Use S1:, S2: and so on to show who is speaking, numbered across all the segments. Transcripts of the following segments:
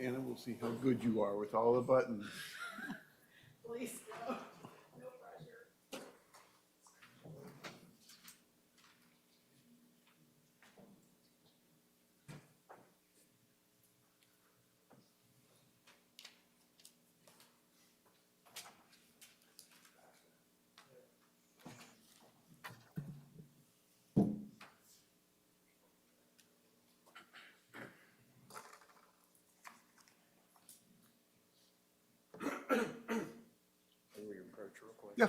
S1: Anna, we'll see how good you are with all the buttons.
S2: Please, no, no pressure.
S3: Can we approach real quick?
S1: Yeah.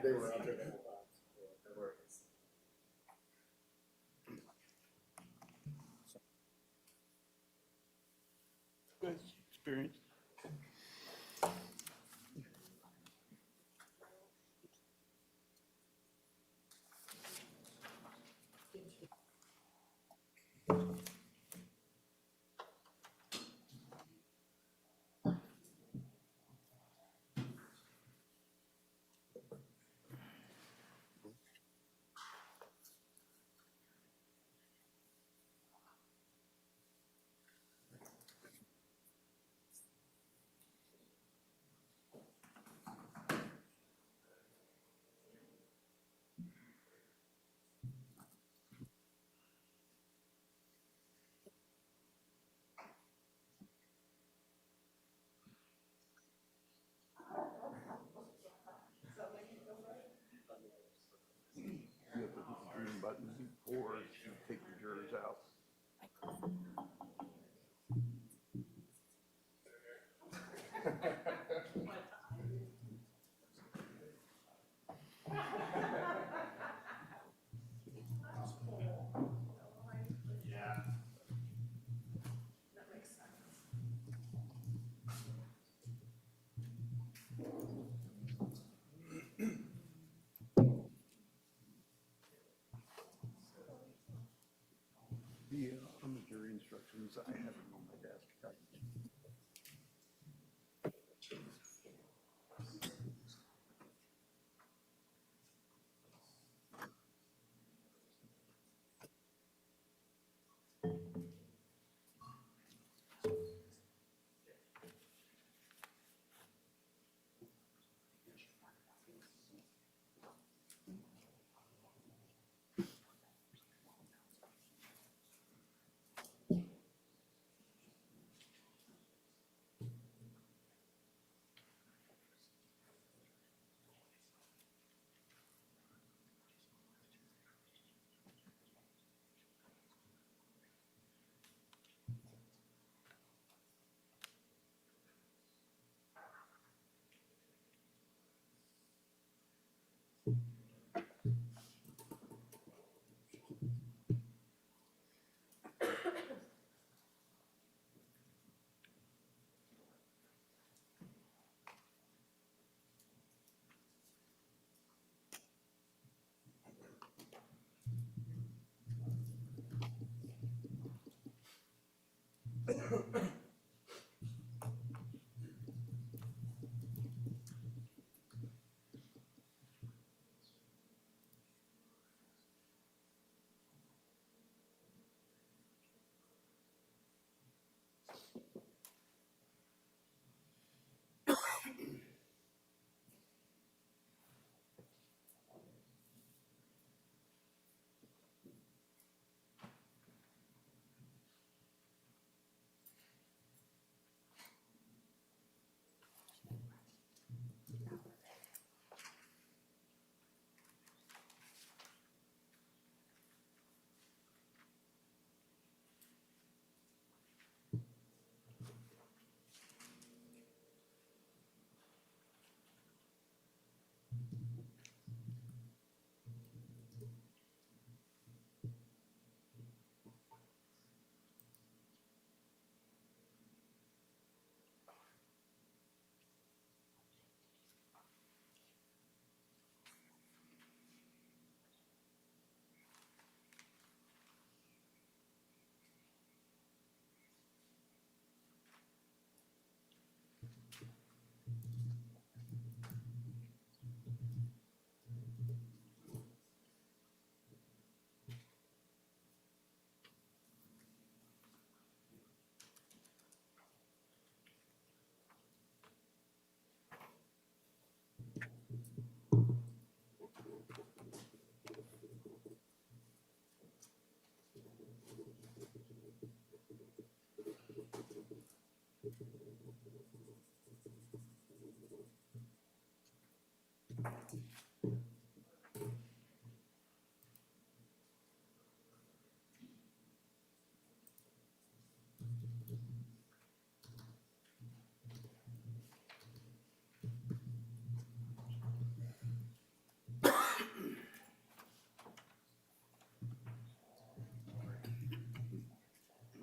S3: They were out there the whole time. They were.
S1: Good experience. You have to hit the green button before you take the jurors out.
S2: That makes sense.
S1: On the jury instructions, I have them on my desk.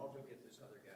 S4: I'll go get this other guy.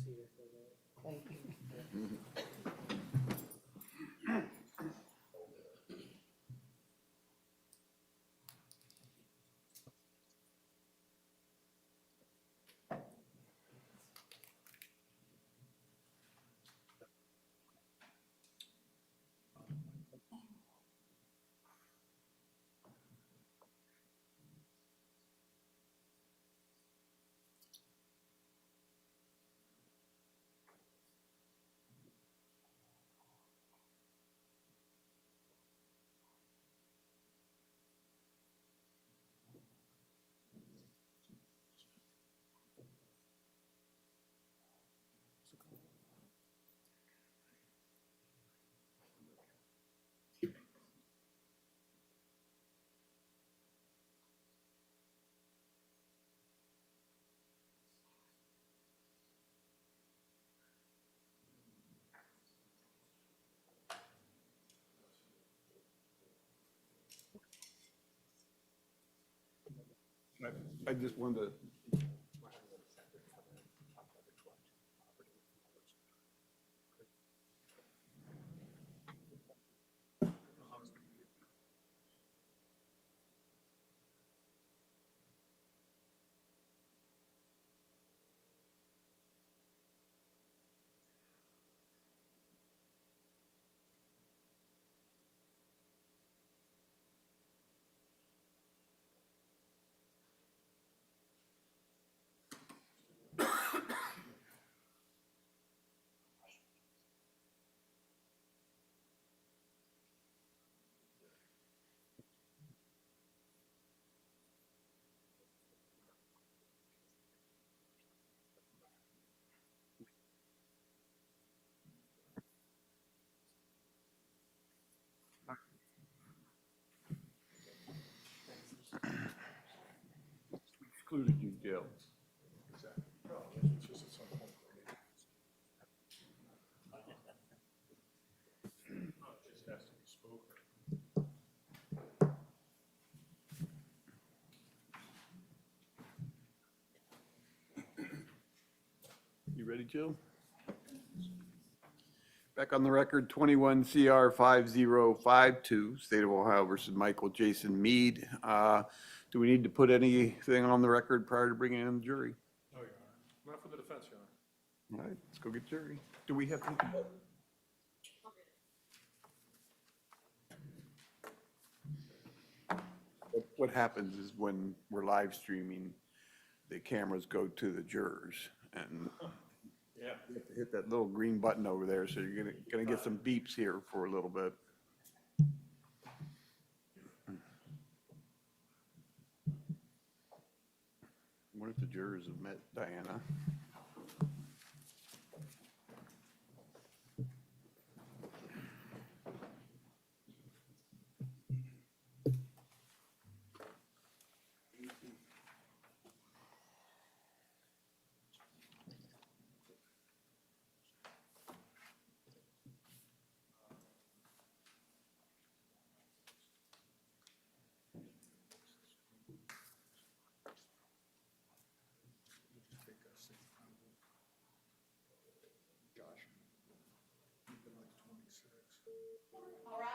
S3: See you for the.
S4: Thank you.
S1: I just wanted to, excluded you, Jill.
S3: It's just at some point. It just has to be spoken.
S1: You ready, Jill? Back on the record, 21 CR 5052, State of Ohio versus Michael Jason Meade. Do we need to put anything on the record prior to bringing in the jury?
S3: No, Your Honor. Not for the defense, Your Honor.
S1: All right, let's go get jury. Do we have to? What happens is when we're live streaming, the cameras go to the jurors, and
S3: Yeah.
S1: you have to hit that little green button over there, so you're gonna get some beeps here for a little bit. What if the jurors have met Diana?
S3: Gosh. You've been like 26.
S2: All rise.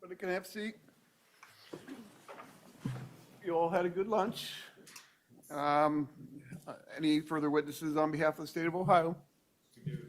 S1: Everybody can have a seat. You all had a good lunch. Any further witnesses on behalf of the state of Ohio?
S3: We do, Your Honor.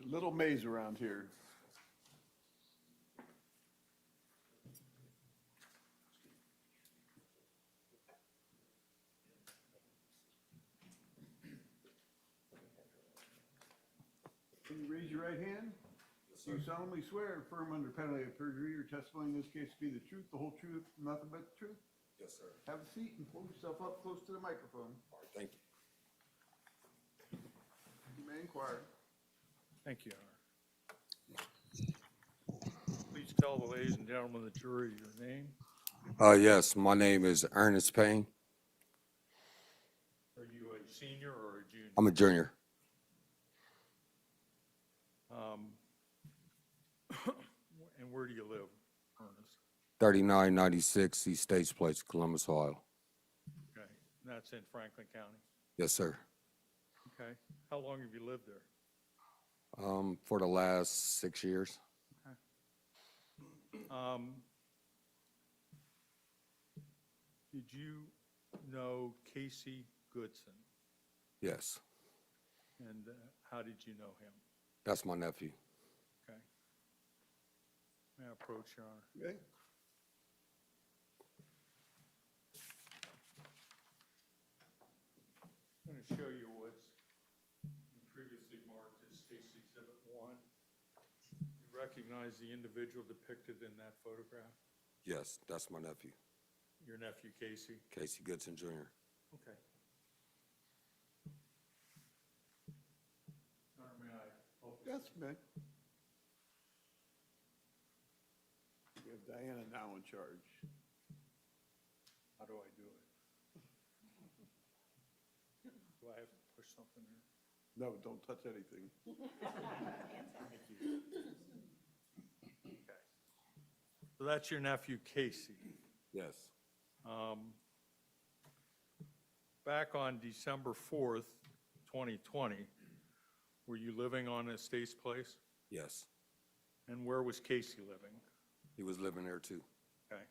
S1: Little maze around here. Can you raise your right hand? Do you solemnly swear or affirm under penalty of perjury your testimony in this case to be the truth, the whole truth, nothing but the truth?
S5: Yes, sir.
S1: Have a seat and pull yourself up close to the microphone.
S5: All right, thank you.
S1: You may inquire.
S6: Thank you, Your Honor. Please tell the ladies and gentlemen of the jury your name.
S5: Yes, my name is Ernest Payne.
S6: Are you a senior or a junior?
S5: I'm a junior.
S6: And where do you live, Ernest?
S5: 3996 East States Place, Columbus, Ohio.
S6: Okay, and that's in Franklin County?
S5: Yes, sir.
S6: Okay, how long have you lived there?
S5: For the last 6 years.
S6: Did you know Casey Goodson?
S5: Yes,
S6: And how did you know him?
S5: that's my nephew.
S6: Okay. May I approach, Your Honor?
S1: Okay.
S6: I'm going to show you what's previously marked as State's Exhibit 1. You recognize the individual depicted in that photograph?
S5: Yes, that's my nephew,
S6: Your nephew, Casey?
S5: Casey Goodson Jr.
S6: Okay. Your Honor, may I focus?
S1: Yes, man. We have Diana now in charge.
S6: How do I do it? Do I have to push something here?
S1: No, don't touch anything.
S6: Thank you. Okay. So that's your nephew, Casey.
S5: Yes,
S6: Back on December 4th, 2020, were you living on Estates Place?
S5: yes.
S6: And where was Casey living?
S5: He was living there too.
S6: Okay.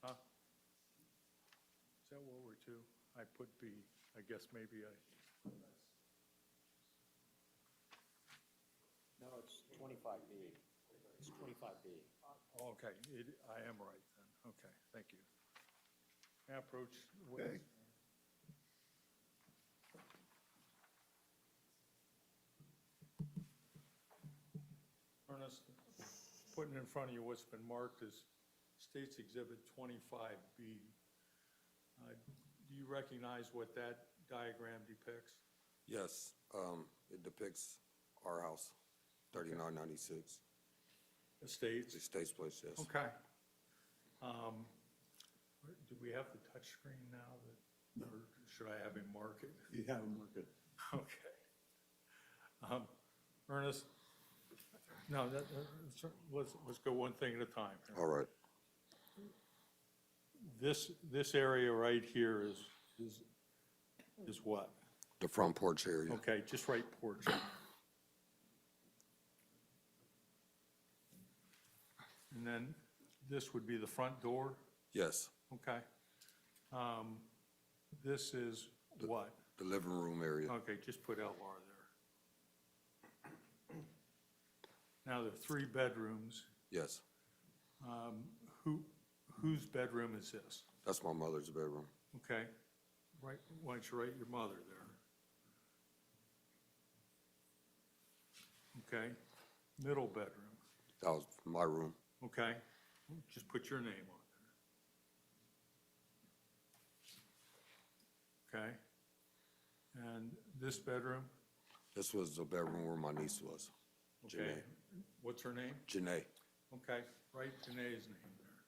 S6: Huh? Is that World War II? I put B. I guess maybe I,
S4: No, it's 25B. It's 25B.
S6: oh, okay, I am right then. Okay, thank you. May I approach the
S1: Okay.
S6: witness? Ernest, putting in front of you what's been marked as State's Exhibit 25B. Do you recognize what that diagram depicts?
S5: Yes, it depicts our house, 3996
S6: Estates?
S5: East States Place, yes.
S6: Okay. Do we have the touch screen now, or should I have him mark it?
S1: You have them look at.
S6: Okay. Ernest, no, let's go one thing at a time here.
S5: All right,
S6: This area right here is what?
S5: the front porch area.
S6: Okay, just right porch. And then this would be the front door,
S5: Yes,
S6: okay? This is what?
S5: the living room area.
S6: Okay, just put LR there. Now, there are 3 bedrooms.
S5: Yes,
S6: Whose bedroom is this?
S5: that's my mother's bedroom.
S6: Okay, right, why don't you write your mother there? Okay, middle bedroom,
S5: That was my room.
S6: okay? Just put your name on there. Okay? And this bedroom,
S5: This was the bedroom where my niece was.
S6: okay?
S5: Janae.
S6: What's her name?
S5: Janae.
S6: Okay, write Janae's name there.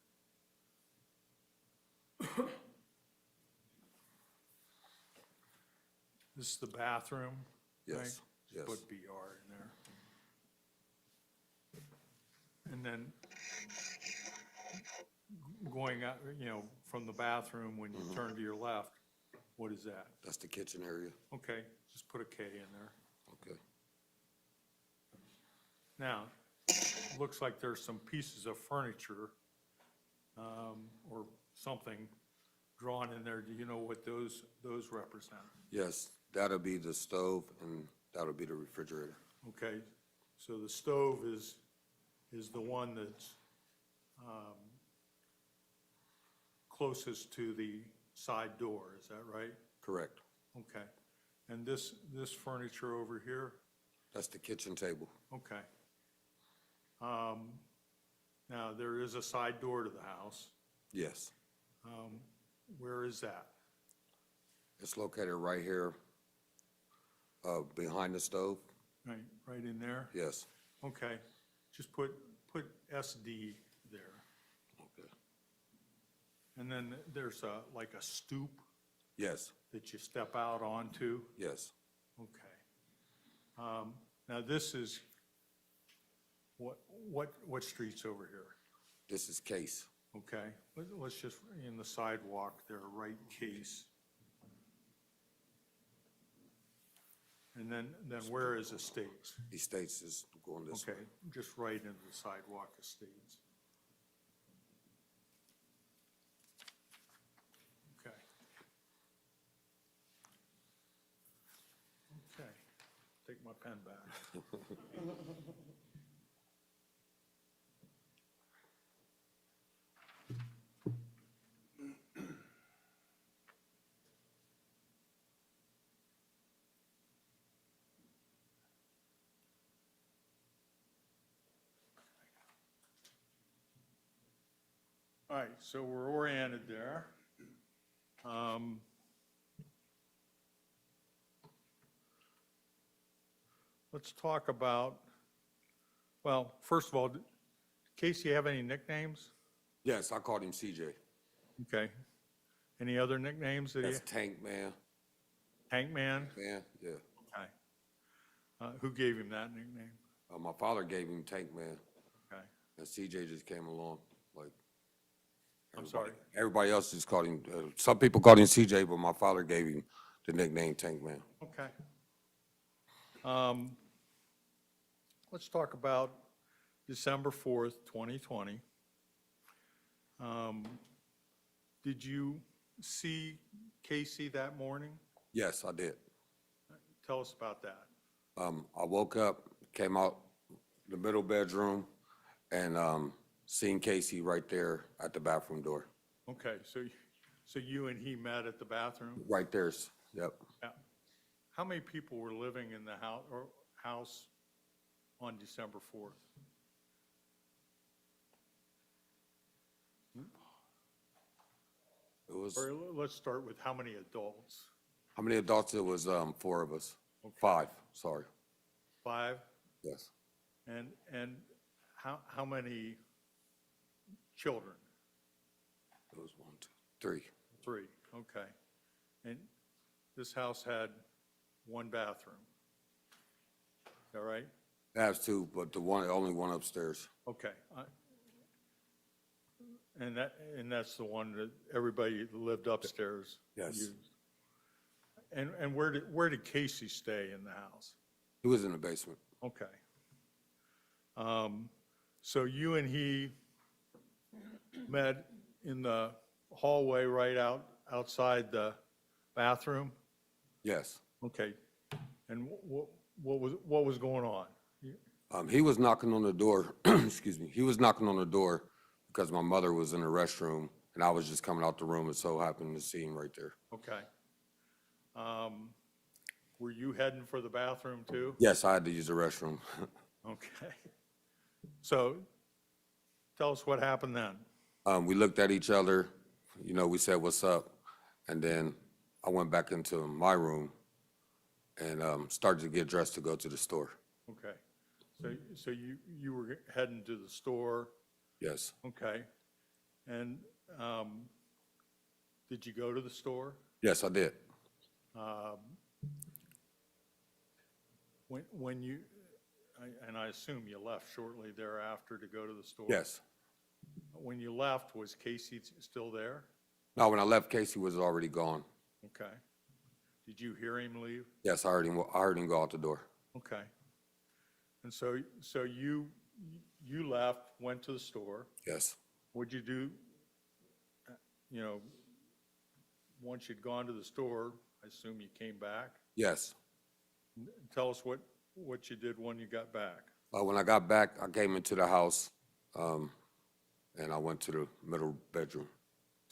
S6: This is the bathroom, right?
S5: Yes, yes.
S6: Just put BR in there. And then going out, from the bathroom, when you turn to your left, what is that?
S5: That's the kitchen area.
S6: Okay, just put a K in there.
S5: Okay.
S6: Now, looks like there's some pieces of furniture, or something drawn in there. Do you know what those represent?
S5: Yes, that'll be the stove and that'll be the refrigerator.
S6: Okay, so the stove is the one that's closest to the side door, is that right?
S5: Correct.
S6: Okay, and this furniture over here,
S5: That's the kitchen table.
S6: okay. Now, there is a side door to the house.
S5: Yes.
S6: Where is that?
S5: It's located right here, behind the stove.
S6: Right in there?
S5: Yes.
S6: Okay, just put SD there.
S5: Okay.
S6: And then there's like a stoop
S5: Yes,
S6: that you step out onto?
S5: yes.
S6: Okay. Now this is, what street's over here?
S5: This is Case.
S6: Okay, let's just, in the sidewalk there, right Case. And then where is Estates?
S5: Estates is going this way.
S6: Okay, just right into the sidewalk Estates. Okay. Okay, take my pen back. All right, so we're oriented there. Let's talk about, well, first of all, Casey, have any nicknames?
S5: Yes, I called him CJ.
S6: Okay. Any other nicknames that
S5: That's Tank Man.
S6: Tank Man?
S5: Man, yeah.
S6: Okay. Who gave him that nickname?
S5: My father gave him Tank Man,
S6: Okay.
S5: and CJ just came along. Like,
S6: I'm sorry.
S5: everybody else just called him. Some people called him CJ, but my father gave him the nickname Tank Man.
S6: Okay. Let's talk about December 4th, 2020. Did you see Casey that morning?
S5: Yes, I did.
S6: Tell us about that.
S5: I woke up, came out the middle bedroom, and seen Casey right there at the bathroom door.
S6: Okay, so you and he met at the bathroom?
S5: Right there's, yep.
S6: Yeah. How many people were living in the house on December 4th?
S5: It was,
S6: Or let's start with how many adults?
S5: how many adults? It was 4 of us. 5, sorry.
S6: 5?
S5: Yes.
S6: And how many children?
S5: It was 1, 2, 3.
S6: 3, okay. And this house had 1 bathroom. Is that right?
S5: It has 2, but only one upstairs.
S6: Okay. And that's the one that everybody that lived upstairs
S5: Yes.
S6: used. And where did Casey stay in the house?
S5: He was in the basement.
S6: Okay. So you and he met in the hallway right outside the bathroom?
S5: Yes.
S6: Okay. And what was going on?
S5: He was knocking on the door, excuse me, he was knocking on the door because my mother was in the restroom, and I was just coming out the room and so happened to see him right there.
S6: Okay. Were you heading for the bathroom too?
S5: Yes, I had to use the restroom.
S6: Okay. So tell us what happened then.
S5: We looked at each other, we said, "What's up?" And then I went back into my room and started to get dressed to go to the store.
S6: Okay. So you were heading to the store,
S5: Yes.
S6: okay? And Did you go to the store?
S5: Yes, I did.
S6: When you, and I assume you left shortly thereafter to go to the store?
S5: Yes.
S6: When you left, was Casey still there?
S5: No, when I left, Casey was already gone.
S6: Okay. Did you hear him leave?
S5: Yes, I heard him go out the door.
S6: Okay. And so you left, went to the store.
S5: Yes.
S6: What'd you do, you know, once you'd gone to the store, I assume you came back?
S5: Yes.
S6: Tell us what you did when you got back.
S5: When I got back, I came into the house, and I went to the middle bedroom.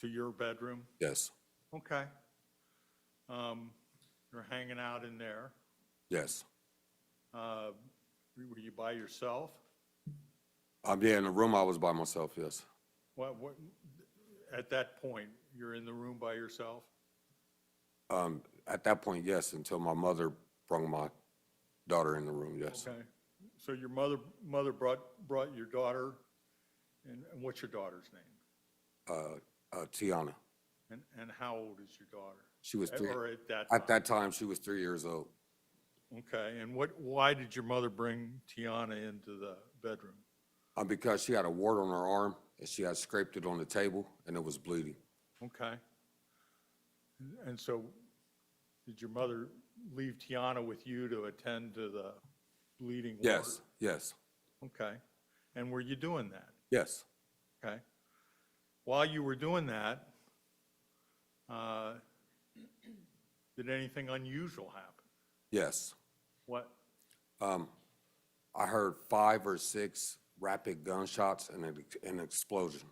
S6: To your bedroom?
S5: Yes.
S6: Okay. You're hanging out in there.
S5: Yes.
S6: Were you by yourself?
S5: Yeah, in the room I was by myself, yes.
S6: What, at that point, you're in the room by yourself?
S5: At that point, yes, until my mother brought my daughter in the room, yes.
S6: Okay. So your mother brought your daughter, and what's your daughter's name?
S5: Tiana.
S6: And how old is your daughter?
S5: She was 3.
S6: Or at that time?
S5: At that time, she was 3 years old.
S6: Okay, and why did your mother bring Tiana into the bedroom?
S5: Because she had a wart on her arm, and she had scraped it on the table, and it was bleeding.
S6: Okay. And so, did your mother leave Tiana with you to attend to the bleeding wart?
S5: Yes, yes,
S6: Okay. And were you doing that?
S5: yes.
S6: Okay. While you were doing that, did anything unusual happen?
S5: Yes.
S6: What?
S5: I heard 5 or 6 rapid gunshots and an explosion.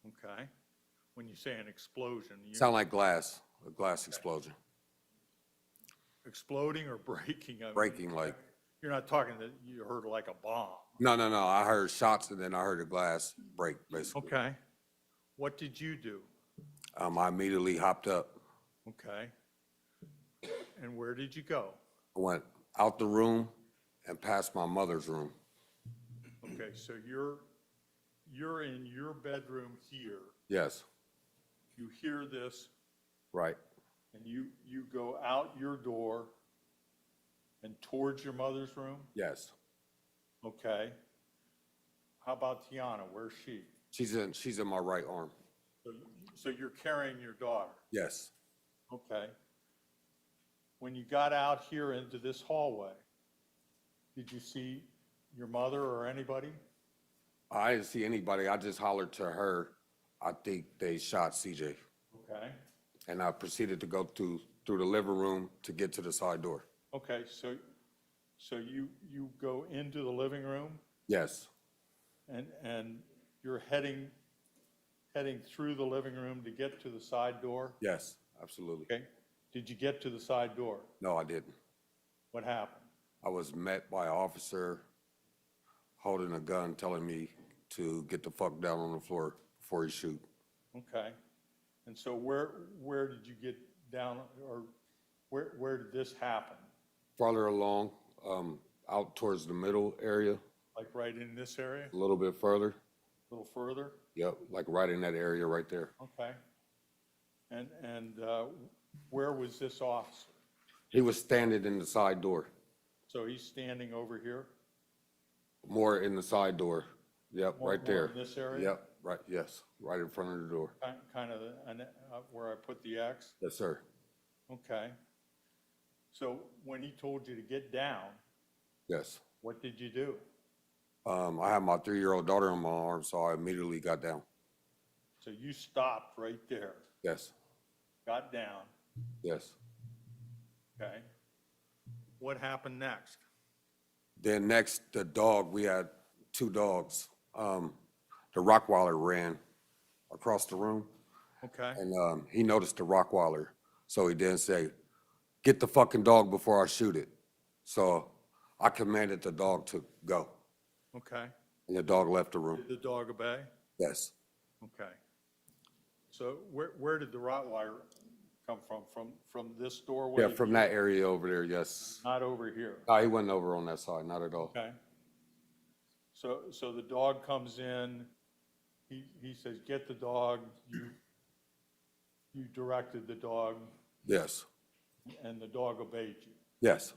S6: Okay. When you say an explosion, you
S5: Sound like glass, a glass explosion.
S6: exploding or breaking? I mean,
S5: Breaking like,
S6: you're not talking that you heard like a bomb.
S5: no, I heard shots and then I heard the glass break, basically.
S6: Okay. What did you do?
S5: I immediately hopped up.
S6: Okay. And where did you go?
S5: I went out the room and past my mother's room.
S6: Okay, so you're in your bedroom here.
S5: Yes,
S6: You hear this,
S5: right.
S6: and you go out your door and towards your mother's room?
S5: Yes.
S6: Okay. How about Tiana? Where's she?
S5: She's in my right arm.
S6: So you're carrying your daughter?
S5: Yes.
S6: Okay. When you got out here into this hallway, did you see your mother or anybody?
S5: I didn't see anybody. I just hollered to her. I think they shot CJ.
S6: Okay.
S5: And I proceeded to go through the living room to get to the side door.
S6: Okay, so you go into the living room
S5: Yes.
S6: and you're heading through the living room to get to the side door?
S5: Yes, absolutely.
S6: Okay. Did you get to the side door?
S5: No, I didn't.
S6: What happened?
S5: I was met by an officer holding a gun telling me to get the fuck down on the floor before he shoot.
S6: Okay. And so where did you get down, or where did this happen?
S5: Farther along, out towards the middle area,
S6: Like right in this area?
S5: a little bit further.
S6: A little further?
S5: Yep, like right in that area right there.
S6: Okay. And where was this officer?
S5: He was standing in the side door,
S6: So he's standing over here?
S5: more in the side door. Yep,
S6: More-
S5: right
S6: more
S5: there.
S6: in this area?
S5: Yep, right, yes, right in front of the door.
S6: Kind of where I put the X?
S5: Yes, sir.
S6: Okay. So when he told you to get down,
S5: Yes.
S6: what did you do?
S5: I had my 3-year-old daughter on my arm, so I immediately got down.
S6: So you stopped right there,
S5: Yes,
S6: got down,
S5: yes.
S6: okay? What happened next?
S5: Then next, the dog, we had 2 dogs. The Rottweiler ran across the room,
S6: Okay,
S5: and he noticed the Rottweiler. So he then said, "Get the fucking dog before I shoot it." So I commanded the dog to go,
S6: okay.
S5: and the dog left the room.
S6: Did the dog obey?
S5: Yes.
S6: Okay. So where did the Rottweiler come from? From this doorway?
S5: Yeah, from that area over there, yes.
S6: Not over here?
S5: He wasn't over on that side, not at all.
S6: Okay. So the dog comes in, he says, get the dog, you directed the dog
S5: Yes,
S6: and the dog obeyed you.
S5: yes.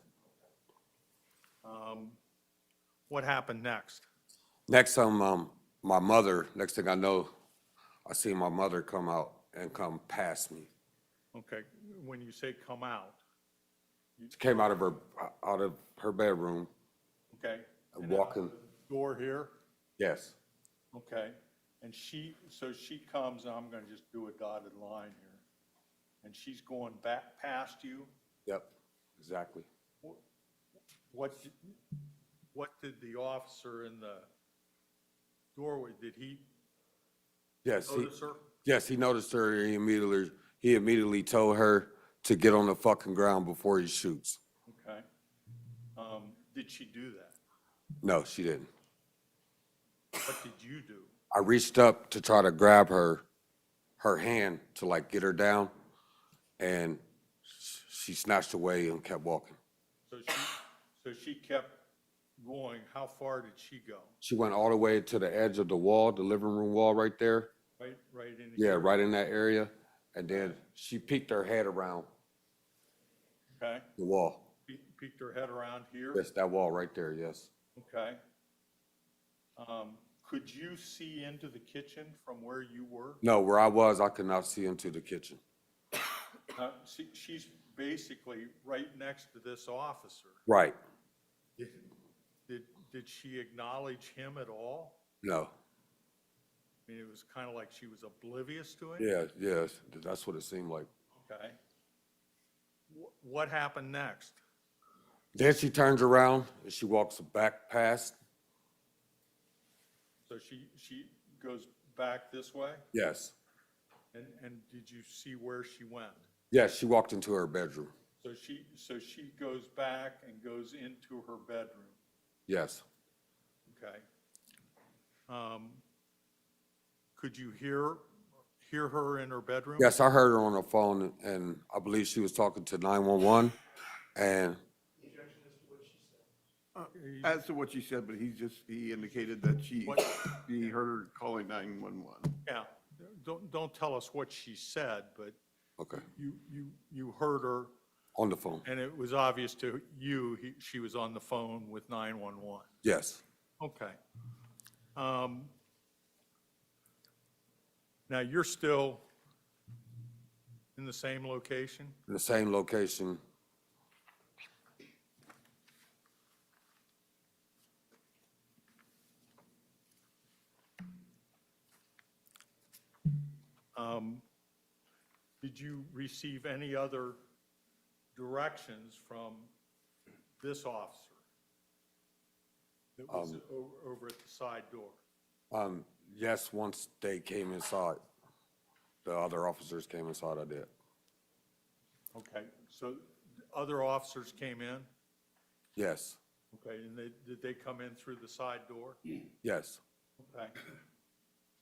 S6: What happened next?
S5: Next time, my mother, next thing I know, I see my mother come out and come past me.
S6: Okay, when you say come out,
S5: She came out of her bedroom
S6: okay?
S5: and
S6: And out
S5: walking,
S6: the door here,
S5: yes,
S6: okay? And so she comes, and I'm gonna just do a dotted line here. And she's going back past you.
S5: yep, exactly.
S6: What did the officer in the doorway, did he
S5: Yes,
S6: notice her?
S5: yes, he noticed her, and he immediately told her to get on the fucking ground before he shoots.
S6: Okay. Did she do that?
S5: No, she didn't.
S6: What did you do?
S5: I reached up to try to grab her hand to like get her down, and she snatched away and kept walking.
S6: So she kept going. How far did she go?
S5: She went all the way to the edge of the wall, the living room wall right there.
S6: Right in
S5: Yeah,
S6: here?
S5: right in that area. And then she peeked her head around
S6: Okay.
S5: the wall.
S6: Peeked her head around here?
S5: Yes, that wall right there, yes.
S6: Okay. Could you see into the kitchen from where you were?
S5: No, where I was, I could not see into the kitchen.
S6: She's basically right next to this officer.
S5: Right,
S6: Did she acknowledge him at all?
S5: no.
S6: I mean, it was kind of like she was oblivious to him?
S5: Yeah, yes, that's what it seemed like.
S6: Okay. What happened next?
S5: Then she turns around and she walks back past.
S6: So she goes back this way?
S5: Yes,
S6: And did you see where she went?
S5: yes, she walked into her bedroom.
S6: So she goes back and goes into her bedroom,
S5: Yes,
S6: okay? Could you hear her in her bedroom?
S5: yes, I heard her on the phone, and I believe she was talking to 911. And
S1: As to what she said, but he indicated that he heard her calling 911.
S6: Yeah, don't tell us what she said, but
S5: okay,
S6: you heard her,
S5: on the phone.
S6: and it was obvious to you, she was on the phone with 911.
S5: Yes,
S6: Okay. Now, you're still in the same location?
S5: in the same location.
S6: Did you receive any other directions from this officer that was over at the side door?
S5: Yes, once they came inside, the other officers came inside, I did.
S6: Okay, so other officers came in?
S5: Yes,
S6: Okay, and did they come in through the side door?
S5: yes.
S6: Okay.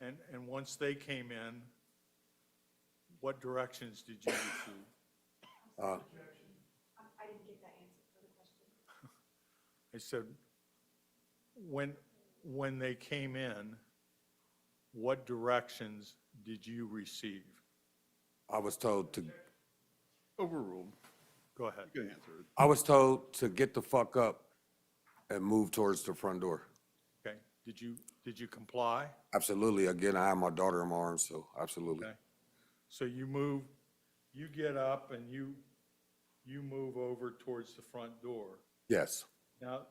S6: And once they came in, what directions did you receive?
S2: I didn't get that answer for the question.
S6: I said, when they came in, what directions did you receive?
S5: I was told to,
S1: Overruled.
S6: Go ahead.
S1: You can answer it.
S5: I was told to get the fuck up and move towards the front door.
S6: Okay, did you comply?
S5: Absolutely. Again, I have my daughter in my arms, so absolutely.
S6: Okay. So you get up and you move over towards the front door.
S5: Yes,
S6: Now,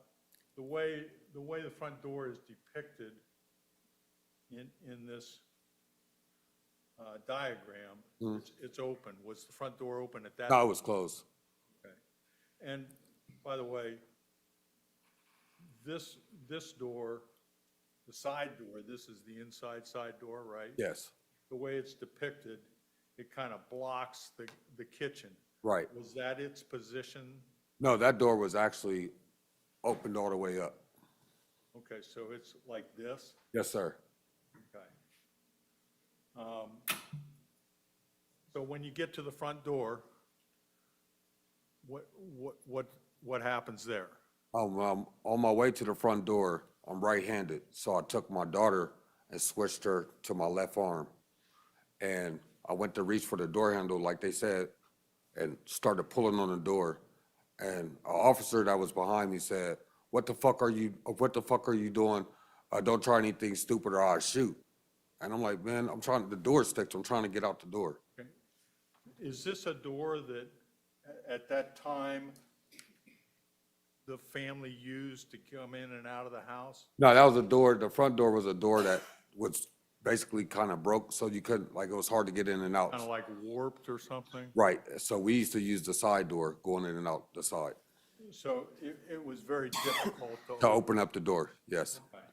S6: the way the front door is depicted in this diagram, it's open. Was the front door open at that?
S5: no, it was closed.
S6: Okay. And by the way, this door, the side door, this is the inside side door, right?
S5: Yes,
S6: The way it's depicted, it kind of blocks the kitchen.
S5: right.
S6: Was that its position?
S5: No, that door was actually opened all the way up.
S6: Okay, so it's like this?
S5: Yes, sir.
S6: Okay. So when you get to the front door, what happens there?
S5: On my way to the front door, I'm right-handed, so I took my daughter and switched her to my left arm. And I went to reach for the door handle, like they said, and started pulling on the door. And an officer that was behind me said, what the fuck are you doing? Don't try anything stupid or I'll shoot. And I'm like, man, the door's fixed. I'm trying to get out the door.
S6: Okay. Is this a door that, at that time, the family used to come in and out of the house?
S5: No, that was a door. The front door was a door that was basically kind of broke, so you couldn't, like, it was hard to get in and out.
S6: Kind of like warped or something?
S5: Right, so we used to use the side door, going in and out the side,
S6: So it was very difficult
S5: to open up the door, yes.
S6: Okay.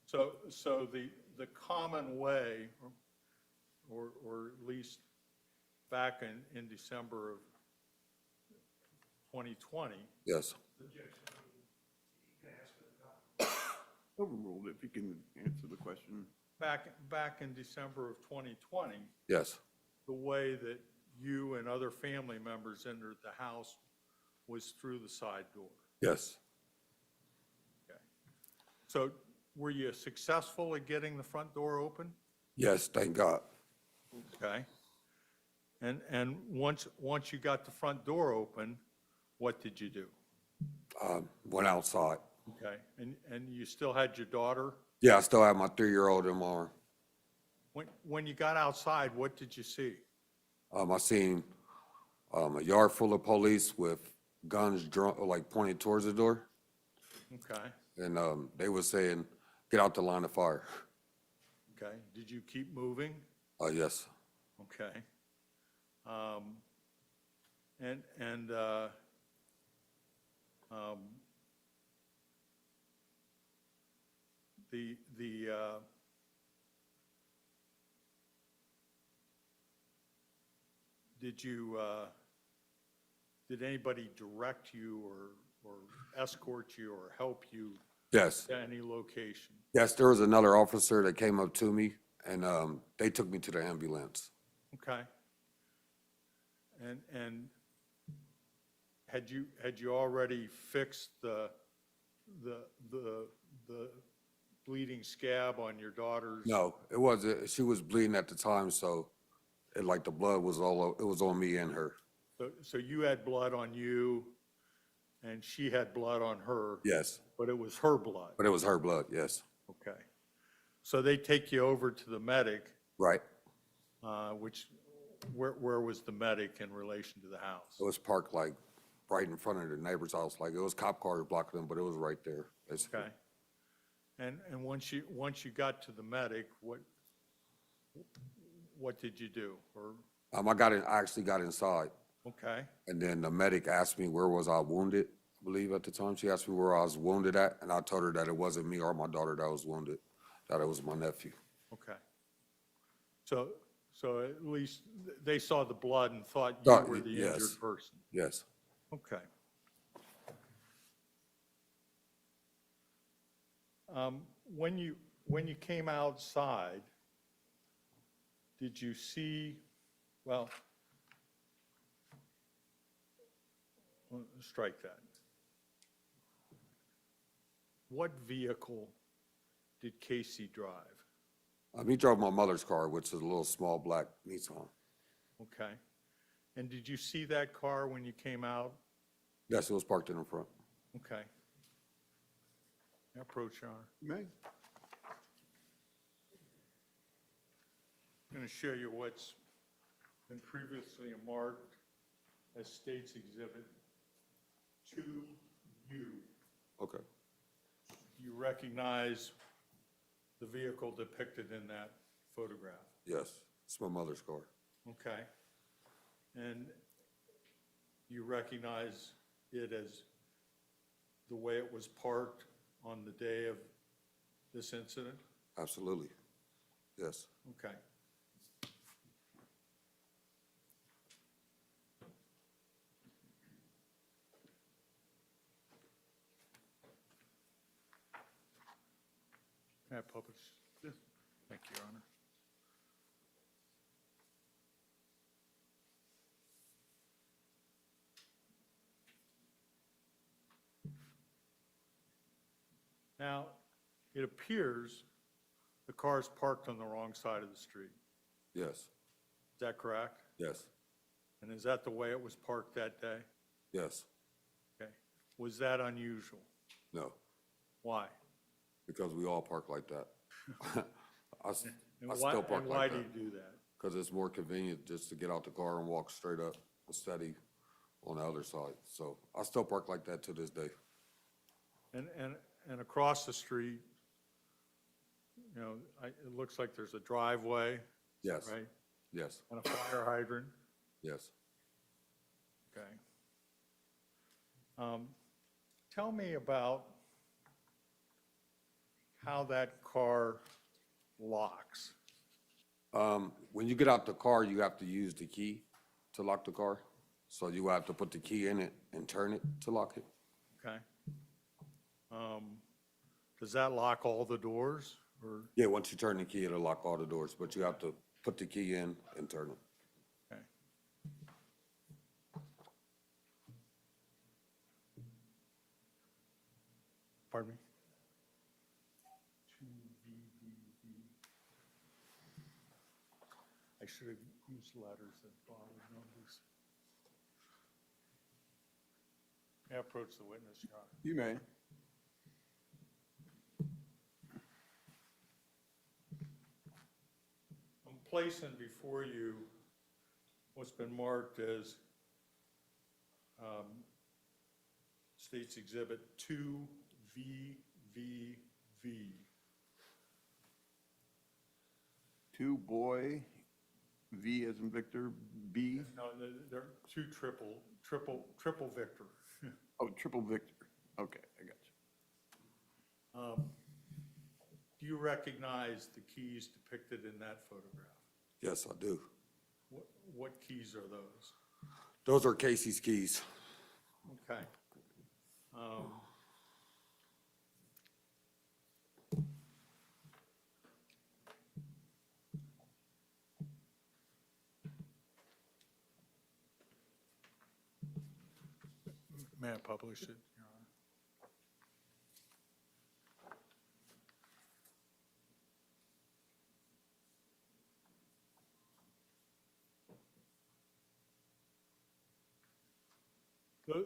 S6: So the common way, or at least back in December of 2020,
S5: Yes,
S1: Overruled, if you can answer the question.
S6: back in December of 2020,
S5: yes,
S6: the way that you and other family members entered the house was through the side door.
S5: yes,
S6: Okay. So were you successful at getting the front door open?
S5: yes, thank God.
S6: Okay. And once you got the front door open, what did you do?
S5: Went outside.
S6: Okay. And you still had your daughter?
S5: Yeah, I still have my 3-year-old in my arm.
S6: When you got outside, what did you see?
S5: I seen a yard full of police with guns like pointed towards the door,
S6: Okay.
S5: and they were saying, get out the line of fire.
S6: Okay. Did you keep moving?
S5: Yes,
S6: Okay. Did anybody direct you or escort you or help you
S5: yes.
S6: to any location?
S5: Yes, there was another officer that came up to me, and they took me to the ambulance.
S6: Okay. And had you already fixed the bleeding scab on your daughter's?
S5: No, it wasn't. She was bleeding at the time, so like the blood was it was on me and her.
S6: So you had blood on you, and she had blood on her?
S5: Yes,
S6: But it was her blood?
S5: but it was her blood, yes.
S6: Okay. So they take you over to the medic,
S5: Right.
S6: where was the medic in relation to the house?
S5: It was parked like right in front of the neighbor's house. Like it was cop cars blocking them, but it was right there, basically.
S6: Okay. And once you got to the medic, what did you do? Or,
S5: I actually got inside,
S6: okay,
S5: and then the medic asked me where was I wounded, I believe at the time. She asked me where I was wounded at, and I told her that it wasn't me or my daughter that was wounded, that it was my nephew.
S6: okay. So at least they saw the blood and thought you
S5: Thought-
S6: were the
S5: yes.
S6: injured person?
S5: Yes.
S6: Okay. When you came outside, did you see, well, strike that. What vehicle did Casey drive?
S5: He drove my mother's car, which is a little small black Nissan.
S6: Okay. And did you see that car when you came out?
S5: Yes, it was parked in the front.
S6: Okay. Approach, Your Honor.
S1: You may.
S6: I'm going to show you what's been previously marked as State's Exhibit 2U.
S5: Okay.
S6: You recognize the vehicle depicted in that photograph?
S5: Yes, it's my mother's car.
S6: Okay. And you recognize it as the way it was parked on the day of this incident?
S5: Absolutely. Yes.
S6: Okay. Can I publish? Yes. Thank you, Your Honor. Now, it appears the car is parked on the wrong side of the street.
S5: Yes.
S6: Is that correct?
S5: Yes,
S6: And is that the way it was parked that day?
S5: yes,
S6: Okay. Was that unusual?
S5: no,
S6: Why?
S5: because we all park like that. I
S6: And
S5: still park
S6: and why
S5: like
S6: do
S5: that.
S6: you do that?
S5: Because it's more convenient just to get out the car and walk straight up, steady on the other side. So I still park like that to this day.
S6: And across the street, you know, it looks like there's a driveway,
S5: Yes,
S6: right?
S5: yes,
S6: And a fire hydrant,
S5: yes.
S6: okay. Tell me about how that car locks.
S5: When you get out the car, you have to use the key to lock the car. So you have to put the key in it and turn it to lock it.
S6: Okay. Does that lock all the doors, or,
S5: Yeah, once you turn the key, it'll lock all the doors, but you have to put the key in and turn it.
S6: okay. Pardon me? I should have used letters and followed numbers. May I approach the witness, Your Honor?
S1: You may.
S6: I'm placing before you what's been marked as State's Exhibit 2VVV.
S1: Two boy, V as in Victor, B,
S6: No, they're two triple Victor.
S1: oh, triple Victor. Okay, I got you.
S6: Do you recognize the keys depicted in that photograph?
S5: Yes, I do.
S6: What keys are those?
S5: Those are Casey's keys.
S6: Okay. May I publish it, Your Honor?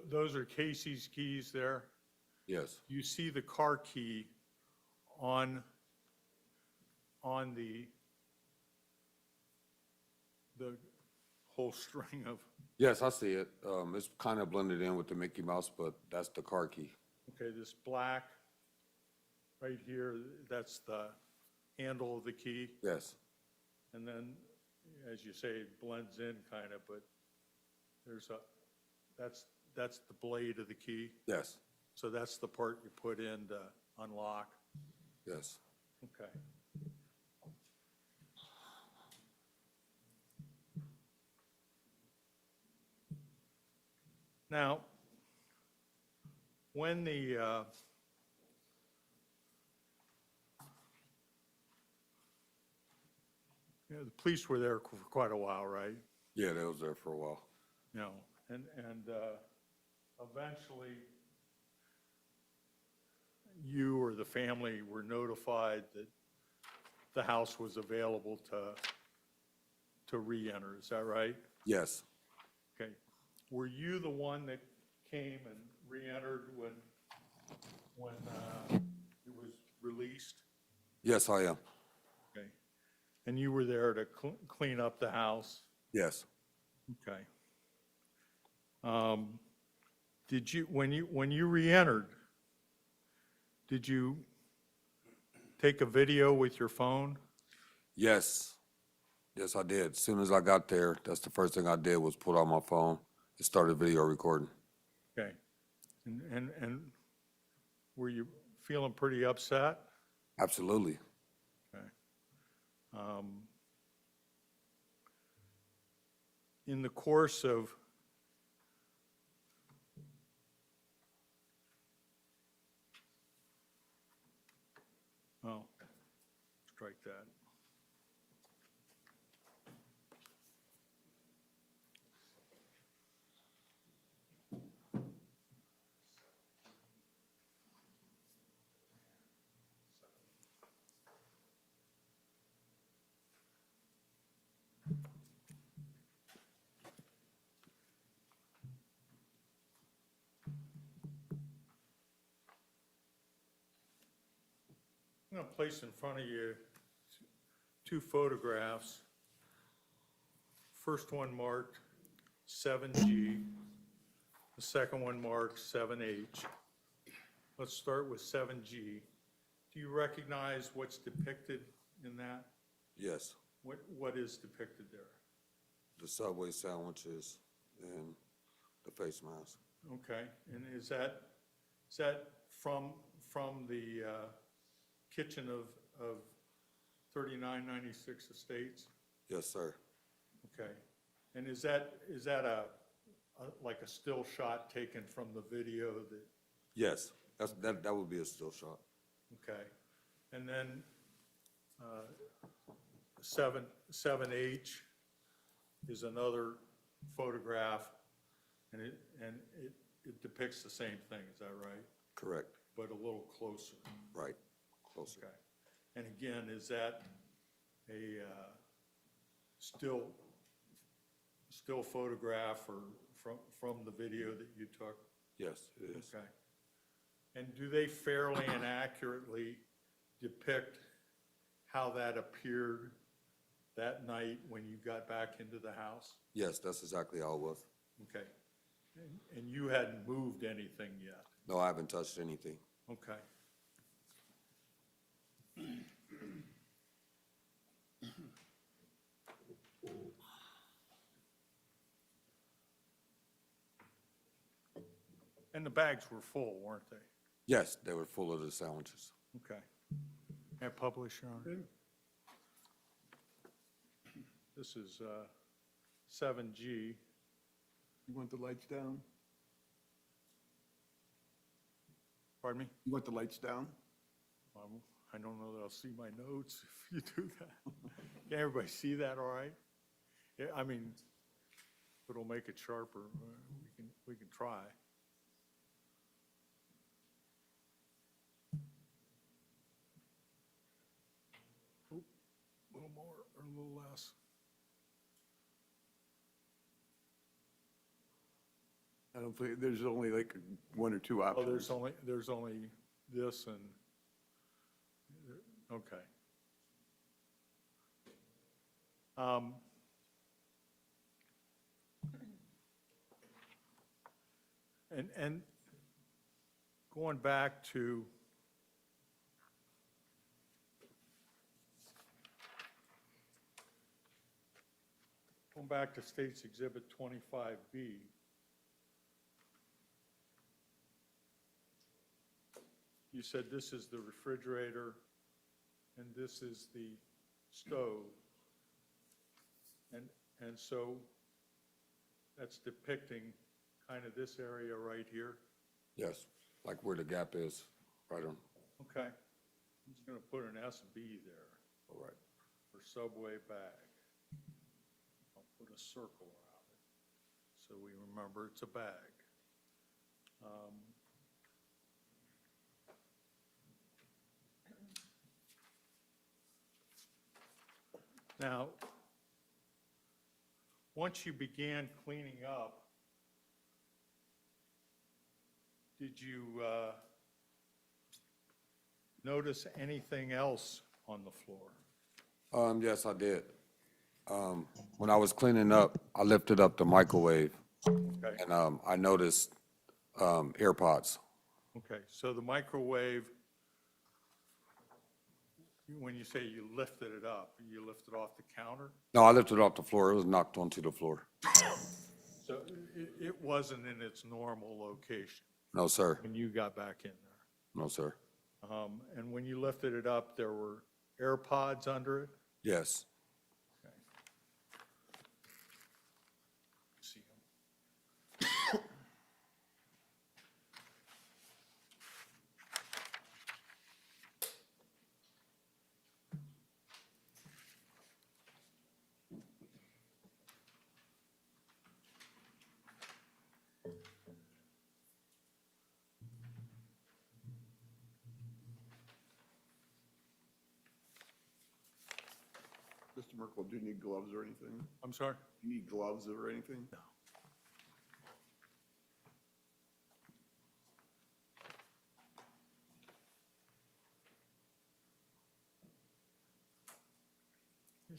S6: Those are Casey's keys there.
S5: Yes,
S6: You see the car key on the whole string of,
S5: yes, I see it. It's kind of blended in with the Mickey Mouse, but that's the car key.
S6: okay, this black right here, that's the handle of the key.
S5: Yes,
S6: And then, as you say, it blends in kind of, but there's that's the blade of the key.
S5: yes,
S6: So that's the part you put in to unlock.
S5: yes.
S6: Okay. Now, when the police were there for quite a while, right?
S5: Yeah, that was there for a while.
S6: You know, and eventually you or the family were notified that the house was available to re-enter, is that right?
S5: Yes,
S6: Okay. Were you the one that came and re-entered when it was released?
S5: yes, I am.
S6: Okay. And you were there to clean up the house?
S5: Yes,
S6: Okay. Did you, when you re-entered, did you take a video with your phone?
S5: yes, yes, I did. As soon as I got there, that's the first thing I did was pull out my phone and started video recording.
S6: Okay. And were you feeling pretty upset?
S5: Absolutely.
S6: Okay. In the course of strike that. to place in front of you two photographs. First one marked 7G, the second one marked 7H. Let's start with 7G. Do you recognize what's depicted in that?
S5: Yes,
S6: What is depicted there?
S5: the Subway sandwiches and the face mask.
S6: Okay, and is that from the kitchen of 3996 Estates?
S5: Yes, sir.
S6: Okay, and is that a like a still shot taken from the video that,
S5: Yes, that would be a still shot.
S6: okay? And then 7H is another photograph, and it depicts the same thing, is that right?
S5: Correct.
S6: But a little closer.
S5: Right. Closer.
S6: Okay. And again, is that a still photograph or from the video that you took?
S5: Yes, it is.
S6: Okay. And do they fairly and accurately depict how that appeared that night when you got back into the house?
S5: Yes, that's exactly how it was.
S6: Okay. And you hadn't moved anything yet?
S5: No, I haven't touched anything.
S6: Okay. And the bags were full, weren't they?
S5: Yes, they were full of the sandwiches.
S6: Okay. May I publish, Your Honor? This is 7G.
S1: You want the lights down?
S6: Pardon me?
S1: You want the lights down?
S6: I don't know that I'll see my notes if you do that. Can everybody see that all right? Yeah, I mean, if it'll make it sharper, we can try. Oop, a little more or a little less.
S1: I don't think, there's only like one or two
S6: Oh,
S1: options.
S6: there's only this and, okay. And going back to State's Exhibit 25B, you said this is the refrigerator and this is the stove. And so that's depicting kind of this area right here.
S5: Yes, like where the gap is, right on.
S6: Okay. I'm just going to put an SB there
S5: All right.
S6: for Subway bag. I'll put a circle around it so we remember it's a bag. Now, once you began cleaning up, did you notice anything else on the floor?
S5: Yes, I did. When I was cleaning up, I lifted up the microwave
S6: Okay,
S5: and I noticed AirPods.
S6: okay, so the microwave, when you say you lifted it up, you lifted off the counter?
S5: No, I lifted it off the floor. It was knocked onto the floor.
S6: So it wasn't in its normal location
S5: No, sir.
S6: when you got back in there?
S5: No, sir.
S6: And when you lifted it up, there were AirPods under it?
S5: Yes.
S6: Okay. See 'em.
S1: Mr. Merkel, do you need gloves or anything?
S6: I'm sorry?
S1: Do you need gloves or anything?
S6: No.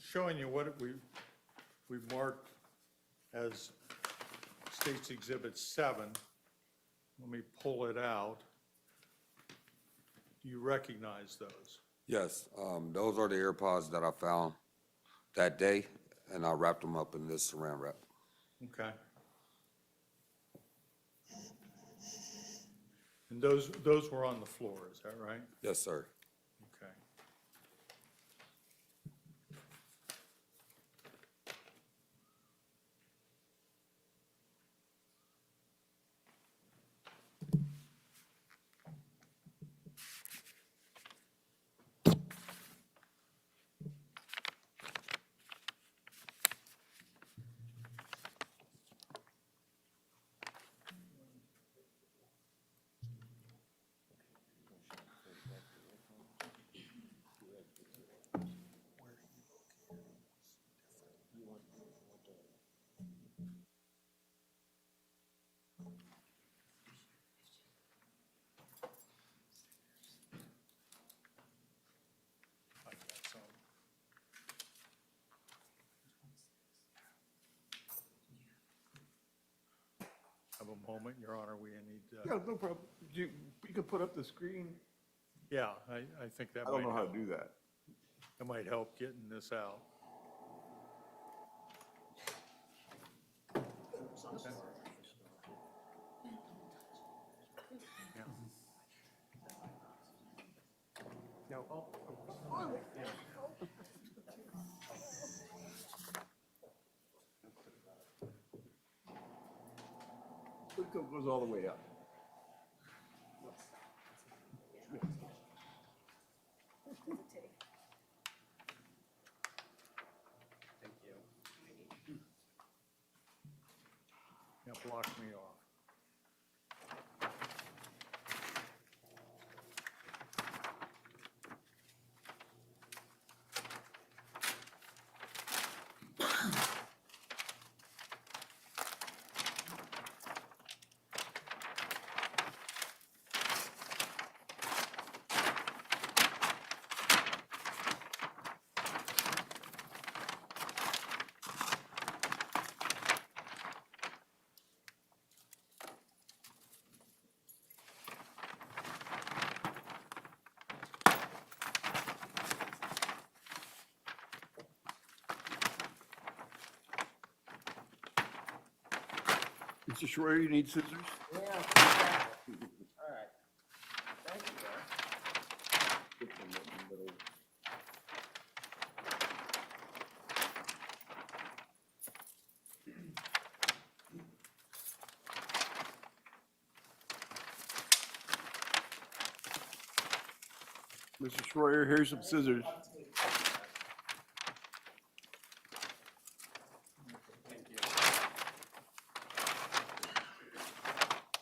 S6: showing you what we've marked as State's Exhibit 7. Let me pull it out. Do you recognize those?
S5: Yes, those are the AirPods that I found that day, and I wrapped them up in this saran wrap.
S6: Okay. And those were on the floor, is that right?
S5: Yes, sir.
S6: Okay. I've got some. Have a moment, Your Honor, we need,
S1: Yeah, no problem. You can put up the screen.
S6: yeah, I think that
S1: I don't
S6: might
S1: know how
S6: help.
S1: to do that.
S6: That might help getting this out. Yeah.
S1: It goes all the way up.
S6: Yeah, block me off.
S1: Mr. Schroyer, you need scissors?
S4: Yeah, exactly. All right. Thank you, Barry.
S1: Mr. Schroyer, here's some scissors.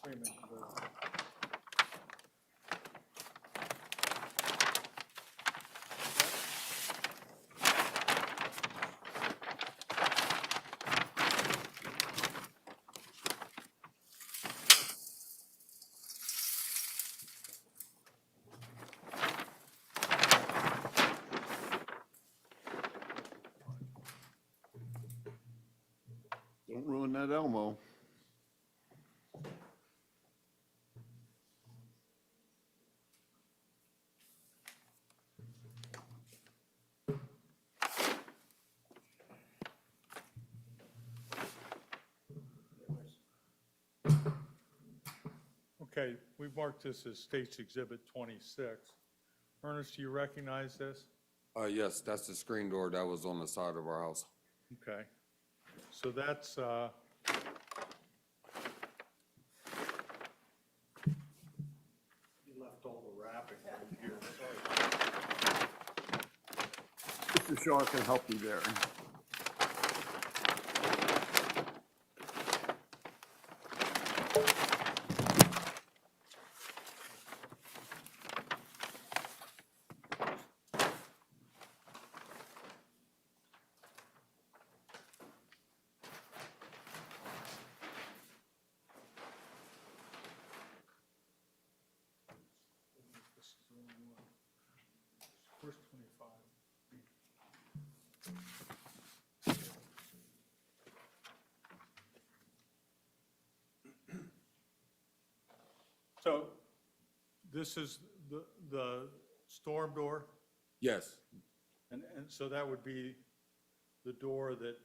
S6: Wait a minute.
S1: Don't ruin that Elmo.
S6: Okay, we've marked this as State's Exhibit 26. Ernest, do you recognize this?
S5: Yes, that's the screen door that was on the side of our house.
S6: Okay. So that's, you left all the wrapping right here, sorry.
S1: Mr. Shaw can help you there.
S6: This is the only one. Where's 25? So this is the storm door,
S5: Yes,
S6: and so that would be the door that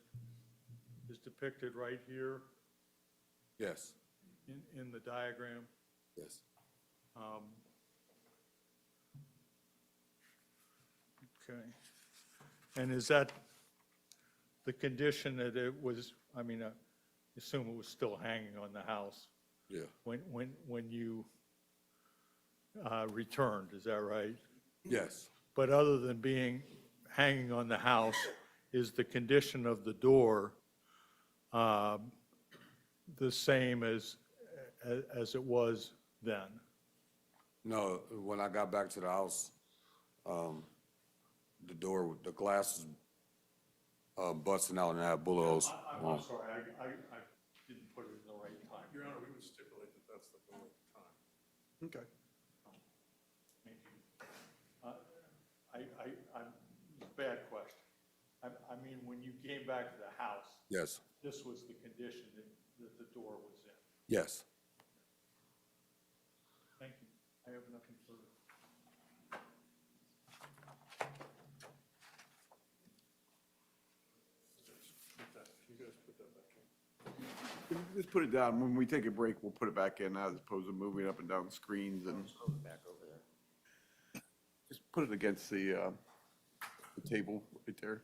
S6: is depicted right here
S5: yes,
S6: in the diagram.
S5: yes.
S6: Okay. And is that the condition that it was, I mean, I assume it was still hanging on the house
S5: Yeah,
S6: when you returned, is that right?
S5: yes,
S6: But other than being hanging on the house, is the condition of the door the same as it was then?
S5: no, when I got back to the house, the door, the glass was busting out and I had bullet holes.
S6: I'm sorry, I didn't put it in the right time.
S3: Your Honor, we would stipulate that that's the door at the time.
S1: Okay.
S6: Thank you. Bad question. I mean, when you came back to the house,
S5: Yes,
S6: this was the condition that the door was in.
S5: yes.
S6: Thank you. I have nothing further.
S3: You guys put that back in.
S1: Just put it down. When we take a break, we'll put it back in as opposed to moving up and down screens and
S4: Back over there.
S1: just put it against the table right there.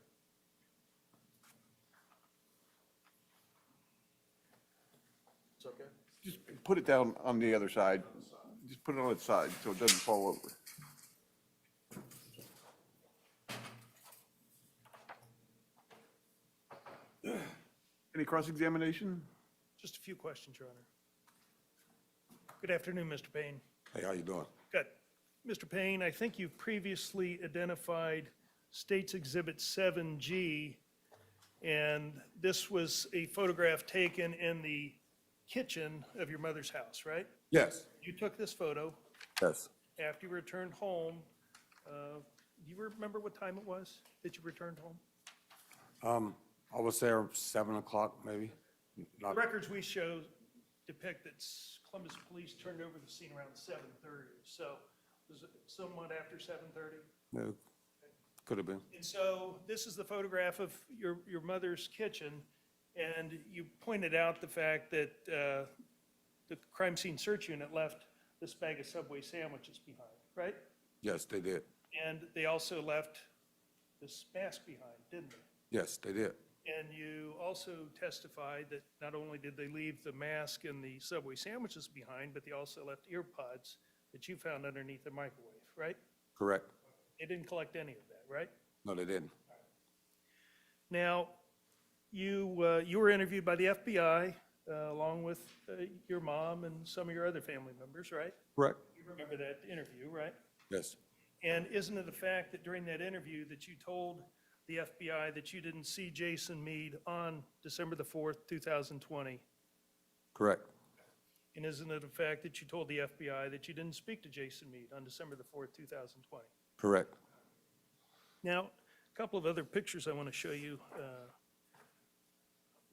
S3: It's okay?
S1: Just put it down on the other side. Just put it on its side so it doesn't fall over. Any cross-examination?
S7: Just a few questions, Your Honor. Good afternoon, Mr. Payne.
S5: Hey, how you doing?
S7: Good. Mr. Payne, I think you've previously identified State's Exhibit 7G, and this was a photograph taken in the kitchen of your mother's house, right?
S5: Yes,
S7: You took this photo
S5: yes.
S7: after you returned home. Do you remember what time it was that you returned home?
S5: I was there 7 o'clock, maybe.
S7: The
S5: Not,
S7: records we show depict that Columbus Police turned over the scene around 7:30, so was it somewhat after 7:30?
S5: no, could have been.
S7: And so this is the photograph of your mother's kitchen, and you pointed out the fact that the crime scene search unit left this bag of Subway sandwiches behind, right?
S5: Yes, they did.
S7: And they also left this mask behind, didn't they?
S5: Yes, they did.
S7: And you also testified that not only did they leave the mask and the Subway sandwiches behind, but they also left ear pods that you found underneath the microwave, right?
S5: Correct.
S7: They didn't collect any of that, right?
S5: No, they didn't.
S7: Now, you were interviewed by the FBI along with your mom and some of your other family members, right?
S5: Correct.
S7: You remember that interview, right?
S5: Yes,
S7: And isn't it a fact that during that interview that you told the FBI that you didn't see Jason Meade on December the 4th, 2020?
S5: correct.
S7: And isn't it a fact that you told the FBI that you didn't speak to Jason Meade on December the 4th, 2020?
S5: Correct.
S7: Now, a couple of other pictures I want to show you,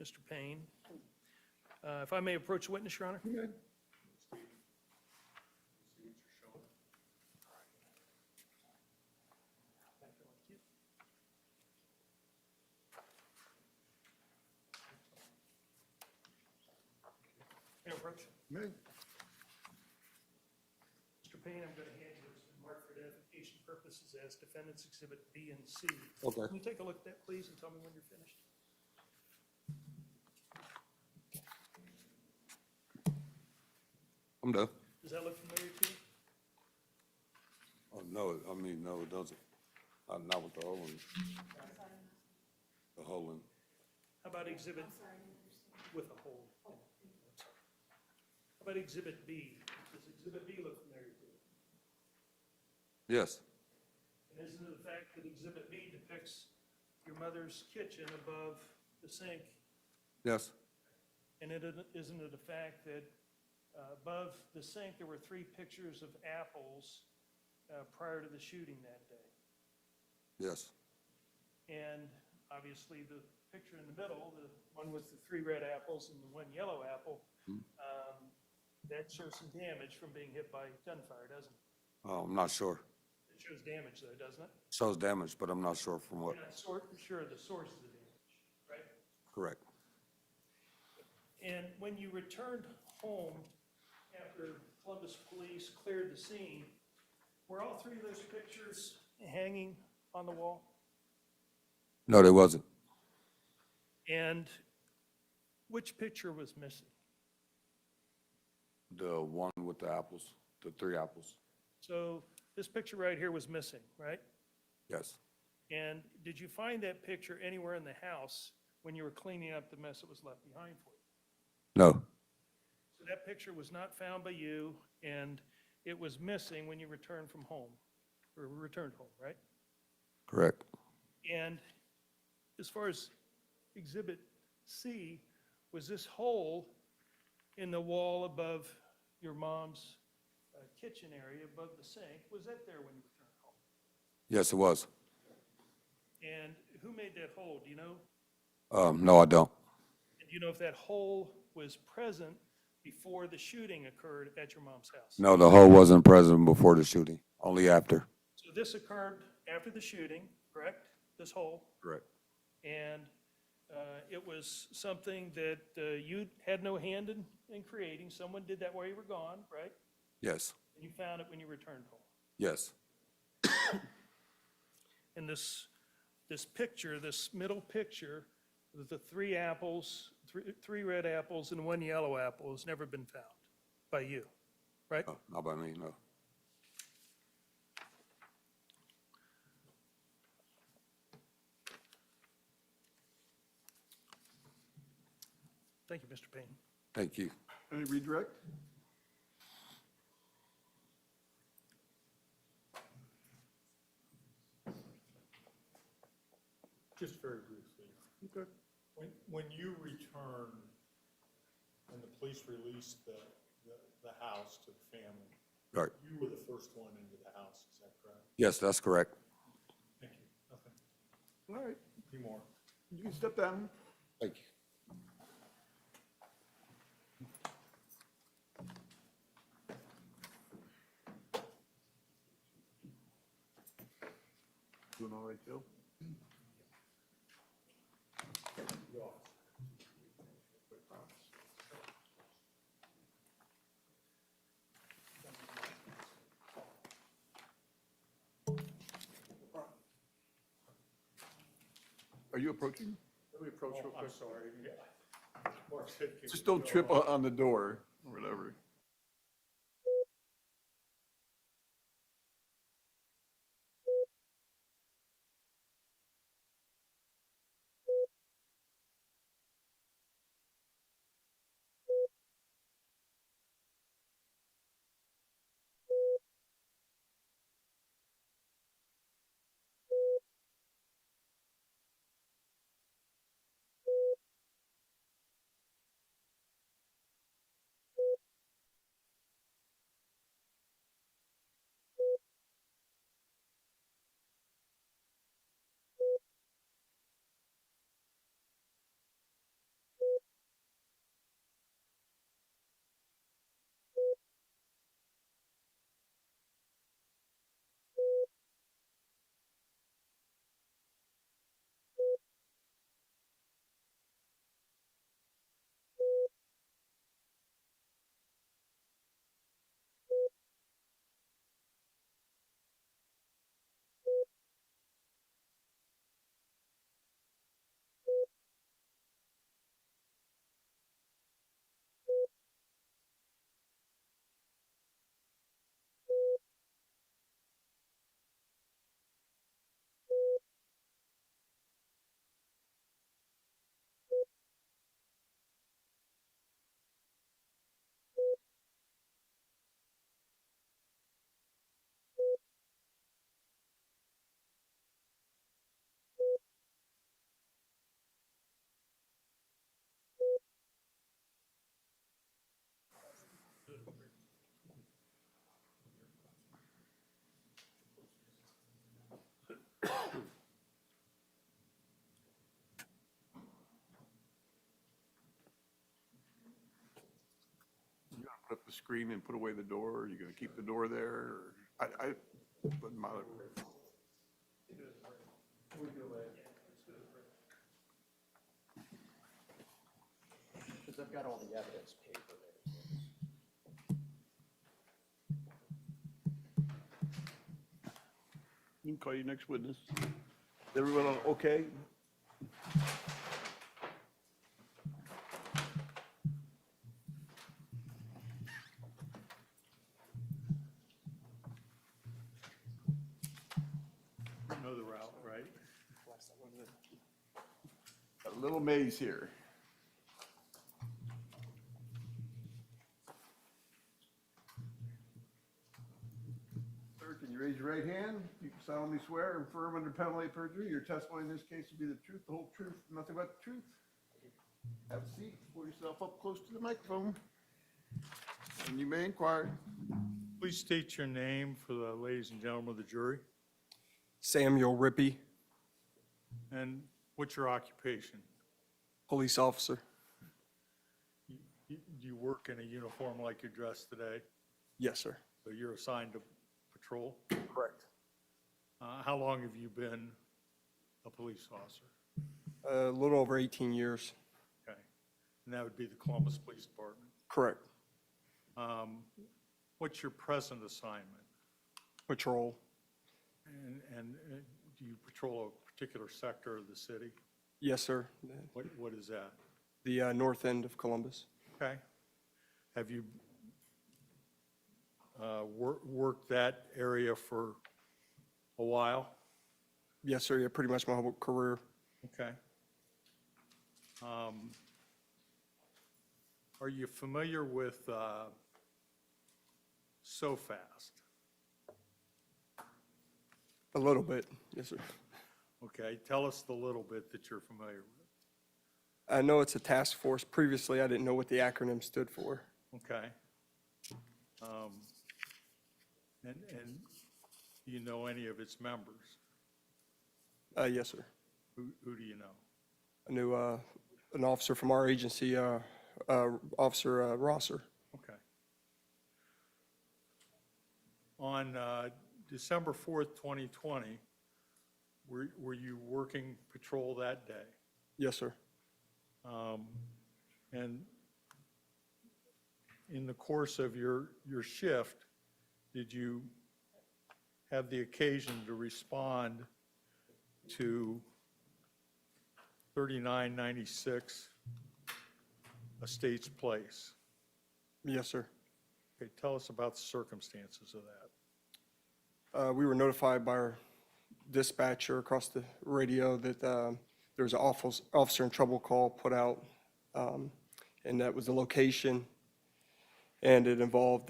S7: Mr. Payne. If I may approach the witness, Your Honor? May I approach?
S1: May.
S7: Mr. Payne, I'm going to hand you this marked for identification purposes as Defendant's Exhibit B and C.
S5: Okay.
S7: Can you take a look at that, please, and tell me when you're finished?
S5: I'm done.
S7: Does that look familiar to you?
S5: Oh, no, I mean, no, it doesn't. Not with the whole one. The whole one.
S7: How about Exhibit with a hole? How about Exhibit B? Does Exhibit B look familiar to you?
S5: Yes,
S7: And isn't it the fact that Exhibit B depicts your mother's kitchen above the sink?
S5: yes,
S7: And isn't it a fact that above the sink, there were 3 pictures of apples prior to the shooting that day?
S5: yes,
S7: And obviously, the picture in the middle, the one with the 3 red apples and the 1 yellow apple, that shows some damage from being hit by gunfire, doesn't it?
S5: I'm not sure.
S7: It shows damage though, doesn't it?
S5: Shows damage, but I'm not sure from what.
S7: You're not sure of the source of the damage, right?
S5: Correct.
S7: And when you returned home after Columbus police cleared the scene, were all three of those pictures hanging on the wall?
S5: No, there wasn't.
S7: And which picture was missing?
S5: The one with the apples, the 3 apples.
S7: So this picture right here was missing, right?
S5: Yes.
S7: And did you find that picture anywhere in the house when you were cleaning up the mess that was left behind for you?
S5: No.
S7: So that picture was not found by you, and it was missing when you returned from home, or returned home, right?
S5: Correct.
S7: And as far as Exhibit C, was this hole in the wall above your mom's kitchen area, above the sink, was that there when you returned home?
S5: Yes, it was.
S7: And who made that hole, do you know?
S5: No, I don't.
S7: And do you know if that hole was present before the shooting occurred at your mom's house?
S5: No, the hole wasn't present before the shooting, only after.
S7: So this occurred after the shooting, correct? This hole?
S5: Correct.
S7: And it was something that you had no hand in creating. Someone did that while you were gone, right?
S5: Yes.
S7: And you found it when you returned home.
S5: Yes.
S7: And this picture, this middle picture, the 3 apples, 3 red apples and 1 yellow apple has never been found by you, right?
S5: No, not by me, no.
S7: Thank you, Mr. Payne.
S5: Thank you.
S1: Any redirect?
S6: Just very briefly.
S1: Okay.
S6: When you returned and the police released the house to the family,
S5: Right.
S6: you were the first one into the house, is that correct?
S5: Yes, that's correct.
S6: Thank you. Nothing.
S1: All right,
S6: Any more?
S1: you can step down.
S5: Thank you.
S1: Doing all right, Joe? Are you approaching?
S6: Let me approach real quick. I'm sorry. Mark said, "Can
S1: Just
S6: we
S1: don't
S6: go
S1: trip
S6: on?"
S1: on the door or whatever. put up the screen and put away the door? Are you gonna keep the door there? Or, wouldn't matter.
S4: Because I've got all the evidence paper there.
S1: You can call your next witness. Everyone okay?
S6: You know the route, right?
S1: Got a little maze here. Sir, can you raise your right hand? You solemnly swear and affirm under penalty of perjury, your testimony in this case will be the truth, the whole truth, and nothing but the truth. Have a seat, pull yourself up close to the microphone, and you may inquire.
S6: Please state your name for the ladies and gentlemen of the jury,
S8: Samuel Rippey,
S6: and what's your occupation?
S8: police officer.
S6: Do you work in a uniform like you're dressed today?
S8: Yes, sir.
S6: So you're assigned to patrol?
S8: Correct.
S6: How long have you been a police officer?
S8: A little over 18 years.
S6: Okay. And that would be the Columbus Police Department.
S8: Correct.
S6: What's your present assignment?
S8: Patrol.
S6: And do you patrol a particular sector of the city?
S8: Yes, sir.
S6: What is that?
S8: The north end of Columbus.
S6: Okay. Have you worked that area for a while?
S8: Yes, sir. Yeah, pretty much my whole career.
S6: Okay. Are you familiar with So Fast?
S8: A little bit. Yes, sir.
S6: Okay, tell us the little bit that you're familiar with.
S8: I know it's a task force. Previously, I didn't know what the acronym stood for.
S6: Okay. And do you know any of its members?
S8: Yes, sir.
S6: Who do you know?
S8: I knew an officer from our agency, Officer Rosser.
S6: Okay. On December 4th, 2020, were you working patrol that day?
S8: Yes, sir.
S6: And in the course of your shift, did you have the occasion to respond to 3996 Estates Place?
S8: Yes, sir.
S6: Okay, tell us about the circumstances of that.
S8: We were notified by our dispatcher across the radio that there was an officer in trouble call put out, and that was the location, and it involved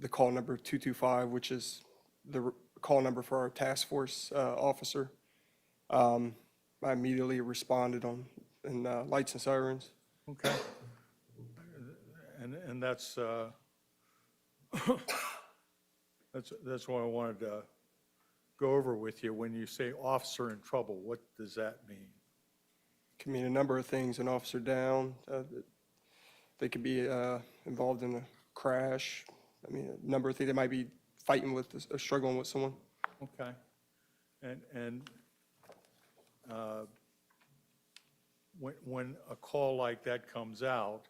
S8: the call number 225, which is the call number for our task force officer. I immediately responded in lights and sirens.
S6: Okay. And that's what I wanted to go over with you. When you say officer in trouble, what does that mean?
S8: Can mean a number of things. An officer down. They could be involved in a crash. I mean, a number of things. They might be fighting with, struggling with someone.
S6: Okay. And when a call like that comes out,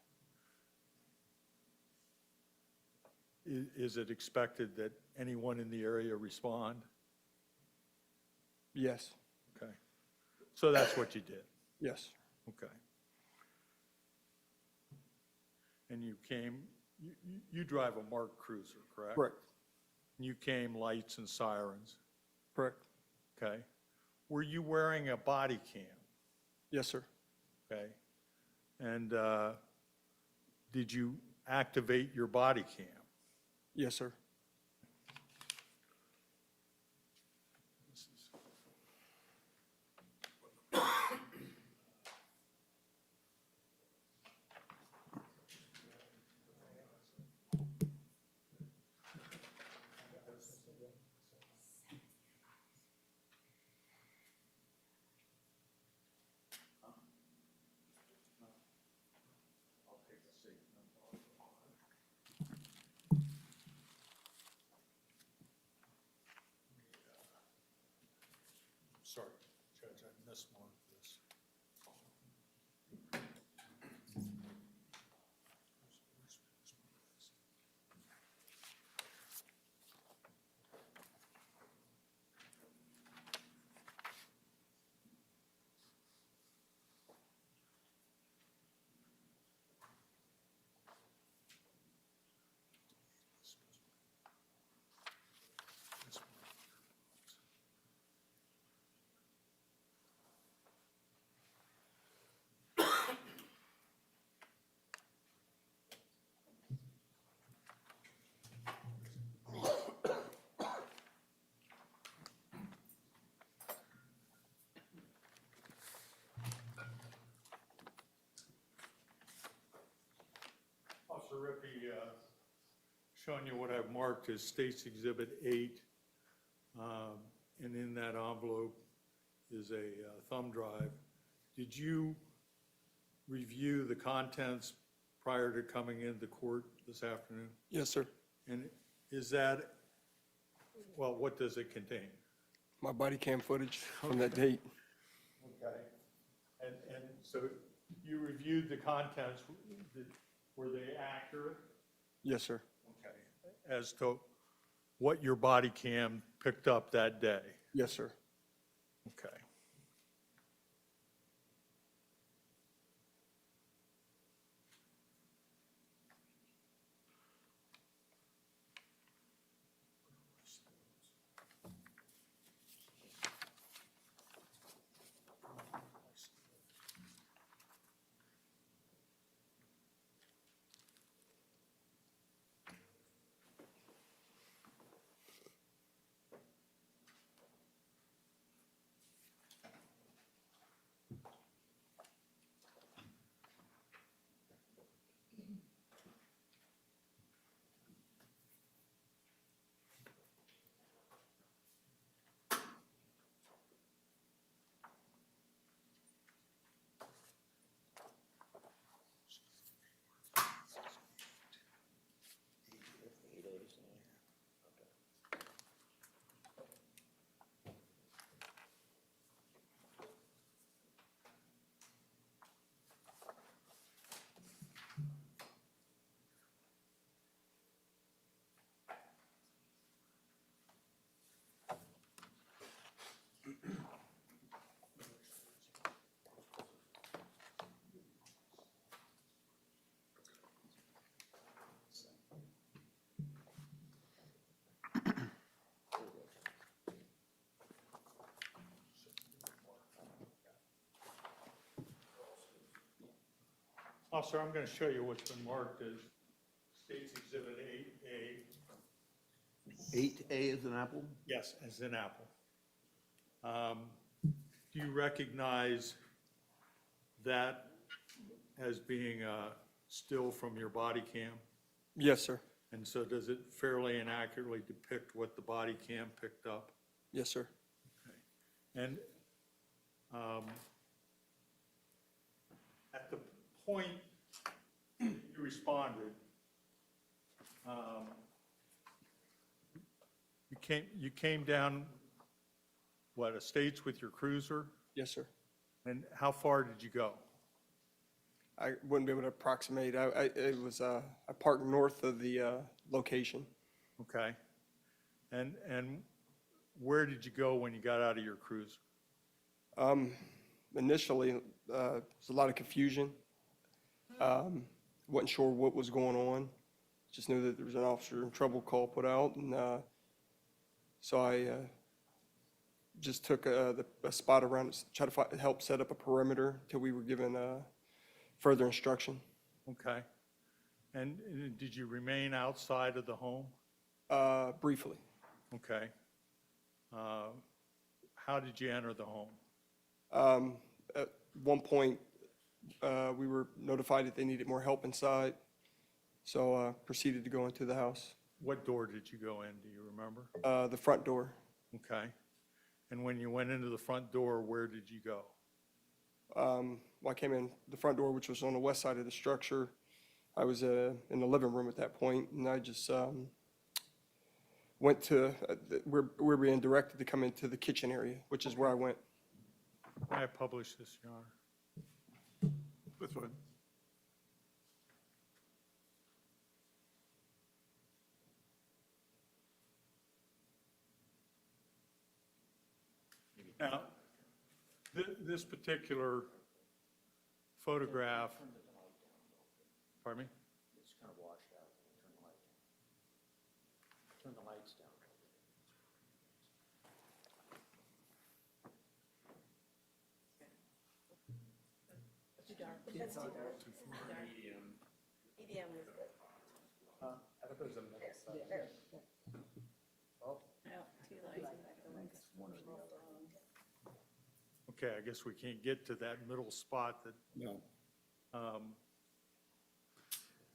S6: is it expected that anyone in the area respond?
S8: Yes.
S6: Okay. So that's what you did?
S8: Yes.
S6: Okay. And you came, you drive a marked cruiser, correct?
S8: Correct.
S6: You came lights and sirens,
S8: Correct.
S6: okay? Were you wearing a body cam,
S8: Yes, sir.
S6: okay? And did you activate your body cam?
S8: Yes, sir.
S6: Officer Rippey, showing you what I've marked as State's Exhibit 8. And in that envelope is a thumb drive. Did you review the contents prior to coming into court this afternoon?
S8: Yes, sir.
S6: And is that, well, what does it contain?
S8: My body cam footage from that date.
S6: Okay. And so you reviewed the contents, were they accurate?
S8: Yes, sir.
S6: Okay. As to what your body cam picked up that day?
S8: Yes, sir.
S6: Okay. Officer, I'm going to show you what's been marked as State's Exhibit 8A.
S1: 8A is an apple?
S6: Yes, as in apple. Do you recognize that as being a still from your body cam?
S8: Yes, sir.
S6: And so does it fairly and accurately depict what the body cam picked up?
S8: Yes, sir.
S6: And at the point you responded, you came down, what, Estates with your cruiser?
S8: Yes, sir.
S6: And how far did you go?
S8: I wouldn't be able to approximate. I parked north of the location.
S6: Okay. And where did you go when you got out of your cruiser?
S8: Initially, there was a lot of confusion. Wasn't sure what was going on. Just knew that there was an officer in trouble call put out, and so I just took a spot around, try to help set up a perimeter till we were given further instruction.
S6: Okay. And did you remain outside of the home?
S8: Briefly.
S6: Okay. How did you enter the home?
S8: At one point, we were notified that they needed more help inside, so proceeded to go into the house.
S6: What door did you go in? Do you remember?
S8: The front door.
S6: Okay. And when you went into the front door, where did you go?
S8: Well, I came in the front door, which was on the west side of the structure. I was in the living room at that point, and I just went to, we're being directed to come into the kitchen area, which is where I went.
S6: May I publish this, Your Honor?
S1: That's fine.
S6: Now, this particular photograph, pardon me?
S4: It's kind of washed out. Turn the lights down.
S2: Too dark. That's too dark. Medium is good.
S4: I thought there was a middle side.
S2: No, too light.
S6: Okay, I guess we can't get to that middle spot that.
S5: No.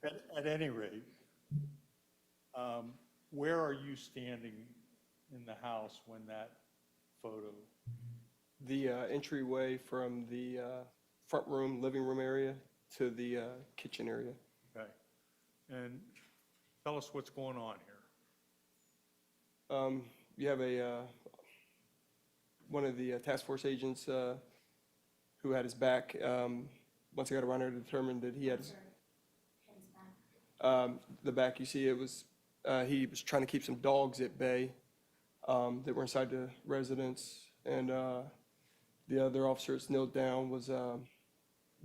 S6: At any rate, where are you standing in the house when that photo?
S8: The entryway from the front room, living room area to the kitchen area.
S6: Okay. And tell us what's going on here.
S8: You have one of the task force agents who had his back. Once I got around there, determined that he had the back. You see, it was he was trying to keep some dogs at bay that were inside the residence, and the other officer that's knelt down was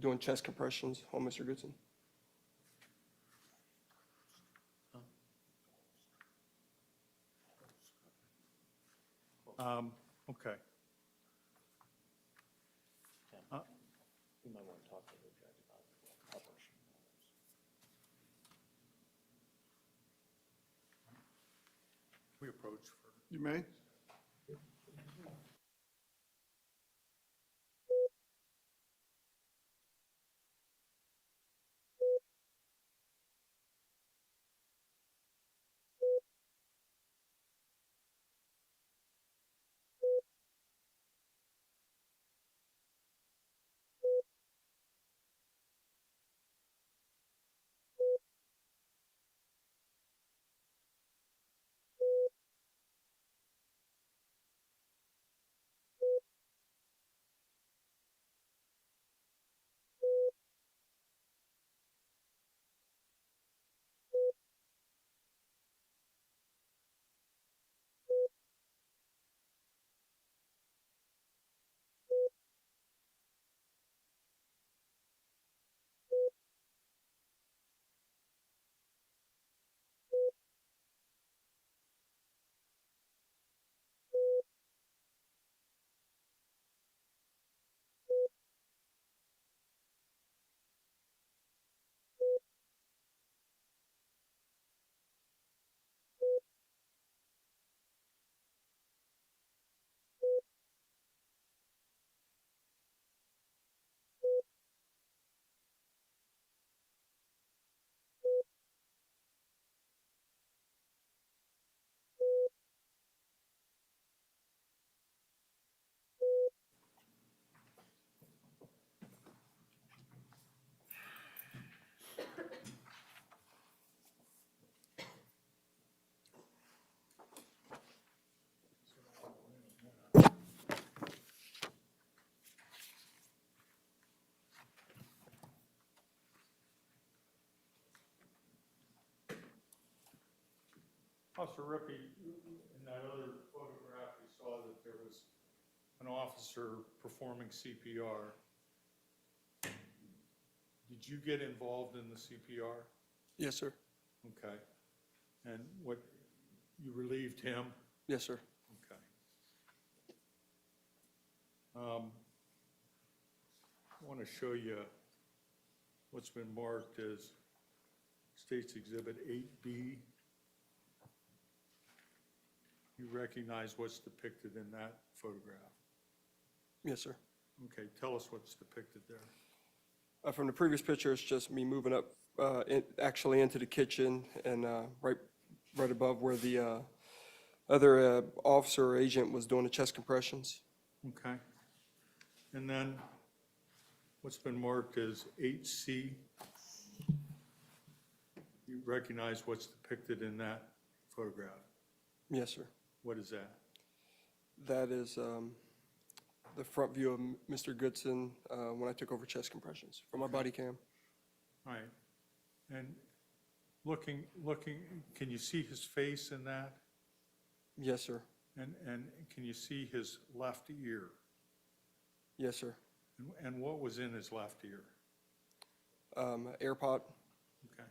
S8: doing chest compressions on Mr. Goodson.
S6: Okay.
S4: We might want to talk to the judge about publishing those.
S6: We approach for.
S1: You may.
S6: Officer Rippey, in that other photograph, we saw that there was an officer performing CPR. Did you get involved in the CPR?
S8: Yes, sir.
S6: Okay. And what, you relieved him?
S8: Yes, sir.
S6: Okay. I want to show you what's been marked as State's Exhibit 8B. You recognize what's depicted in that photograph?
S8: Yes, sir.
S6: Okay, tell us what's depicted there.
S8: From the previous picture, it's just me moving up, actually into the kitchen and right above where the other officer or agent was doing the chest compressions.
S6: Okay. And then what's been marked as 8C? You recognize what's depicted in that photograph?
S8: Yes, sir.
S6: What is that?
S8: That is the front view of Mr. Goodson when I took over chest compressions from my body cam.
S6: All right. And looking, can you see his face in that?
S8: Yes, sir.
S6: And can you see his left ear?
S8: Yes, sir.
S6: And what was in his left ear?
S8: AirPod.
S6: Okay.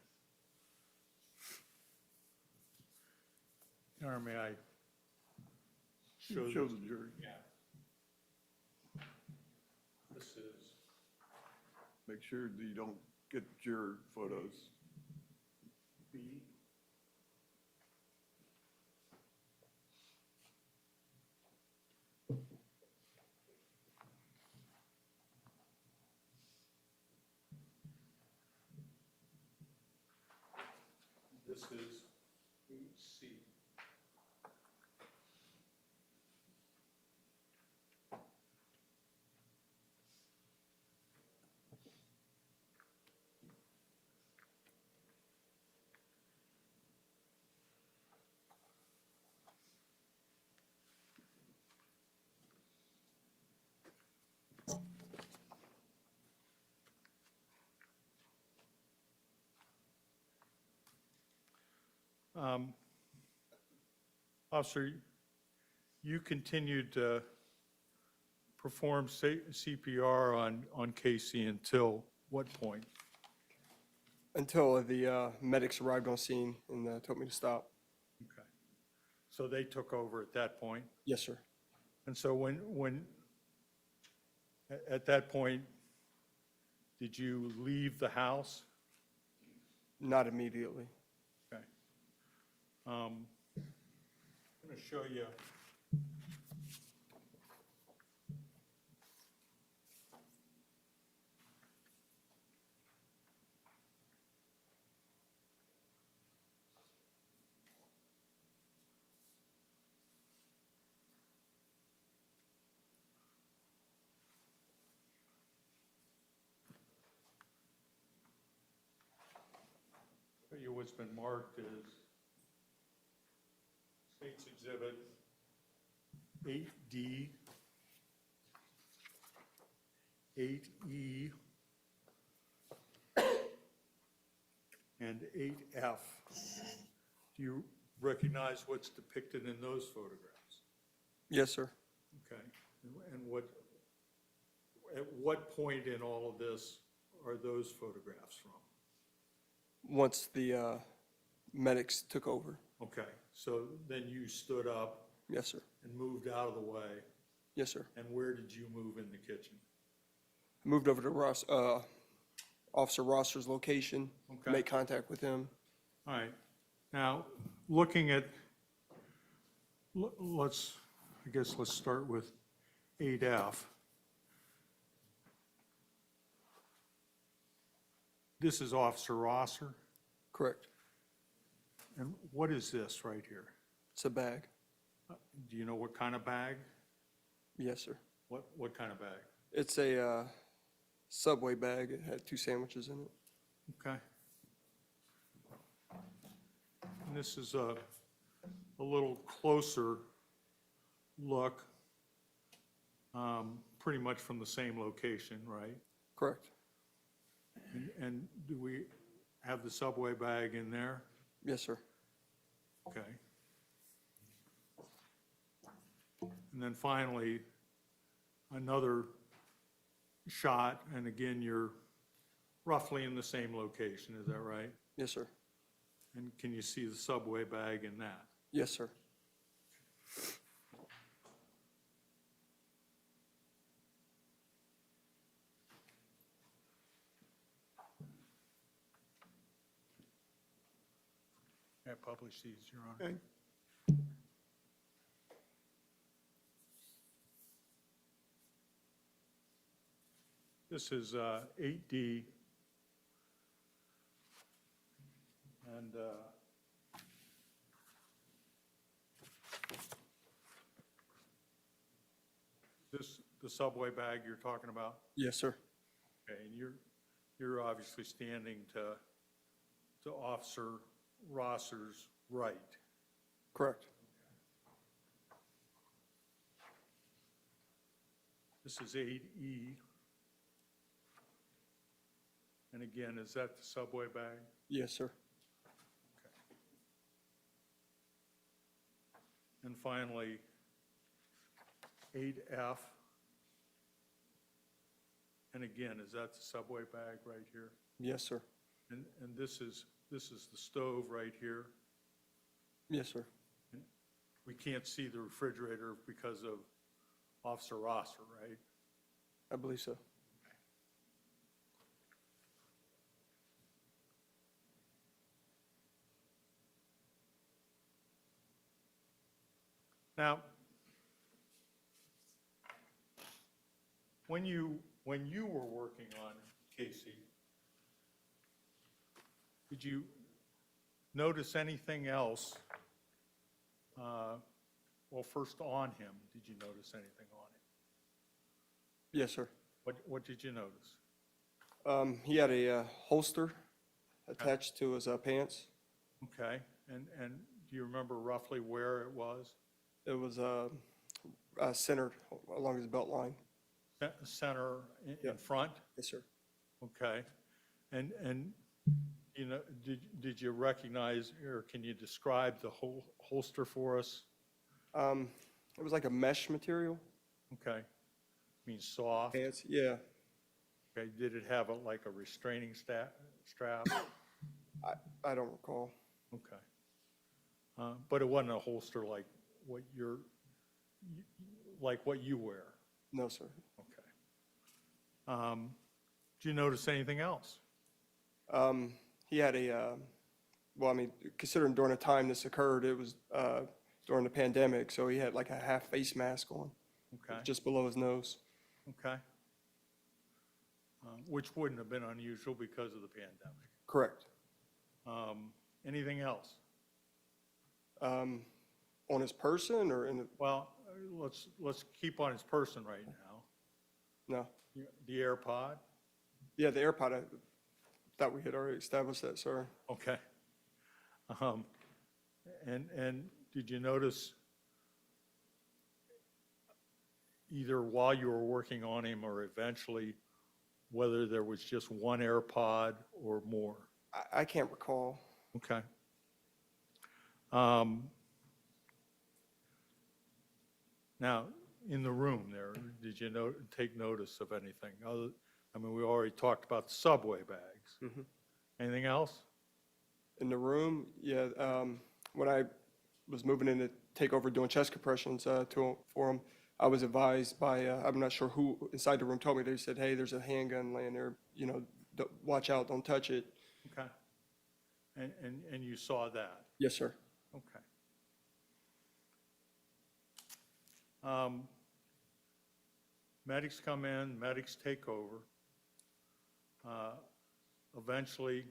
S6: Or may I show
S1: Show
S6: this?
S1: the jury.
S6: Yeah. This is,
S1: Make sure that you don't get your photos.
S6: B. this is 8C. Officer, you continued to perform CPR on Casey until what point?
S8: Until the medics arrived on scene and told me to stop.
S6: Okay. So they took over at that point?
S8: Yes, sir.
S6: And so at that point, did you leave the house?
S8: Not immediately.
S6: Okay. I'm going to show you. Show you what's been marked as State's Exhibit 8D, 8E, and 8F. Do you recognize what's depicted in those photographs?
S8: Yes, sir.
S6: Okay. And at what point in all of this are those photographs from?
S8: Once the medics took over.
S6: Okay, so then you stood up
S8: Yes, sir.
S6: and moved out of the way,
S8: Yes, sir.
S6: and where did you move in the kitchen?
S8: I moved over to Officer Rosser's location,
S6: Okay.
S8: made contact with him.
S6: All right, now, looking at, I guess let's start with 8F. This is Officer Rosser,
S8: Correct.
S6: and what is this right here?
S8: It's a bag.
S6: Do you know what kind of bag?
S8: Yes, sir.
S6: What kind of bag?
S8: It's a Subway bag. It had 2 sandwiches in it.
S6: Okay. And this is a little closer look, pretty much from the same location, right?
S8: Correct.
S6: And do we have the Subway bag in there?
S8: Yes, sir.
S6: Okay. And then finally, another shot, and again, you're roughly in the same location, is that right?
S8: Yes, sir.
S6: And can you see the Subway bag in that?
S8: Yes, sir.
S6: I publish these, Your Honor.
S1: Okay.
S6: This is 8D. And this, the Subway bag you're talking about?
S8: Yes, sir.
S6: Okay, and you're obviously standing to Officer Rosser's right.
S8: Correct.
S6: This is 8E. And again, is that the Subway bag?
S8: Yes, sir.
S6: And finally, 8F. And again, is that the Subway bag right here?
S8: Yes, sir.
S6: And this is the stove right here.
S8: Yes, sir.
S6: And we can't see the refrigerator because of Officer Rosser, right?
S8: I believe so.
S6: Now, when you were working on Casey, notice anything else? Well, first on him, did you notice anything on him?
S8: Yes, sir.
S6: What did you notice?
S8: He had a holster attached to his pants.
S6: Okay, and do you remember roughly where it was?
S8: It was centered along his belt line.
S6: Center in
S8: Yeah.
S6: front?
S8: Yes, sir.
S6: Okay, and you know, did you recognize, or can you describe the whole holster for us?
S8: It was like a mesh material.
S6: Okay, means soft.
S8: Pants, yeah.
S6: Okay, did it have like a restraining strap?
S8: I don't recall.
S6: Okay. But it wasn't a holster like what what you wear?
S8: No, sir.
S6: Okay. Did you notice anything else?
S8: He had well, I mean, considering during the time this occurred, it was during the pandemic, so he had like a half face mask on,
S6: Okay,
S8: just below his nose.
S6: okay. Which wouldn't have been unusual because of the pandemic.
S8: Correct.
S6: Anything else?
S8: On his person or in the,
S6: Well, let's keep on his person right now.
S8: no.
S6: The AirPod?
S8: Yeah, the AirPod, I thought we had already established that, sorry.
S6: Okay. And did you notice either while you were working on him or eventually whether there was just one AirPod or more?
S8: I can't recall.
S6: Okay. Now, in the room there, did you take notice of anything? I mean, we already talked about the subway bags.
S8: Mhm.
S6: Anything else?
S8: In the room, yeah, when I was moving in to take over doing chest compressions for him, I was advised by, I'm not sure who inside the room told me, they said, hey, there's a handgun laying there, you know, watch out, don't touch it.
S6: Okay. And you saw that?
S8: Yes, sir.
S6: Okay. Medics come in, medics take over. Eventually,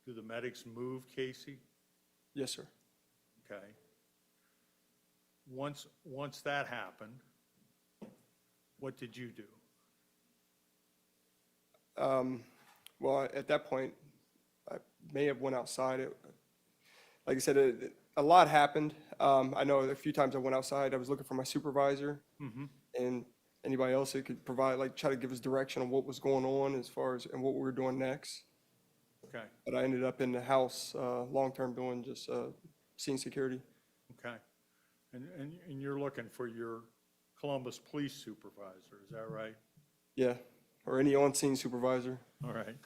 S6: do the medics move Casey?
S8: Yes, sir.
S6: Okay. Once that happened, what did you do?
S8: Well, at that point, I may have went outside. Like I said, a lot happened. I know a few times I went outside, I was looking for my supervisor and anybody else that could provide, like, try to give us direction on what was going on as far as, and what we were doing next.
S6: Okay,
S8: But I ended up in the house, long-term doing just, scene security.
S6: okay. And you're looking for your Columbus police supervisor, is that right?
S8: Yeah, or any on-scene supervisor.
S6: All right.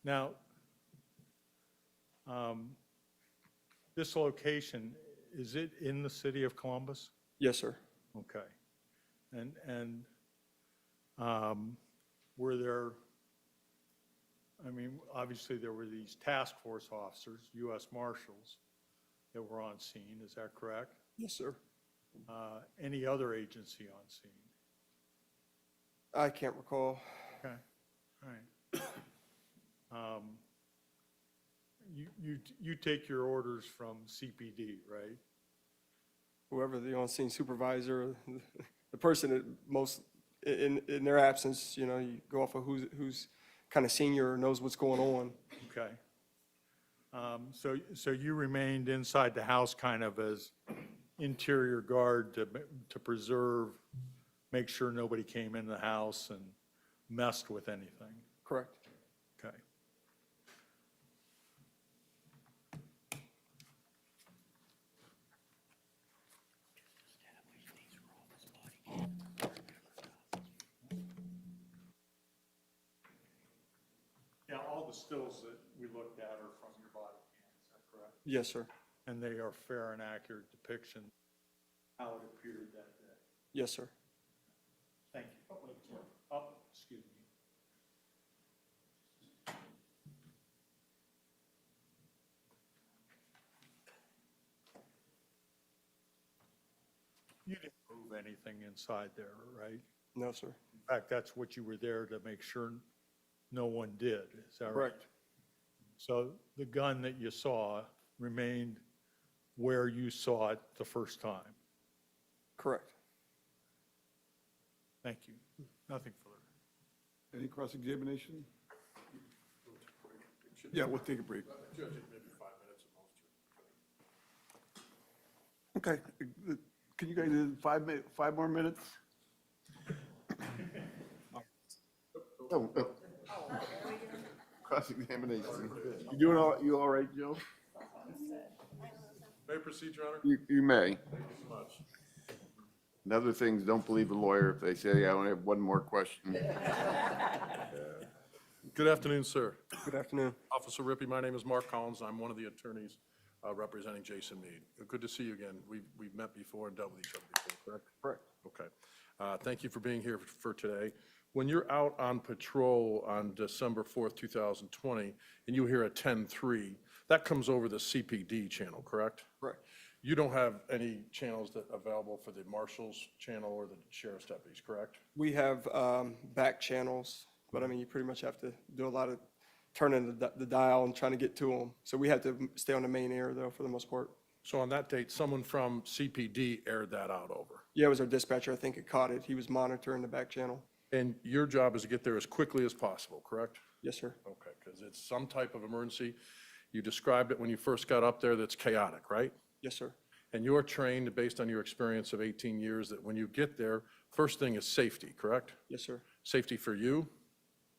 S6: Now, this location, is it in the city of Columbus?
S8: Yes, sir.
S6: Okay. And were there, I mean, obviously there were these task force officers, U.S. Marshals, that were on scene, is that correct?
S8: Yes, sir.
S6: Any other agency on scene?
S8: I can't recall.
S6: Okay, all right. You take your orders from CPD, right?
S8: Whoever the on-scene supervisor, the person that most, in their absence, you know, you go off of who's kind of senior or knows what's going on.
S6: Okay. So you remained inside the house kind of as interior guard to preserve, make sure nobody came in the house and messed with anything?
S8: Correct.
S6: Okay. Yeah, all the stills that we looked at are from your body cam, is that correct?
S8: Yes, sir.
S6: And they are fair and accurate depiction how it appeared that day.
S8: Yes, sir.
S6: Thank you. Oh, excuse me. You didn't move anything inside there, right?
S8: No, sir.
S6: In fact, that's what you were there to make sure no one did, is that right?
S8: Correct.
S6: So the gun that you saw remained where you saw it the first time?
S8: Correct.
S6: Thank you. Nothing further.
S1: Any cross-examination? Yeah, we'll take a break. Okay, can you guys do 5 more minutes? Oh, oh. Cross-examination. You all right, Joe?
S3: May I proceed, Your Honor?
S1: You may.
S3: Thank you so much.
S1: Another thing is don't believe a lawyer if they say, I only have one more question.
S3: Good afternoon, sir.
S8: Good afternoon.
S3: Officer Rippey, my name is Mark Collins. I'm one of the attorneys representing Jason Meade. Good to see you again. We've met before and dealt with each other before, correct?
S8: Correct.
S3: Okay. Thank you for being here for today. When you're out on patrol on December 4th, 2020, and you hear a 10-3, that comes over the CPD channel, correct?
S8: Correct.
S3: You don't have any channels that available for the marshal's channel or the sheriff's deputies, correct?
S8: We have back channels, but I mean, you pretty much have to do a lot of turning the dial and trying to get to them. So we have to stay on the main air though, for the most part.
S3: So on that date, someone from CPD aired that out over.
S8: Yeah, it was our dispatcher. I think it caught it. He was monitoring the back channel.
S3: And your job is to get there as quickly as possible, correct?
S8: Yes, sir.
S3: Okay, because it's some type of emergency. You described it when you first got up there that's chaotic, right?
S8: Yes, sir.
S3: And you're trained, based on your experience of 18 years, that when you get there, first thing is safety, correct?
S8: Yes, sir.
S3: Safety for you,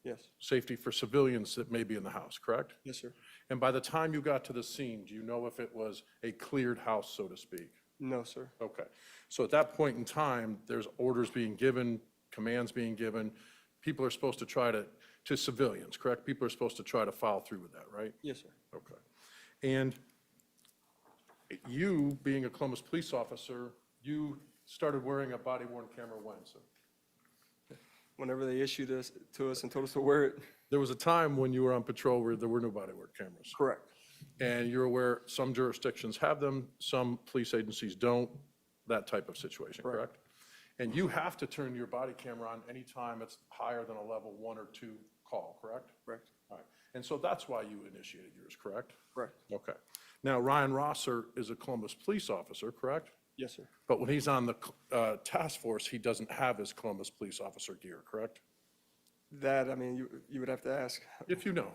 S8: Yes.
S3: safety for civilians that may be in the house, correct?
S8: Yes, sir.
S3: And by the time you got to the scene, do you know if it was a cleared house, so to speak?
S8: No, sir.
S3: Okay. So at that point in time, there's orders being given, commands being given. People are supposed to try to civilians, correct? People are supposed to try to follow through with that, right?
S8: Yes, sir.
S3: Okay. And you, being a Columbus police officer, you started wearing a body-worn camera when, sir?
S8: Whenever they issued this to us and told us to wear it.
S3: There was a time when you were on patrol where there were no body-worn cameras.
S8: Correct.
S3: And you're aware some jurisdictions have them, some police agencies don't, that type of situation, correct? And you have to turn your body camera on anytime it's higher than a level 1 or 2 call, correct?
S8: Correct.
S3: All right. And so that's why you initiated yours, correct?
S8: Correct.
S3: Okay. Now, Ryan Rosser is a Columbus police officer, correct?
S8: Yes, sir.
S3: But when he's on the task force, he doesn't have his Columbus police officer gear, correct?
S8: That, I mean, you would have to ask.
S3: If you know.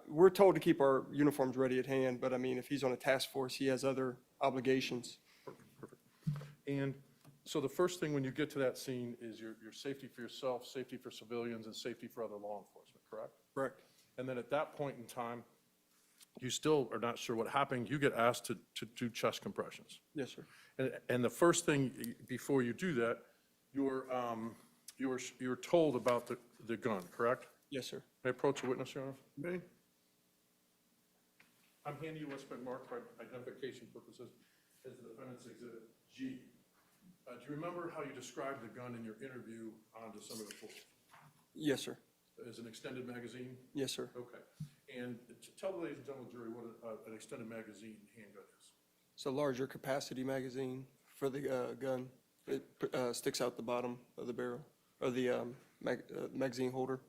S8: We're told to keep our uniforms ready at hand, but I mean, if he's on a task force, he has other obligations.
S3: Perfect. And so the first thing when you get to that scene is your safety for yourself, safety for civilians, and safety for other law enforcement, correct?
S8: Correct.
S3: And then at that point in time, you still are not sure what happened. You get asked to do chest compressions.
S8: Yes, sir.
S3: And the first thing, before you do that, you're told about the gun, correct?
S8: Yes, sir.
S3: May I approach a witness, Your Honor?
S1: May?
S3: I'm handing you what's been marked for identification purposes as the defendant's exhibit G. Do you remember how you described the gun in your interview on December the 4th?
S8: Yes, sir.
S3: As an extended magazine?
S8: Yes, sir.
S3: Okay. And tell the ladies and gentlemen jury what an extended magazine handgun is.
S8: It's a larger capacity magazine for the gun. It sticks out the bottom of the barrel, or the magazine holder.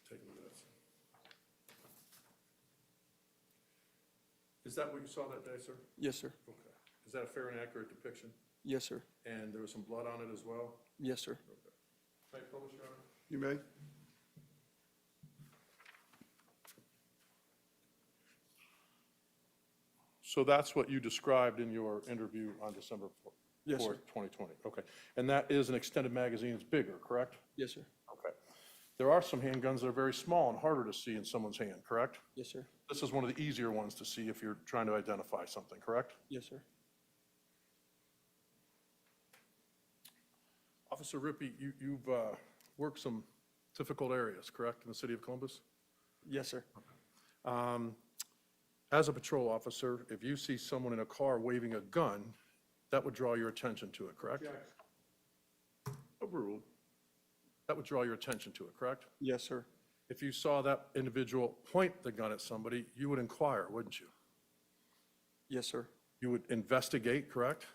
S3: Take a look at this. Is that what you saw that day, sir?
S8: Yes, sir.
S3: Okay. Is that a fair and accurate depiction?
S8: Yes, sir.
S3: And there was some blood on it as well?
S8: Yes, sir.
S3: Okay. May I publish, Your Honor?
S1: You may?
S3: So that's what you described in your interview on December 4th?
S8: Yes, sir.
S3: 2020, okay. And that is an extended magazine, it's bigger, correct?
S8: Yes, sir.
S3: Okay. There are some handguns that are very small and harder to see in someone's hand, correct?
S8: Yes, sir.
S3: This is one of the easier ones to see if you're trying to identify something, correct?
S8: Yes, sir.
S3: Officer Rippey, you've worked some difficult areas, correct, in the city of Columbus?
S8: Yes, sir.
S3: As a patrol officer, if you see someone in a car waving a gun, that would draw your attention to it, correct? Overruled. That would draw your attention to it, correct?
S8: Yes, sir.
S3: If you saw that individual point the gun at somebody, you would inquire, wouldn't you?
S8: Yes, sir.
S3: You would investigate, correct?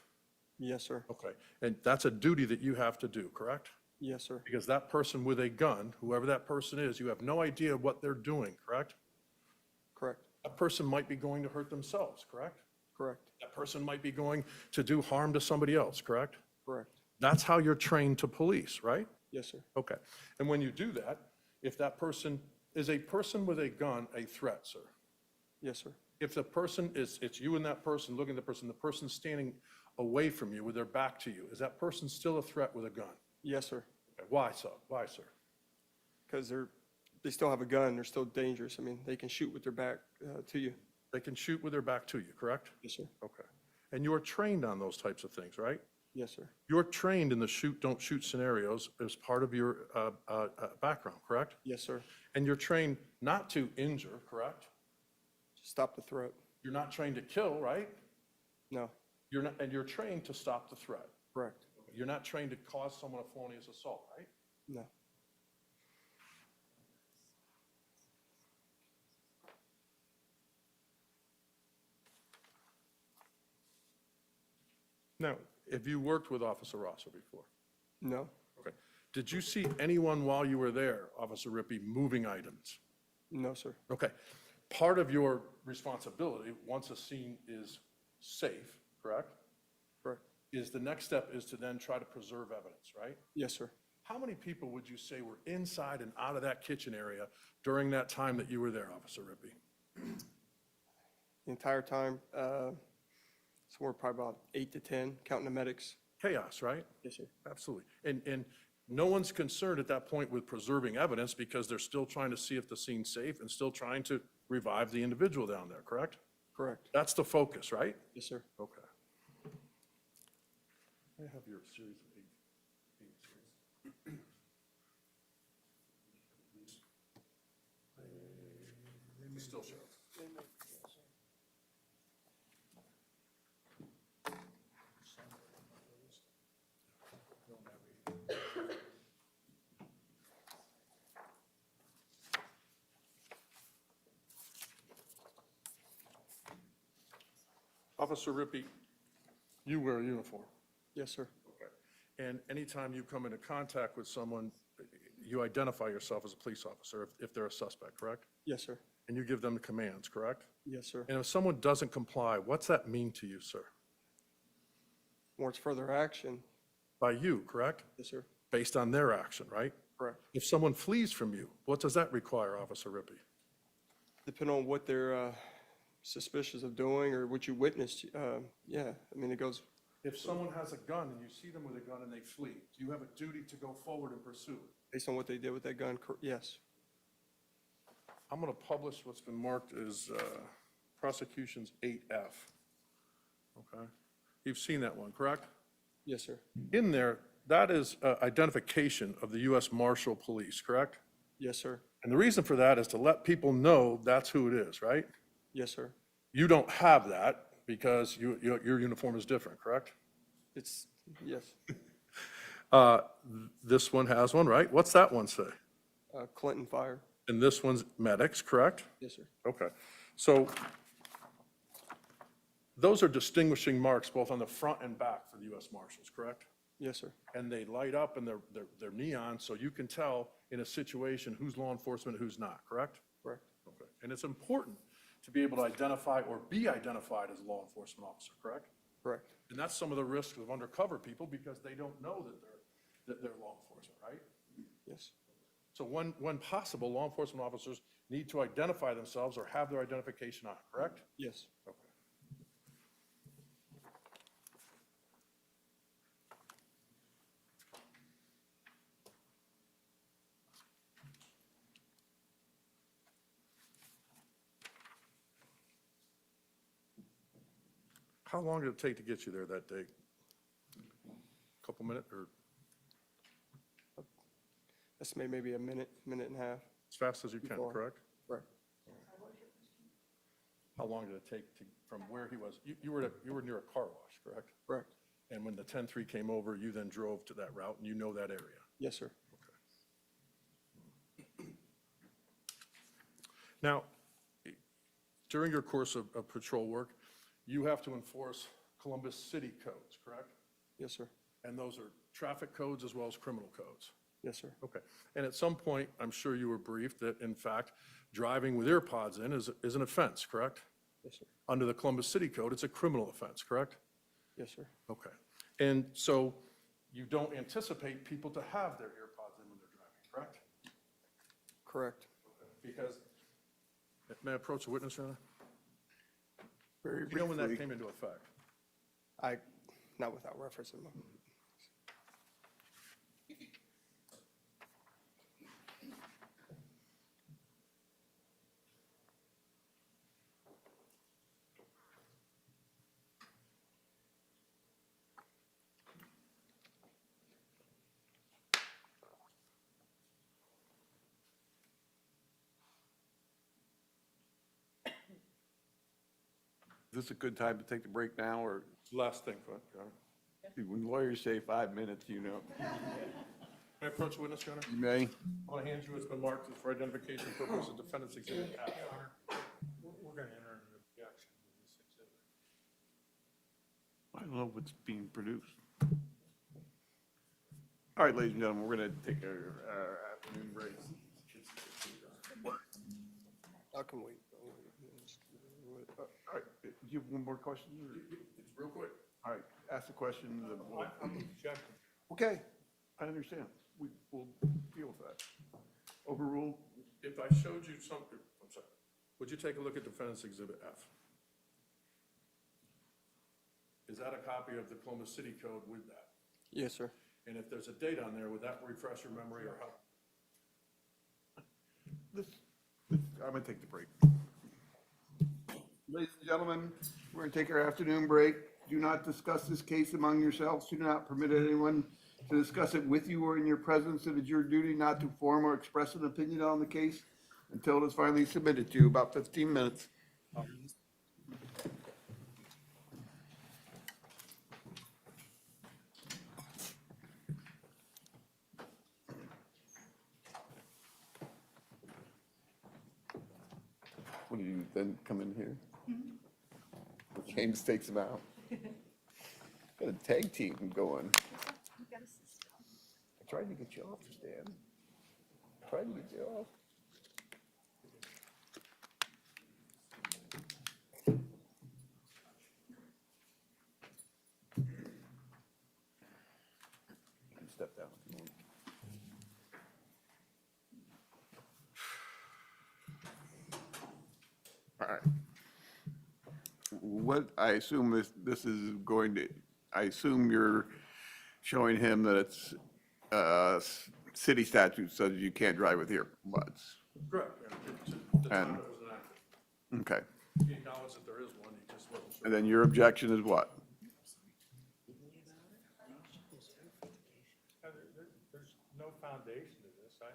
S8: Yes, sir.
S3: Okay, and that's a duty that you have to do, correct?
S8: Yes, sir.
S3: Because that person with a gun, whoever that person is, you have no idea what they're doing, correct?
S8: Correct.
S3: person might be going to hurt themselves, correct?
S8: Correct.
S3: That person might be going to do harm to somebody else, correct?
S8: Correct.
S3: That's how you're trained to police, right?
S8: Yes, sir.
S3: Okay. And when you do that, if that person, is a person with a gun a threat, sir?
S8: Yes, sir.
S3: If the person is, it's you and that person looking at the person's standing away from you with their back to you, is that person still a threat with a gun?
S8: Yes, sir.
S3: Okay. Why so? Why, sir?
S8: Because they still have a gun. They're still dangerous. I mean, they can shoot with their back to you.
S3: They can shoot with their back to you, correct?
S8: Yes, sir.
S3: Okay. And you are trained on those types of things, right?
S8: Yes, sir.
S3: You're trained in the shoot, don't shoot scenarios as part of your background, correct?
S8: Yes, sir.
S3: And you're trained not to injure, correct?
S8: Stop the threat.
S3: You're not trained to kill, right?
S8: No.
S3: You're not, and you're trained to stop the threat.
S8: Correct.
S3: You're not trained to cause someone a felonious assault, right?
S8: No.
S3: Now, have you worked with Officer Rosser before?
S8: No.
S3: Okay. Did you see anyone while you were there, Officer Rippey, moving items?
S8: No, sir.
S3: Okay. Part of your responsibility, once a scene is safe, correct?
S8: Correct.
S3: Is the next step is to then try to preserve evidence, right?
S8: Yes, sir.
S3: How many people would you say were inside and out of that kitchen area during that time that you were there, Officer Rippey?
S8: The entire time, somewhere probably about 8 to 10, counting the medics.
S3: Chaos, right?
S8: Yes, sir.
S3: Absolutely. And no one's concerned at that point with preserving evidence because they're still trying to see if the scene's safe and still trying to revive the individual down there, correct?
S8: Correct.
S3: That's the focus, right?
S8: Yes, sir.
S3: Okay. I have your series of eight series. Still shows. Officer Rippey, you wear a uniform.
S8: Yes, sir.
S3: Okay. And anytime you come into contact with someone, you identify yourself as a police officer if they're a suspect, correct?
S8: Yes, sir.
S3: And you give them commands, correct?
S8: Yes, sir.
S3: And if someone doesn't comply, what's that mean to you, sir?
S8: Warrants further action.
S3: By you, correct?
S8: Yes, sir.
S3: Based on their action, right?
S8: Correct.
S3: If someone flees from you, what does that require, Officer Rippey?
S8: Depending on what they're suspicious of doing or what you witnessed, yeah, I mean, it goes,
S3: If someone has a gun and you see them with a gun and they flee, do you have a duty to go forward and pursue?
S8: based on what they did with that gun, yes.
S3: I'm going to publish what's been marked as prosecution's 8F. Okay? You've seen that one, correct?
S8: Yes, sir.
S3: In there, that is identification of the U.S. Marshal Police, correct?
S8: Yes, sir.
S3: And the reason for that is to let people know that's who it is, right?
S8: Yes, sir.
S3: You don't have that because your uniform is different, correct?
S8: It's, yes.
S3: This one has one, right? What's that one say?
S8: Clinton Fire.
S3: And this one's medics, correct?
S8: Yes, sir.
S3: Okay. So those are distinguishing marks both on the front and back for the U.S. Marshals, correct?
S8: Yes, sir.
S3: And they light up and they're neon, so you can tell in a situation who's law enforcement, who's not, correct?
S8: Correct.
S3: Okay. And it's important to be able to identify or be identified as a law enforcement officer, correct?
S8: Correct.
S3: And that's some of the risks of undercover people because they don't know that they're law enforcement, right?
S8: Yes.
S3: So when possible, law enforcement officers need to identify themselves or have their identification on, correct?
S8: Yes.
S3: Okay. How long did it take to get you there that day? Couple minutes or
S8: Estimate maybe a minute, minute and a half.
S3: as fast as you can,
S8: Before.
S3: correct?
S8: Correct.
S3: How long did it take from where he was? You were near a car wash, correct?
S8: Correct.
S3: And when the 10-3 came over, you then drove to that route and you know that area?
S8: Yes, sir.
S3: Now, during your course of patrol work, you have to enforce Columbus City codes, correct?
S8: Yes, sir.
S3: And those are traffic codes as well as criminal codes.
S8: Yes, sir.
S3: Okay. And at some point, I'm sure you were briefed that, in fact, driving with earpods in is an offense, correct?
S8: Yes, sir.
S3: Under the Columbus City Code, it's a criminal offense, correct?
S8: Yes, sir.
S3: Okay. And so you don't anticipate people to have their earpods in when they're driving, correct?
S8: Correct.
S3: Because, may I approach the witness, Your Honor?
S1: Very
S3: Do you know when that
S1: briefly.
S3: came into effect?
S8: Not without reference.
S1: Is this a good time to take the break now, or
S3: Last thing, Your Honor.
S1: when lawyers say 5 minutes, you know?
S3: May I approach the witness, Your Honor?
S1: You may.
S3: I want to hand you, it's been marked for identification purposes, defendant's exhibit F.
S6: We're gonna enter an objection to this exhibit.
S1: I don't know what's being produced. All right, ladies and gentlemen, we're going to take our afternoon break.
S8: I can wait.
S1: All right, do you have one more question? or-
S3: It's real quick.
S1: All right, ask the question.
S6: I'm objecting.
S1: Okay, I understand. We'll deal with that. Overruled?
S3: If I showed you something, I'm sorry, would you take a look at defendant's exhibit F? Is that a copy of the Columbus City Code with that?
S8: Yes, sir.
S3: And if there's a date on there, would that refresh your memory or help?
S1: I'm going to take the break. Ladies and gentlemen, we're going to take our afternoon break. Do not discuss this case among yourselves. Do not permit anyone to discuss it with you or in your presence. It is your duty not to form or express an opinion on the case until it is finally submitted to you, about 15 minutes. What do you then come in here? James takes him out. Got a tag team going. I tried to get you off, Stan. Tried to get you off. Step down if you want. All right. What, I assume this is going to, I assume you're showing him that it's, city statute says you can't drive with earbuds.
S3: Correct. The time
S1: And-
S3: it was enacted.
S1: Okay.
S3: He acknowledged that there is one, he just wasn't sure.
S1: And then your objection is what?
S6: There's no foundation to this. I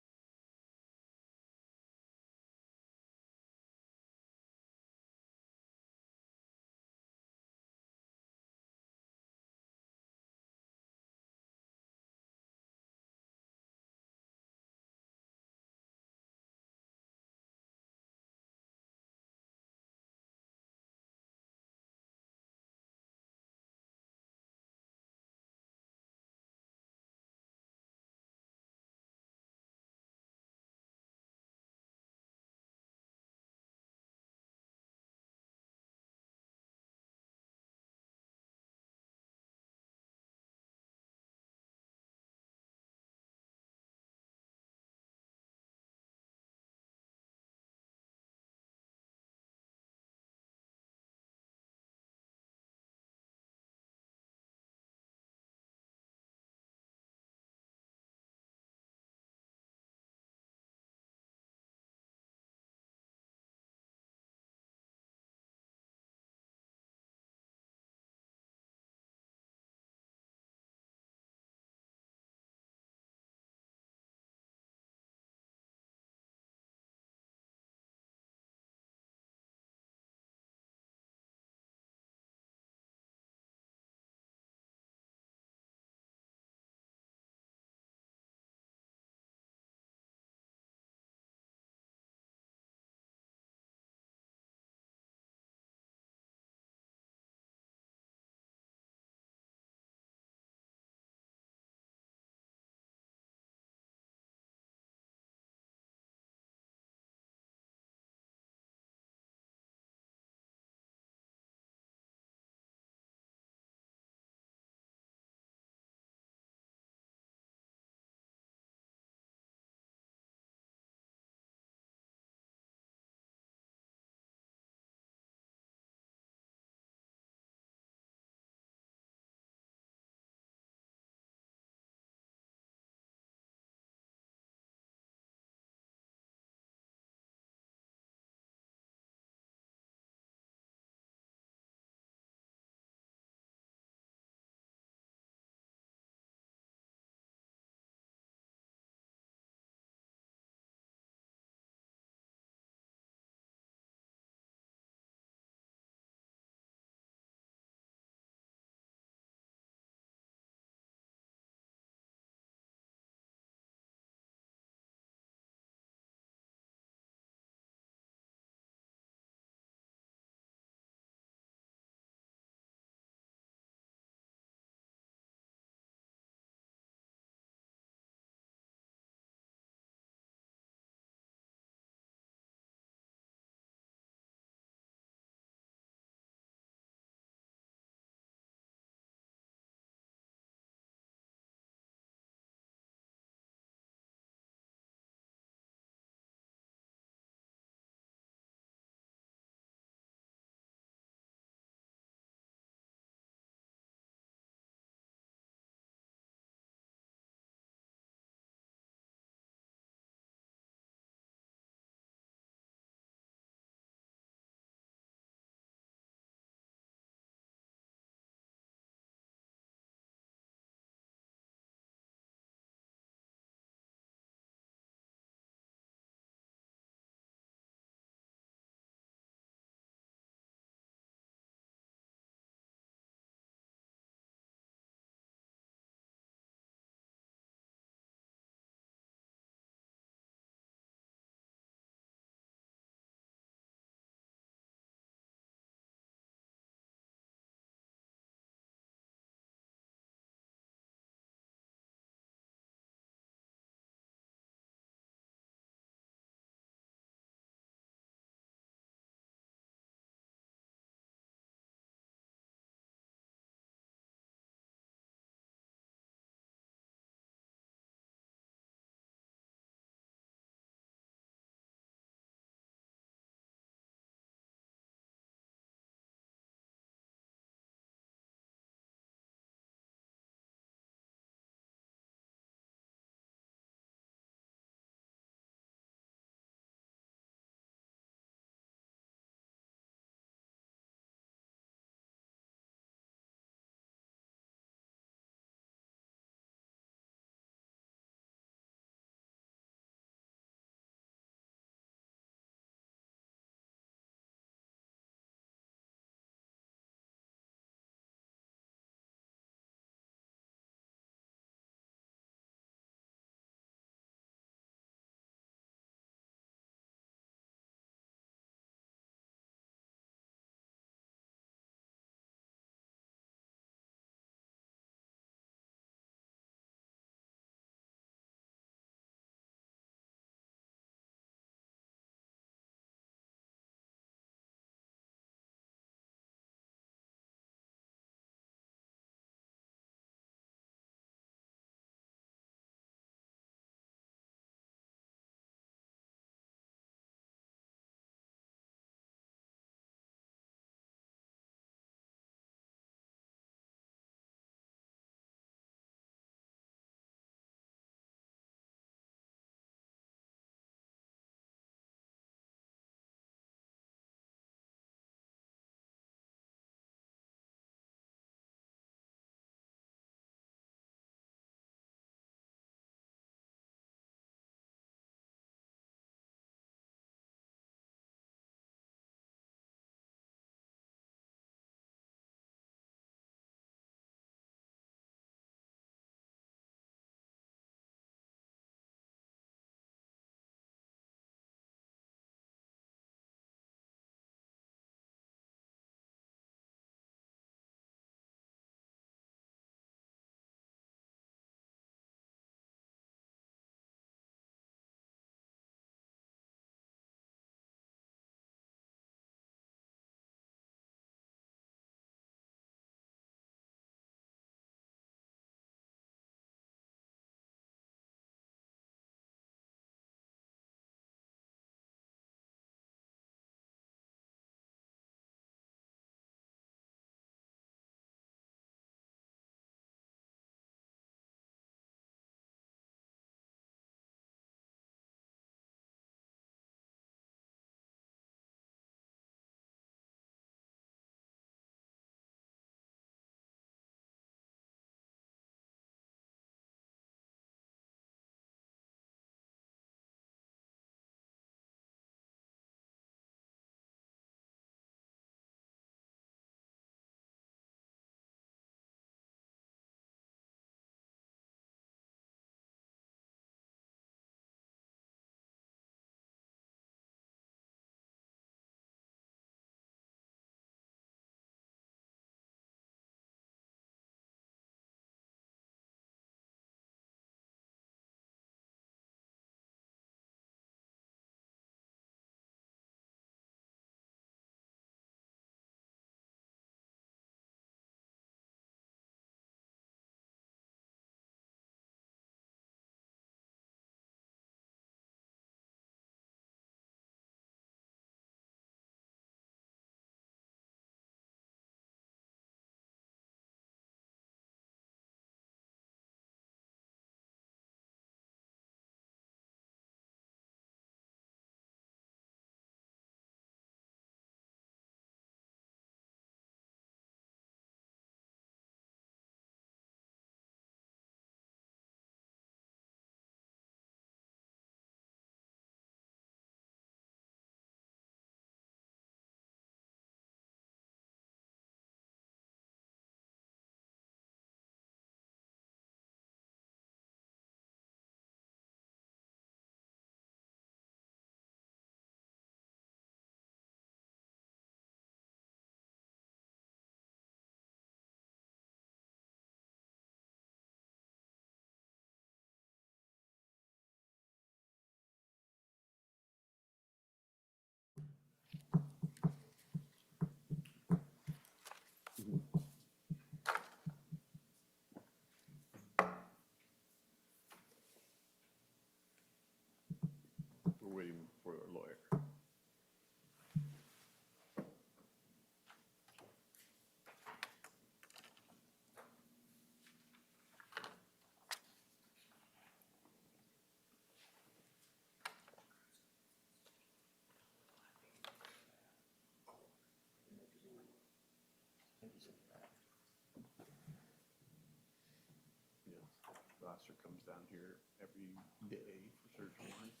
S1: comes down here every day for search warrants.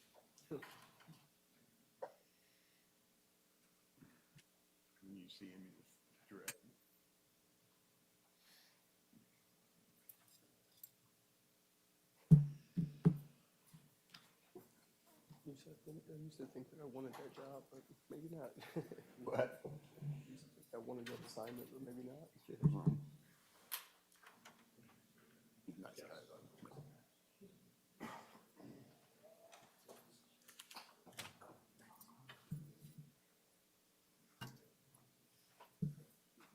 S1: When you see him, you just direct him.
S8: I used to think that I wanted that job, but maybe not.
S1: What?
S8: I used to think I wanted that assignment, but maybe not.
S1: Nice guy, though.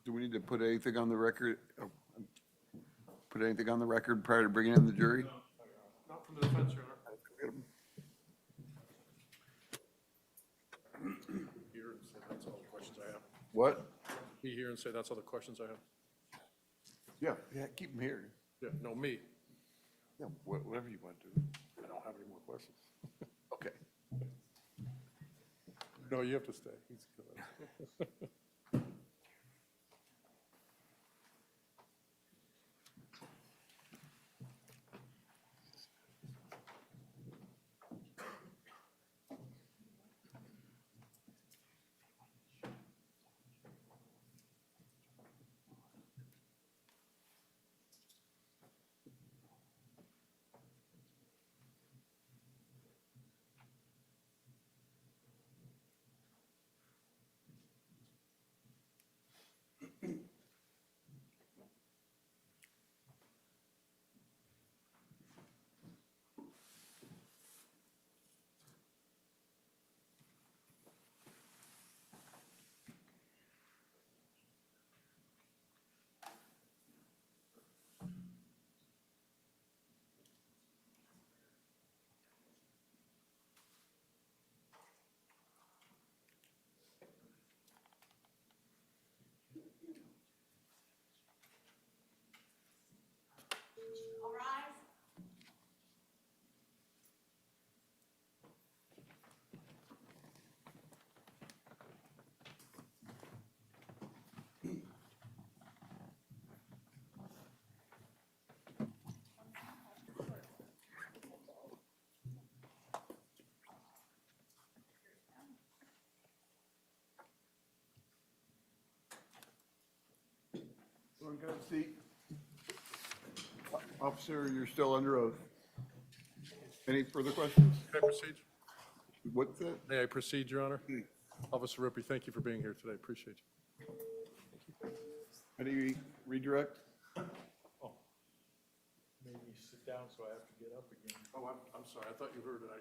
S1: Do we need to put anything on the record? Put anything on the record prior to bringing in the jury?
S3: Not from the defense, Your Honor. Here and say that's all the questions I have.
S1: What?
S3: Be here and say that's all the questions I have.
S1: Yeah, keep him here.
S3: Yeah, no, me.
S1: Yeah, whatever you want to do.
S3: I don't have any more questions.
S1: Okay.
S3: No, you have to stay. He's good.
S2: All rise.
S1: Everyone got a seat? Officer, you're still under oath. Any further questions?
S3: May I proceed?
S1: What's that?
S3: May I proceed, Your Honor? Officer Rippey, thank you for being here today. Appreciate you.
S1: Any redirect?
S6: Maybe sit down so I have to get up again.
S3: Oh, I'm sorry. I thought you heard it. I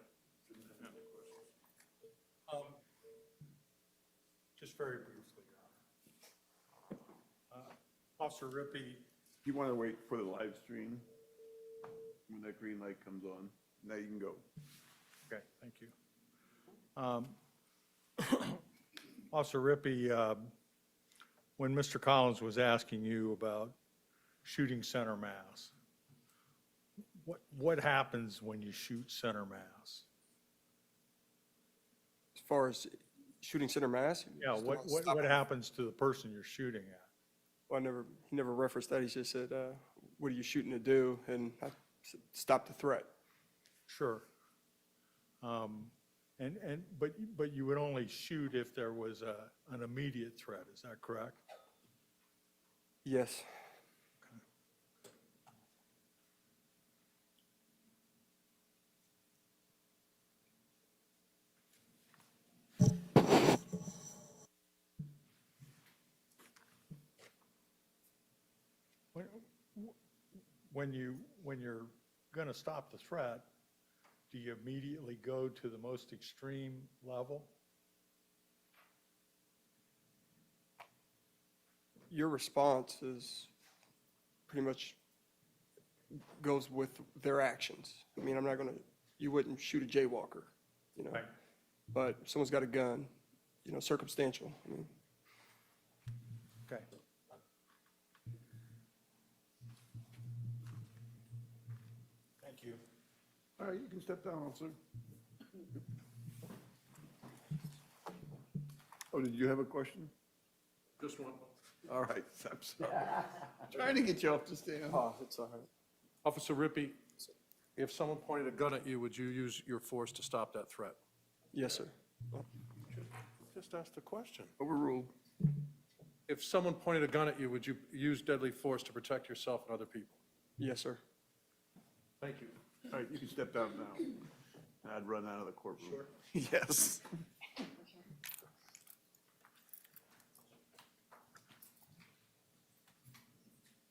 S3: didn't have any questions.
S6: Just very briefly, Your Honor. Officer Rippey,
S1: You want to wait for the live stream? When that green light comes on, now you can go.
S6: okay, thank you. Officer Rippey, when Mr. Collins was asking you about shooting center mass, what happens when you shoot center mass?
S8: As far as shooting center mass?
S6: Yeah, what happens to the person you're shooting at?
S8: Well, he never referenced that. He just said, what are you shooting to do? And I said, stop the threat.
S6: Sure. But you would only shoot if there was an immediate threat, is that correct?
S8: Yes.
S6: When you're going to stop the threat, do you immediately go to the most extreme level?
S8: Your response is pretty much goes with their actions. I mean, you wouldn't shoot a jaywalker, you know?
S6: Right.
S8: But if someone's got a gun, circumstantial. I mean,
S6: Okay. Thank you.
S1: All right, you can step down, officer. Oh, did you have a question?
S3: Just one.
S1: All right, I'm sorry. Trying to get you off the stand.
S8: oh, it's all right.
S3: Officer Rippey, If someone pointed a gun at you, would you use your force to stop that threat?
S8: Yes, sir.
S3: Just ask the question.
S1: Overruled.
S3: If someone pointed a gun at you, would you use deadly force to protect yourself and other people?
S8: Yes, sir.
S3: Thank you.
S1: All right, you can step down now. I'd run out of the courtroom. Sure. Yes.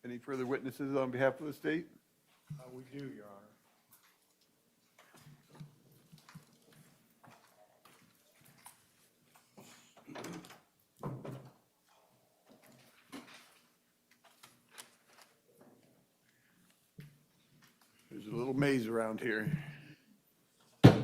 S1: Any further witnesses on behalf of the state?
S6: We do, Your Honor.
S1: There's a little maze around here. Can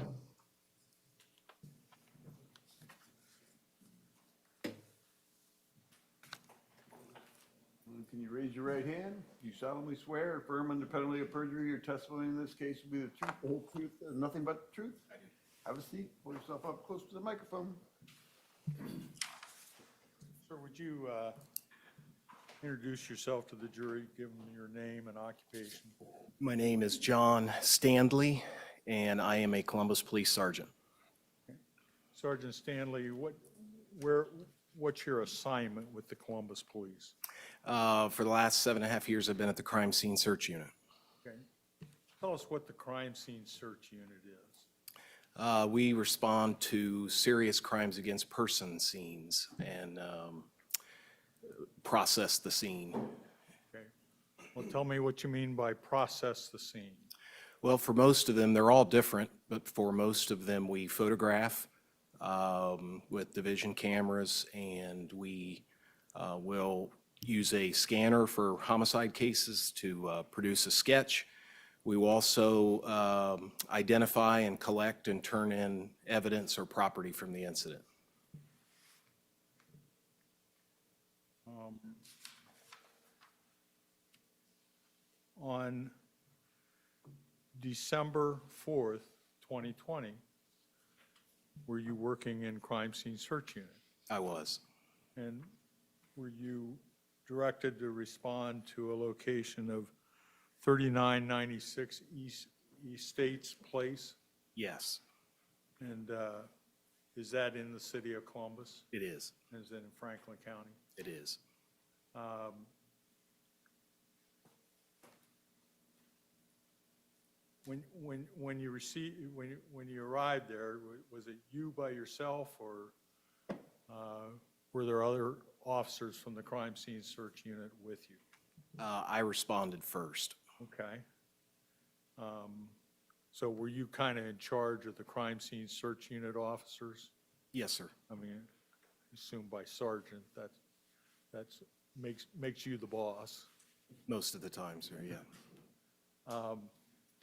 S1: you raise your right hand? You solemnly swear or affirm under penalty of perjury your testimony in this case will be the truth, the whole truth, and nothing but the truth? I do. Have a seat. Pull yourself up close to the microphone.
S6: Sir, would you introduce yourself to the jury, give them your name and occupation?
S9: My name is John Standley, and I am a Columbus Police Sergeant.
S6: Sergeant Stanley, what's your assignment with the Columbus Police?
S9: For the last 7.5 years, I've been at the Crime Scene Search Unit.
S6: Okay. Tell us what the crime scene search unit is.
S9: We respond to serious crimes against person scenes and process the scene.
S6: Okay. Well, tell me what you mean by process the scene.
S9: Well, for most of them, they're all different, but for most of them, we photograph with division cameras, and we will use a scanner for homicide cases to produce a sketch. We will also identify and collect and turn in evidence or property from the incident.
S6: On December 4th, 2020, were you working in crime scene search unit?
S9: I was.
S6: And were you directed to respond to a location of 3996 East States Place?
S9: Yes,
S6: And is that in the city of Columbus?
S9: it is.
S6: Is it in Franklin County?
S9: It is.
S6: When you arrived there, was it you by yourself, or were there other officers from the crime scene search unit with you?
S9: I responded first.
S6: Okay. So were you kind of in charge of the crime scene search unit officers?
S9: Yes, sir.
S6: I mean, assumed by sergeant, that's makes you the boss.
S9: Most of the time, sir, yeah.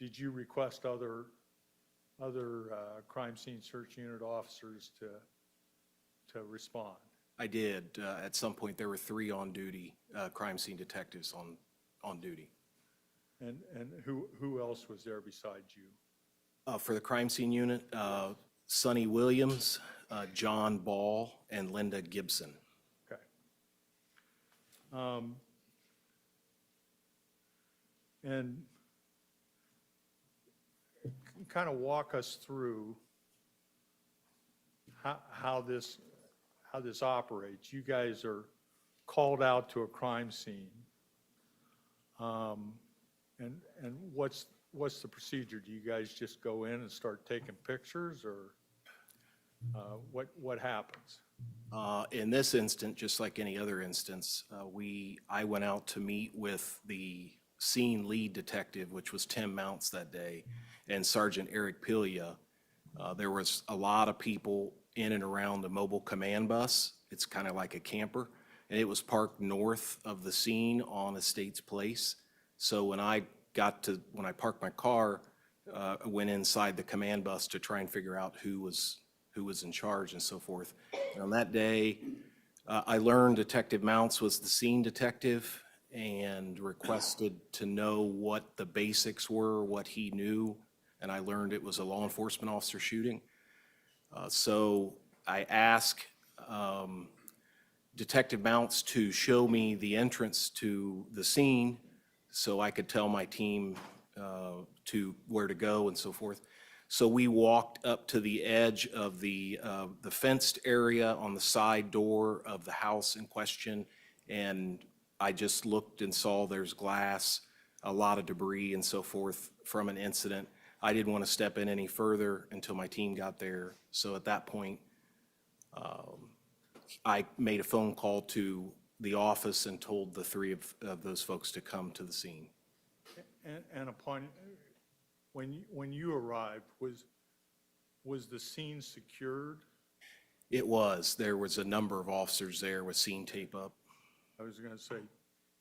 S6: Did you request other crime scene search unit officers to respond?
S9: I did. At some point, there were 3 on-duty crime scene detectives on duty.
S6: And who else was there besides you?
S9: For the crime scene unit, Sonny Williams, John Ball, and Linda Gibson.
S6: Okay. And kind of walk us through how this operates. You guys are called out to a crime scene. And what's the procedure? Do you guys just go in and start taking pictures, or what happens?
S9: In this instance, just like any other instance, I went out to meet with the scene lead detective, which was Tim Mounts that day, and Sergeant Eric Pilia. There was a lot of people in and around the mobile command bus. It's kind of like a camper, and it was parked north of the scene on Estates Place. So when I parked my car, I went inside the command bus to try and figure out who was in charge and so forth. And on that day, I learned Detective Mounts was the scene detective and requested to know what the basics were, what he knew, and I learned it was a law enforcement officer shooting. So I asked Detective Mounts to show me the entrance to the scene so I could tell my team to where to go and so forth. So we walked up to the edge of the fenced area on the side door of the house in question, and I just looked and saw there's glass, a lot of debris and so forth from an incident. I didn't want to step in any further until my team got there. So at that point, I made a phone call to the office and told the three of those folks to come to the scene.
S6: And upon, when you arrived, was the scene secured?
S9: It was. There was a number of officers there with scene tape up.
S6: I was going to say,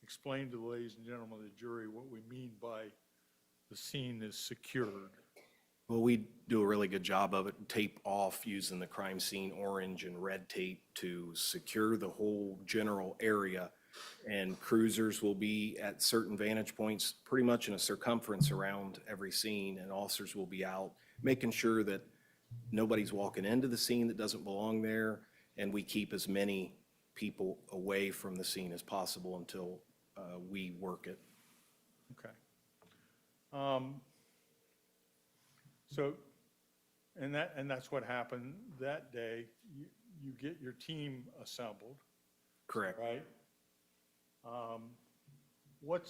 S6: explain to the ladies and gentlemen of the jury what we mean by the scene is secured.
S9: Well, we do a really good job of it, tape off using the crime scene orange and red tape to secure the whole general area. And cruisers will be at certain vantage points, pretty much in a circumference around every scene, and officers will be out, making sure that nobody's walking into the scene that doesn't belong there, and we keep as many people away from the scene as possible until we work it.
S6: Okay. So, and that's what happened that day. You get your team assembled,
S9: Correct.
S6: right? What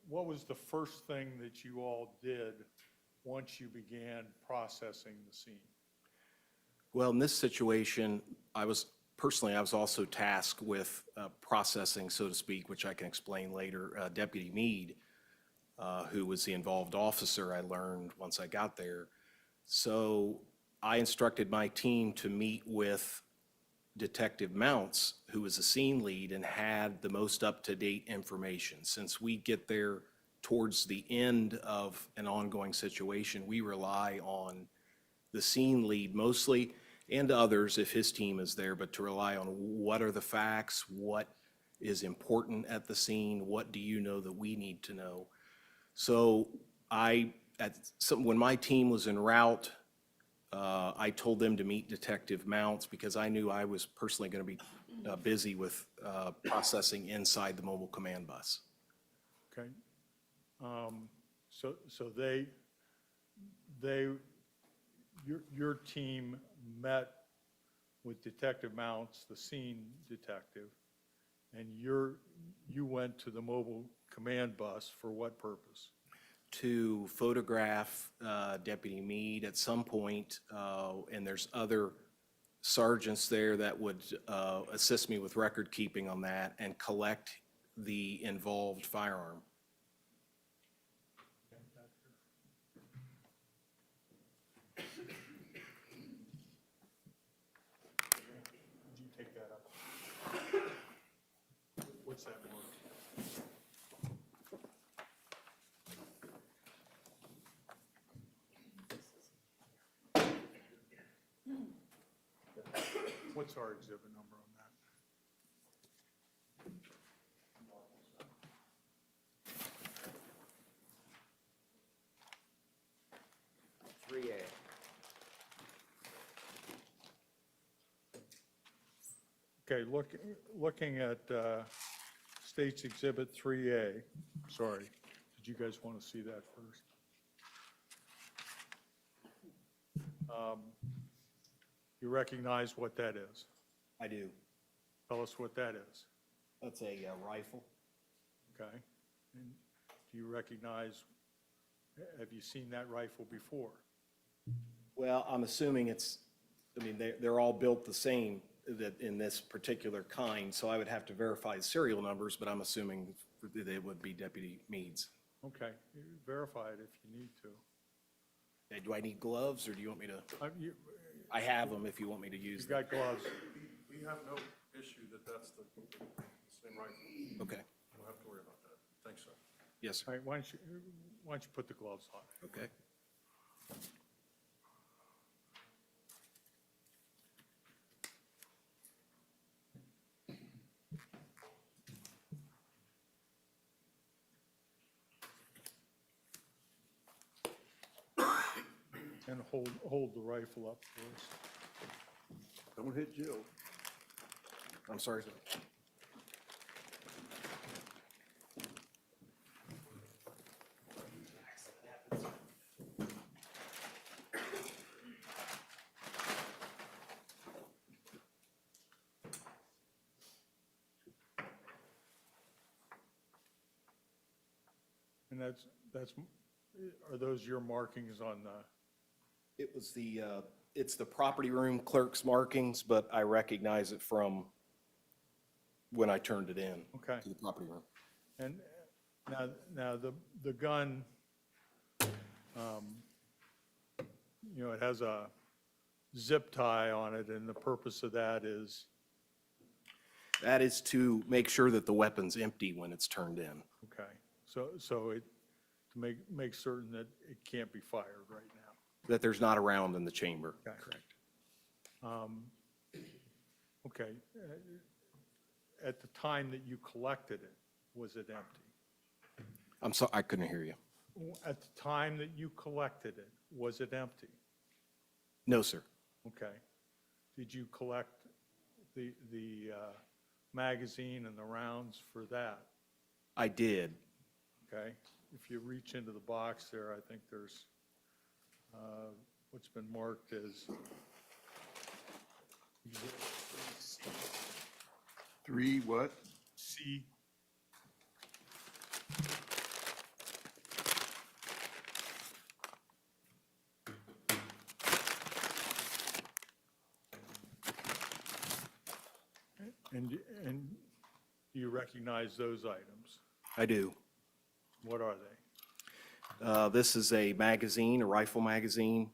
S6: was the first thing that you all did once you began processing the scene?
S9: Well, in this situation, I was also tasked with processing, so to speak, which I can explain later. Deputy Meade, who was the involved officer, I learned once I got there. So I instructed my team to meet with Detective Mounts, who was a scene lead and had the most up-to-date information. Since we get there towards the end of an ongoing situation, we rely on the scene lead mostly, and others if his team is there, but to rely on what are the facts, what is important at the scene, what do you know that we need to know. So when my team was en route, I told them to meet Detective Mounts because I knew I was personally going to be busy with processing inside the mobile command bus.
S6: Okay. So your team met with Detective Mounts, the scene detective, and you went to the mobile command bus for what purpose?
S9: To photograph Deputy Meade at some point, and there's other sergeants there that would assist me with record keeping on that and collect the involved firearm.
S6: Did you take that up? What's that word? What's our exhibit number on that? Okay, looking at State's Exhibit 3A, sorry, did you guys want to see that first? You recognize what that is?
S9: I do.
S6: Tell us what that is,
S9: That's a rifle.
S6: okay? And do you recognize, have you seen that rifle before?
S9: Well, I'm assuming they're all built the same in this particular kind, so I would have to verify the serial numbers, but I'm assuming that it would be Deputy Meade's.
S6: Okay, verify it if you need to.
S9: Okay, do I need gloves, or do you want me to?
S6: You
S9: I have them if you want me to use them.
S6: got gloves.
S3: We have no issue that that's the same rifle.
S9: Okay,
S3: We'll have to worry about that. Thanks, sir.
S9: yes, sir.
S6: All right, why don't you put the gloves on?
S9: Okay.
S6: And hold the rifle up for us.
S1: Don't hit Jill.
S9: I'm sorry, sir.
S6: And are those your markings on the,
S9: It was it's the property room clerk's markings, but I recognize it from when I turned it in
S6: okay.
S9: to the property room.
S6: And now the gun, it has a zip tie on it, and the purpose of that is,
S9: That is to make sure that the weapon's empty when it's turned in.
S6: okay, so it, to make certain that it can't be fired right now.
S9: That there's not a round in the chamber.
S6: Okay.
S9: Correct.
S6: Okay. At the time that you collected it, was it empty?
S9: I'm sorry, I couldn't hear you.
S6: At the time that you collected it, was it empty?
S9: No, sir.
S6: Okay. Did you collect the magazine and the rounds for that?
S9: I did.
S6: Okay? If you reach into the box there, I think there's what's been marked as
S1: Three what?
S6: C. And do you recognize those items?
S9: I do.
S6: What are they?
S9: This is a magazine, a rifle magazine.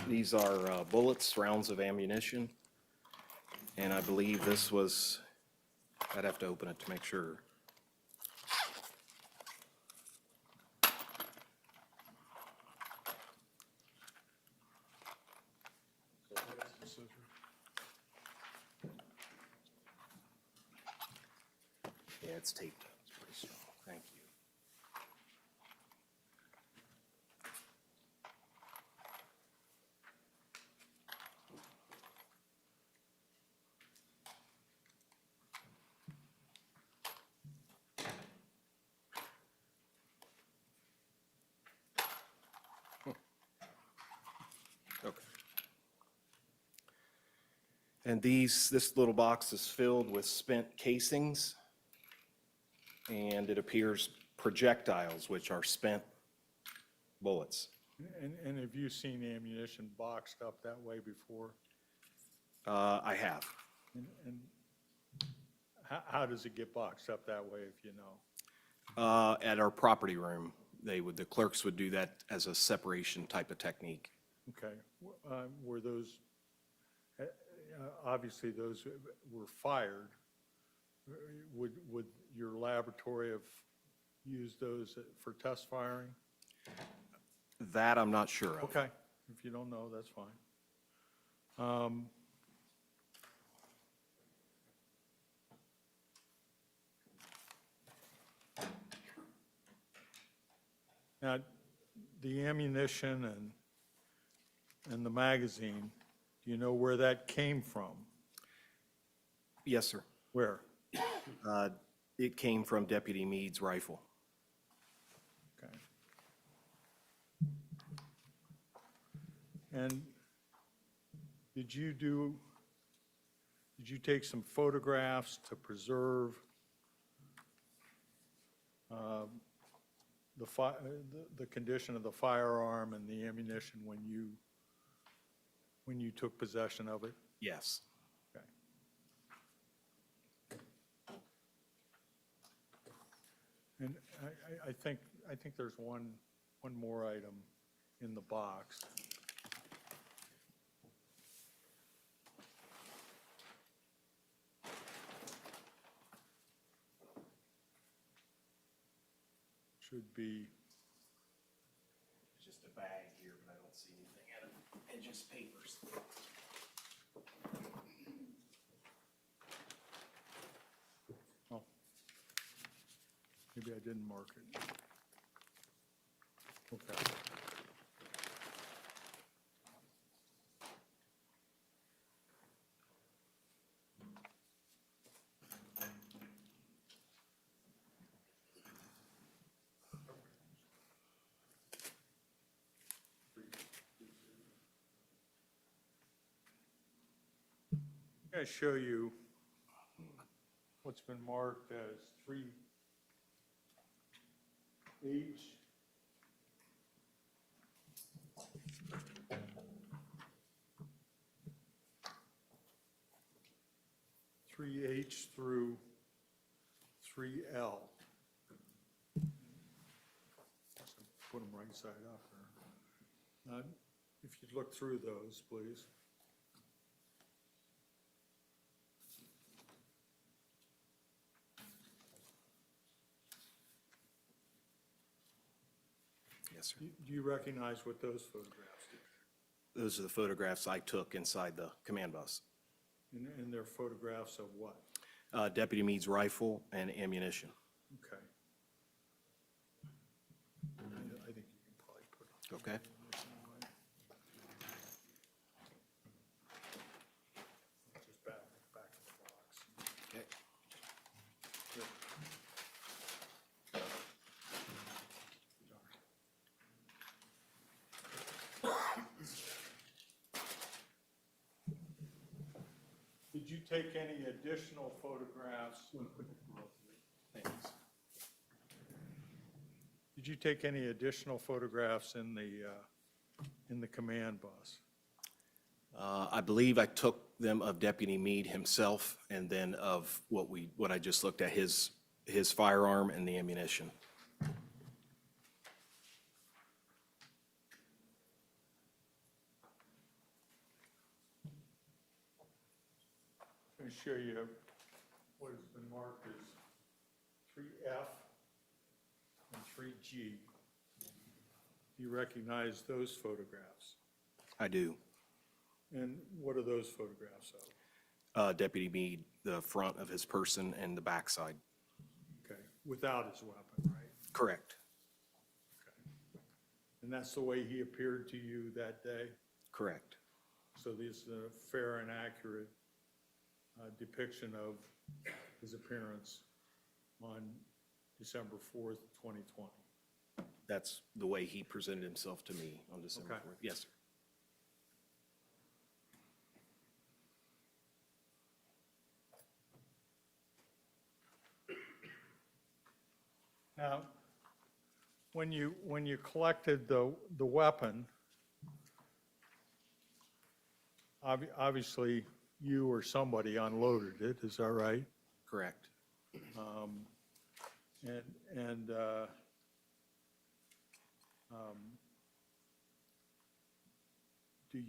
S9: These are bullets, rounds of ammunition. And I believe this was, I'd have to open it to make sure. Yeah, it's taped up. It's pretty strong. Thank you. Okay. And this little box is filled with spent casings, and it appears projectiles, which are spent bullets.
S6: And have you seen ammunition boxed up that way before?
S9: I have.
S6: And how does it get boxed up that way, if you know?
S9: At our property room, the clerks would do that as a separation type of technique.
S6: Okay. Were those, obviously those were fired. Would your laboratory have used those for test firing?
S9: That I'm not sure of.
S6: Okay. If you don't know, that's fine. Now, the ammunition and the magazine, do you know where that came from?
S9: Yes, sir.
S6: Where?
S9: It came from Deputy Meade's rifle.
S6: Okay. And did you take some photographs to preserve the condition of the firearm and the ammunition when you took possession of it?
S9: Yes.
S6: Okay. And I think there's one more item in the box. Should be,
S9: Just a bag here, but I don't see anything in it. And just papers.
S6: oh, maybe I didn't mark it. Okay. I'm going to show you what's been marked as H. Three H through 3L. Put them right side up there. If you'd look through those, please.
S9: Yes, sir.
S6: Do you recognize what those photographs do?
S9: Those are the photographs I took inside the command bus.
S6: And they're photographs of what?
S9: Deputy Meade's rifle and ammunition.
S6: Okay. I think you can probably put it.
S9: Okay?
S6: Just back of the box.
S9: Okay.
S6: Did you take any additional photographs? Thanks. Did you take any additional photographs in the command bus?
S9: I believe I took them of Deputy Meade himself and then of what I just looked at, his firearm and the ammunition.
S6: Let me show you what has been marked as 3F and 3G. Do you recognize those photographs?
S9: I do.
S6: And what are those photographs of?
S9: Deputy Meade, the front of his person and the backside.
S6: Okay, without his weapon, right?
S9: Correct.
S6: Okay. And that's the way he appeared to you that day?
S9: Correct.
S6: So this is a fair and accurate depiction of his appearance on December 4th, 2020.
S9: That's the way he presented himself to me on December
S6: Okay.
S9: 4th. Yes, sir.
S6: Now, when you collected the weapon, obviously you or somebody unloaded it, is that right?
S9: Correct.
S6: Do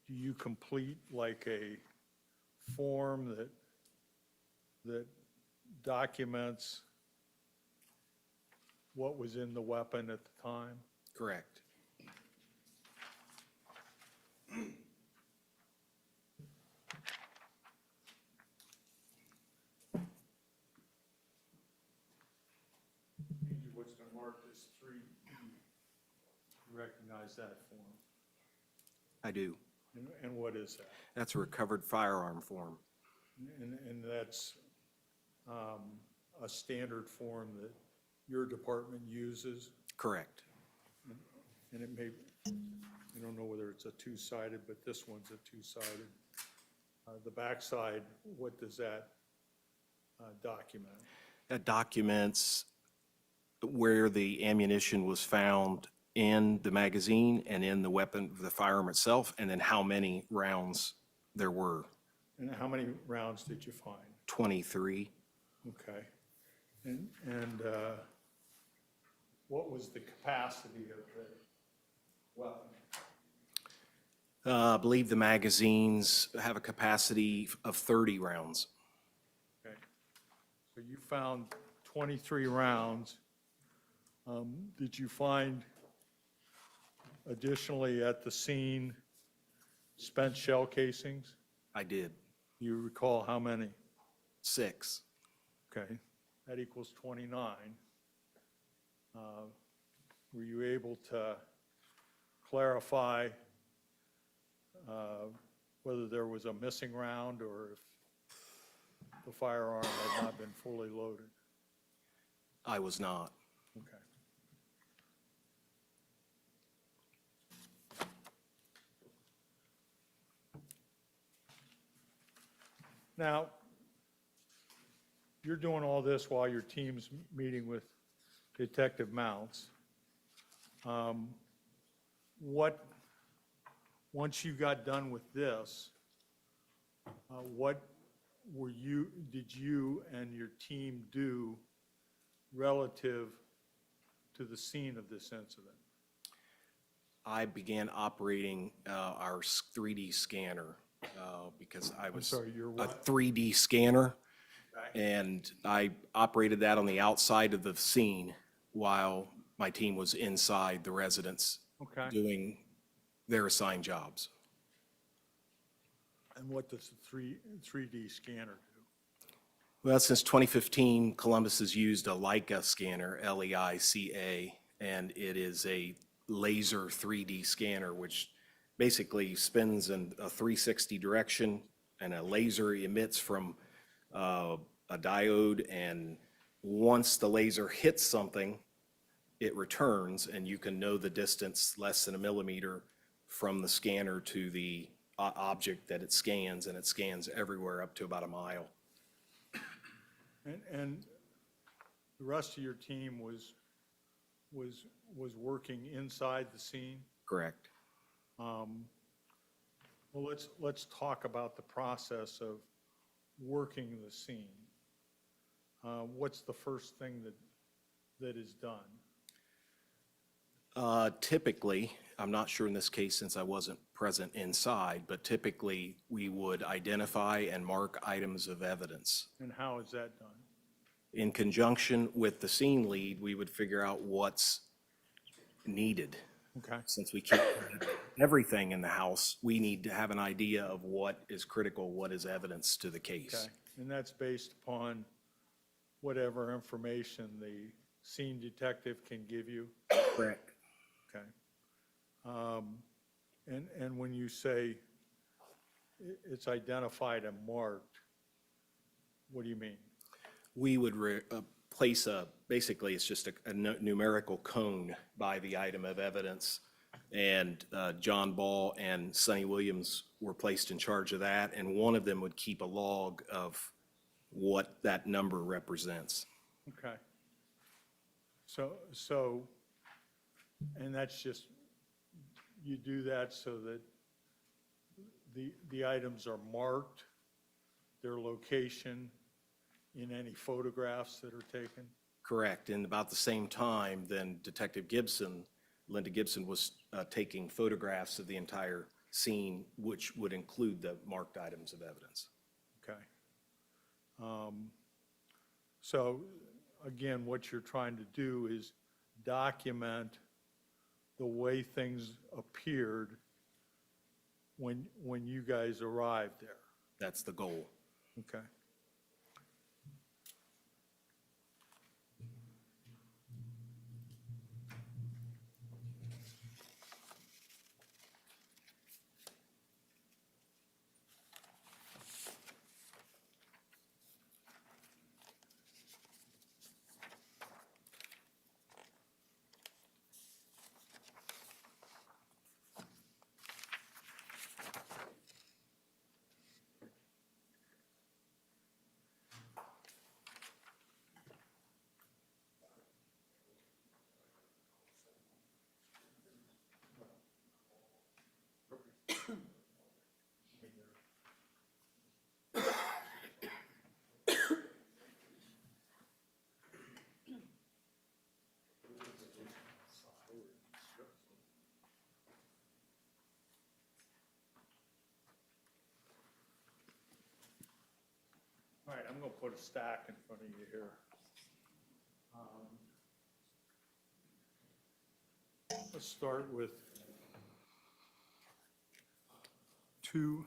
S6: you complete like a form that documents what was in the weapon at the time?
S9: Correct.
S6: What's been marked as 3E. You recognize that form?
S9: I do.
S6: And what is that?
S9: That's a recovered firearm form.
S6: And that's a standard form that your department uses?
S9: Correct.
S6: And it may, I don't know whether it's a two-sided, but this one's a two-sided. The backside, what does that document?
S9: That documents where the ammunition was found in the magazine and in the weapon, the firearm itself, and then how many rounds there were.
S6: And how many rounds did you find?
S9: 23.
S6: Okay. And what was the capacity of the weapon?
S9: I believe the magazines have a capacity of 30 rounds.
S6: Okay. So you found 23 rounds. Did you find additionally at the scene spent shell casings?
S9: I did.
S6: You recall how many?
S9: 6.
S6: Okay, that equals 29. Were you able to clarify whether there was a missing round or if the firearm had not been fully loaded?
S9: I was not.
S6: Okay. Now, you're doing all this while your team's meeting with Detective Mounts. Once you got done with this, what did you and your team do relative to the scene of this incident?
S9: I began operating our 3D scanner because I was.
S6: sorry, your
S9: A
S6: what?
S9: 3D scanner. And I operated that on the outside of the scene while my team was inside the residence
S6: Okay.
S9: doing their assigned jobs.
S6: And what does the 3D scanner do?
S9: Well, since 2015, Columbus has used a Leica scanner, Leica, and it is a laser 3D scanner, which basically spins in a 360 direction, and a laser emits from a diode, and once the laser hits something, it returns, and you can know the distance less than a millimeter from the scanner to the object that it scans, and it scans everywhere up to about a mile.
S6: And the rest of your team was working inside the scene?
S9: Correct.
S6: Well, let's talk about the process of working the scene. What's the first thing that is done?
S9: Typically, I'm not sure in this case since I wasn't present inside, but typically we would identify and mark items of evidence.
S6: And how is that done?
S9: In conjunction with the scene lead, we would figure out what's needed.
S6: Okay.
S9: Since we keep everything in the house, we need to have an idea of what is critical, what is evidence to the case.
S6: Okay, and that's based upon whatever information the scene detective can give you?
S9: Correct.
S6: Okay. And when you say it's identified and marked, what do you mean?
S9: We would place basically it's just a numerical cone by the item of evidence. And John Ball and Sonny Williams were placed in charge of that. And one of them would keep a log of what that number represents.
S6: Okay. So, and that's just, you do that so that the items are marked, their location in any photographs that are taken?
S9: Correct. And about the same time, then Detective Gibson, Linda Gibson, was taking photographs of the entire scene, which would include the marked items of evidence.
S6: Okay. So again, what you're trying to do is document the way things appeared when you guys arrived there.
S9: That's the goal.
S6: Okay. All right, I'm going to put a stack in front of you here. Let's start with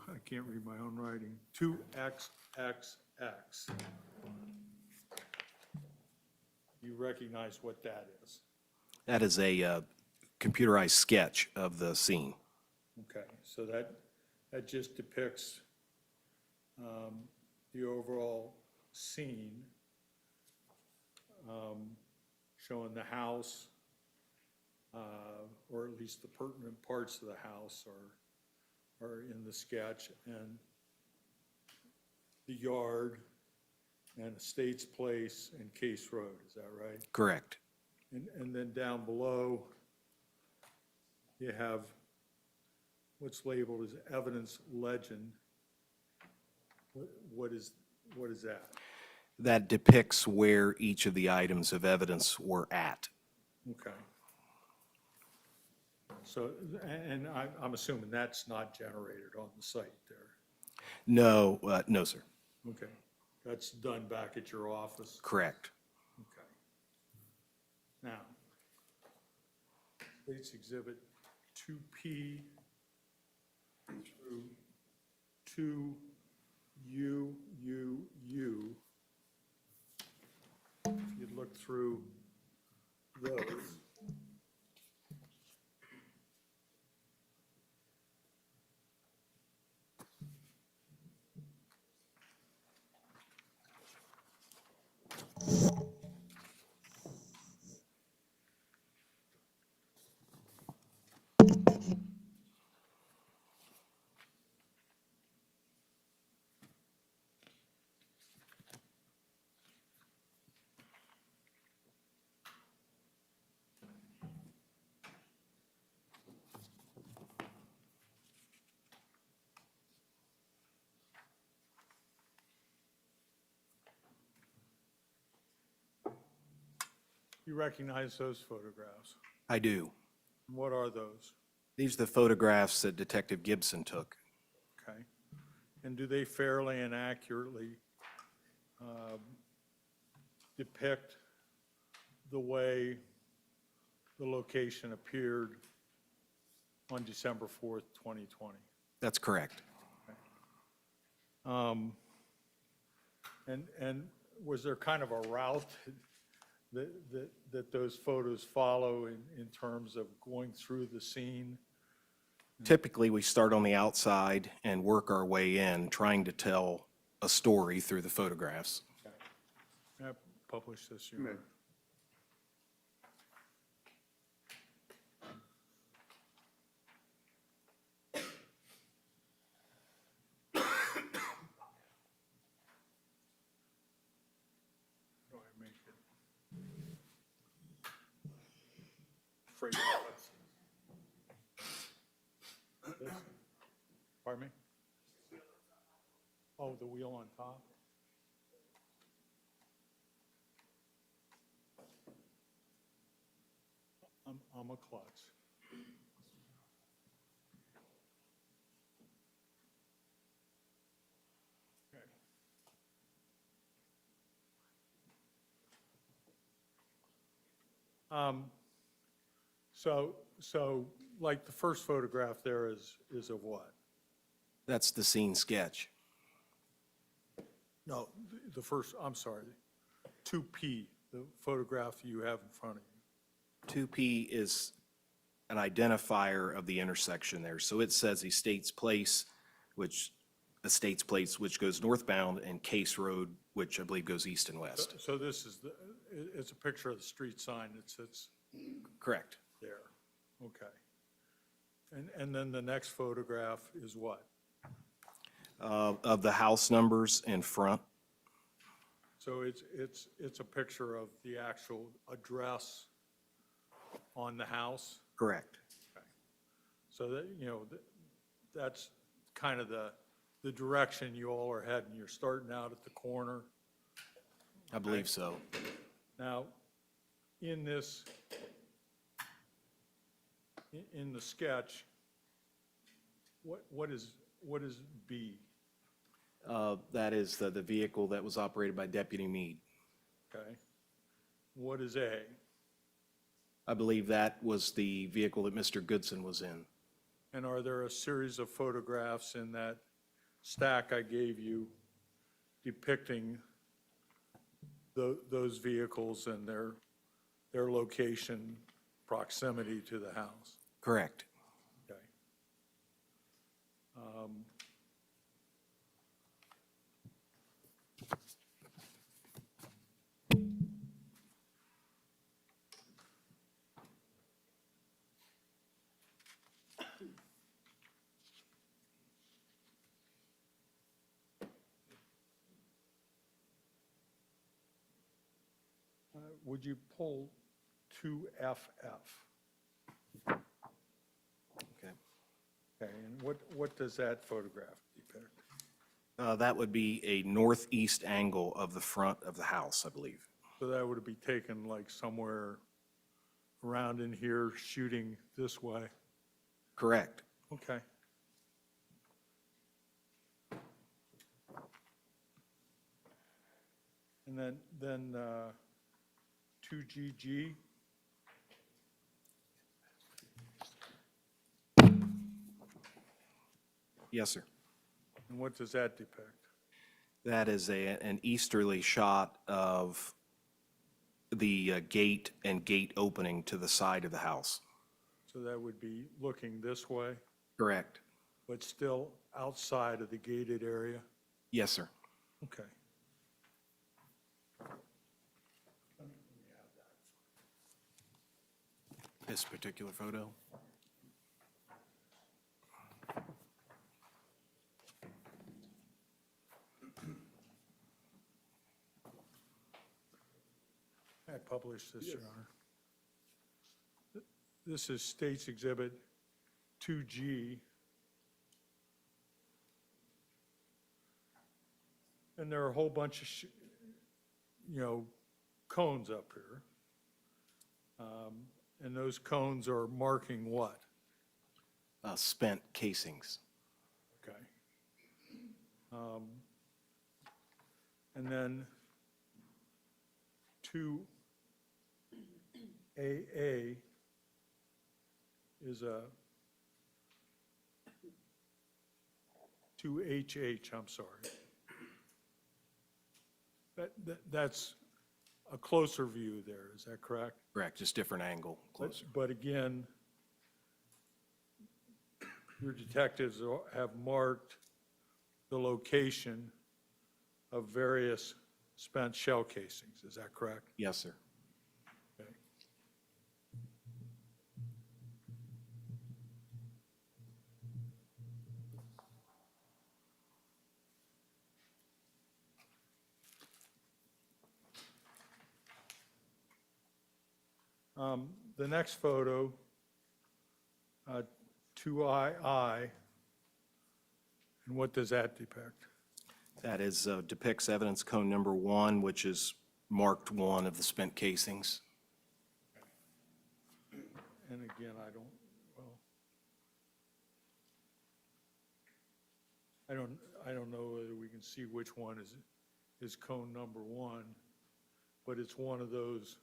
S6: I can't read my own writing, 2XXX. You recognize what that is?
S9: That is a computerized sketch of the scene.
S6: Okay, so that just depicts the overall scene, showing the house, or at least the pertinent parts of the house are in the sketch, and the yard and Estates Place and Case Road, is that right?
S9: Correct.
S6: And then down below, you have what's labeled as evidence legend. What is that?
S9: That depicts where each of the items of evidence were at.
S6: Okay. So, and I'm assuming that's not generated on the site there?
S9: No, no, sir.
S6: Okay. That's done back at your office?
S9: Correct.
S6: Okay. Now, State's Exhibit 2P through 2UUU. If you look through those. You recognize those photographs?
S9: I do.
S6: What are those?
S9: These are the photographs that Detective Gibson took.
S6: Okay. And do they fairly and accurately depict the way the location appeared on December 4th, 2020?
S9: That's correct.
S6: And was there kind of a route that those photos follow in terms of going through the scene?
S9: Typically, we start on the outside and work our way in, trying to tell a story through the photographs.
S6: Can I publish this?
S1: May.
S6: How do I make it? Afraid of this. Pardon me? Oh, the wheel on top? I'm a klutz. Okay. So like the first photograph there is of what?
S9: That's the scene sketch.
S6: No, the first, I'm sorry, 2P, the photograph you have in front of you.
S9: 2P is an identifier of the intersection there. So it says Estates Place, which goes northbound, and Case Road, which I believe goes east and west.
S6: So this is it's a picture of the street sign that sits
S9: Correct.
S6: there. Okay. And then the next photograph is what?
S9: Of the house numbers in front.
S6: So it's a picture of the actual address on the house?
S9: Correct.
S6: Okay. So that, that's kind of the direction you all are heading. You're starting out at the corner.
S9: I believe so.
S6: Now, in the sketch, what is B?
S9: That is the vehicle that was operated by Deputy Meade.
S6: Okay. What is A?
S9: I believe that was the vehicle that Mr. Goodson was in.
S6: And are there a series of photographs in that stack I gave you depicting those vehicles and their location, proximity to the house?
S9: Correct.
S6: Okay. would you pull 2FF?
S9: Okay.
S6: Okay, and what does that photograph depict?
S9: That would be a northeast angle of the front of the house, I believe.
S6: So that would be taken like somewhere around in here, shooting this way?
S9: Correct.
S6: Okay. And then 2GG?
S9: Yes, sir.
S6: And what does that depict?
S9: That is an easterly shot of the gate and gate opening to the side of the house.
S6: So that would be looking this way,
S9: Correct.
S6: but still outside of the gated area?
S9: Yes, sir.
S6: Okay.
S9: This particular photo?
S6: I published this, Your Honor. This is State's Exhibit 2G. And there are a whole bunch of, cones up here. And those cones are marking what?
S9: Spent casings.
S6: Okay. And then 2AA is a 2HH, I'm sorry. That's a closer view there, is that correct?
S9: Correct, just different angle, closer.
S6: But again, your detectives have marked the location of various spent shell casings, is that correct?
S9: Yes, sir.
S6: Okay. The next photo, 2II, and what does that depict?
S9: That is, depicts evidence cone number 1, which is marked 1 of the spent casings.
S6: And again, I don't know whether we can see which one is cone number 1, but it's one of those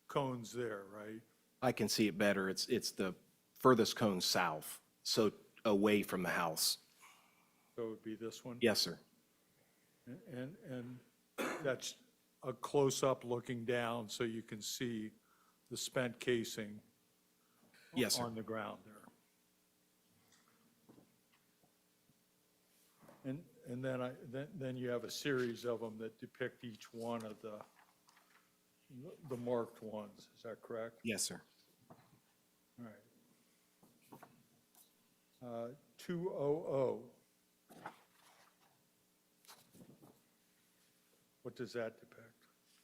S6: cones there, right?
S9: I can see it better. It's the furthest cone south, so away from the house.
S6: So it would be this one?
S9: Yes, sir.
S6: And that's a close-up looking down, so you can see the spent casing
S9: Yes, sir.
S6: on the ground there. And then you have a series of them that depict each one of the marked ones, is that correct?
S9: Yes, sir.
S6: All right. 200. What does that depict?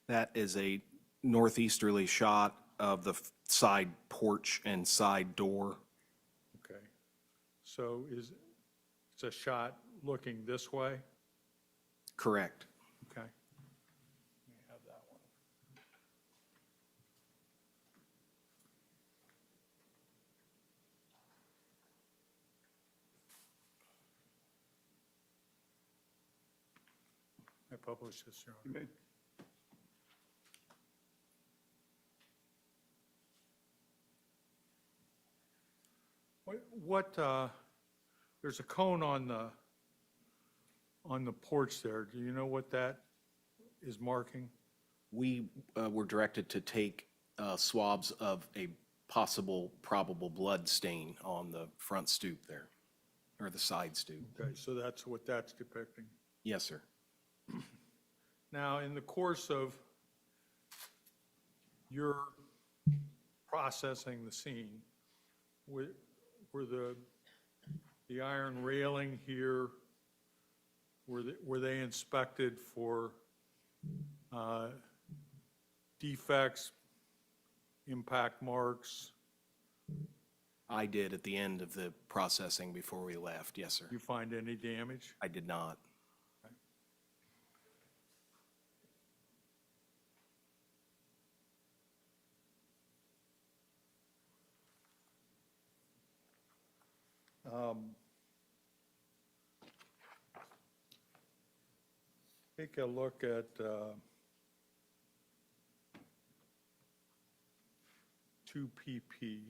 S9: That is a northeasterly shot of the side porch and side door.
S6: Okay. So it's a shot looking this way?
S9: Correct.
S6: Okay. Let me have that one. I published this, Your Honor.
S1: You may.
S6: There's a cone on the porch there. Do you know what that is marking?
S9: We were directed to take swabs of a possible probable blood stain on the front stoop there, or the side stoop.
S6: Okay, so that's what that's depicting.
S9: Yes, sir.
S6: Now, in the course of your processing the scene, were the iron railing here, were they inspected for defects, impact marks?
S9: I did at the end of the processing before we left, yes, sir.
S6: You find any damage?
S9: I did not.
S6: Take a look at 2PP.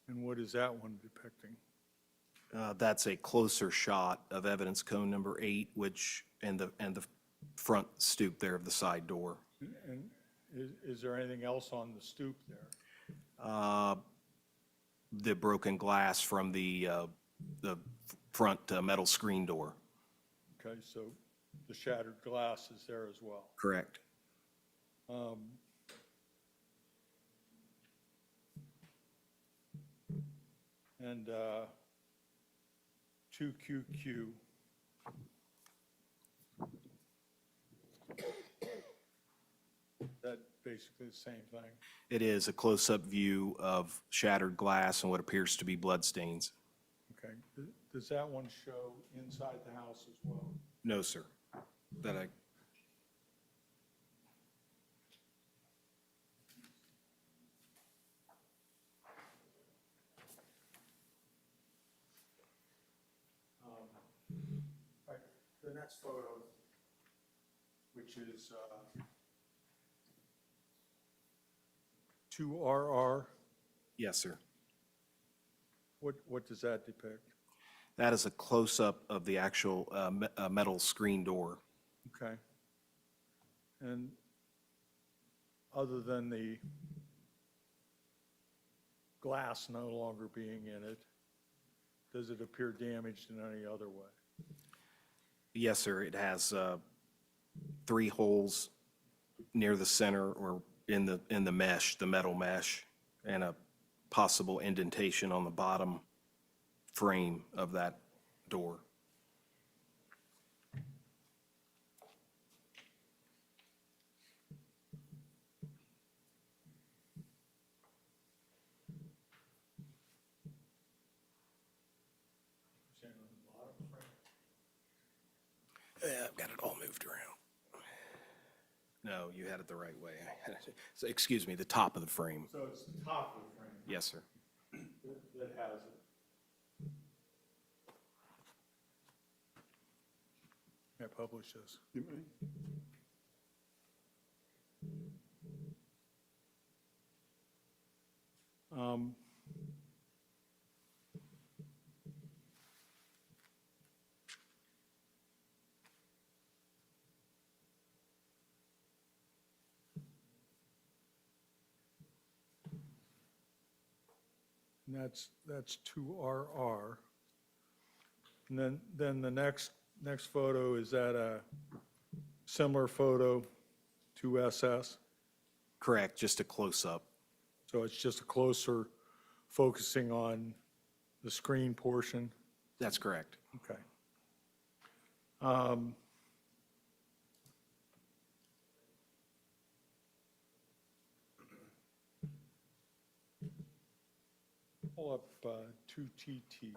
S6: And what is that one depicting?
S9: That's a closer shot of evidence cone number 8, which, and the front stoop there of the side door.
S6: And is there anything else on the stoop there?
S9: The broken glass from the front metal screen door.
S6: Okay, so the shattered glass is there as well.
S9: Correct.
S6: And 2QQ. That basically the same thing.
S9: It is a close-up view of shattered glass and what appears to be bloodstains.
S6: Okay, does that one show inside the house as well?
S9: No, sir. That I,
S6: Right, the next photo, which is 2RR,
S9: yes, sir.
S6: what does that depict?
S9: That is a close-up of the actual metal screen door.
S6: Okay. And other than the glass no longer being in it, does it appear damaged in any other way?
S9: Yes, sir. It has 3 holes near the center or in the mesh, the metal mesh, and a possible indentation on the bottom frame of that door. Yeah, I've got it all moved around. No, you had it the right way. So, excuse me, the top of the frame.
S6: So it's the top of the frame
S9: Yes, sir.
S6: that has it. I publish this.
S1: You may.
S6: And that's 2RR. And then the next photo, is that a similar photo to SS?
S9: Correct, just a close-up.
S6: So it's just a closer focusing on the screen portion?
S9: That's correct.
S6: Okay. Pull up 2TT.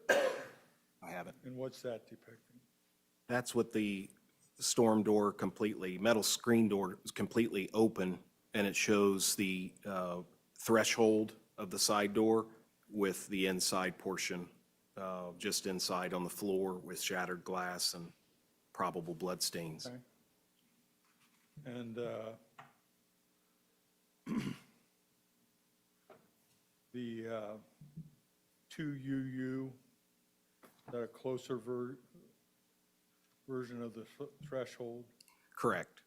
S9: I have it.
S6: And what's that depicting?
S9: That's what the storm door completely, metal screen door is completely open, and it shows the threshold of the side door with the inside portion just inside on the floor with shattered glass and probable blood stains.
S6: Okay. And the 2UU, is that a closer version of the threshold?
S9: Correct.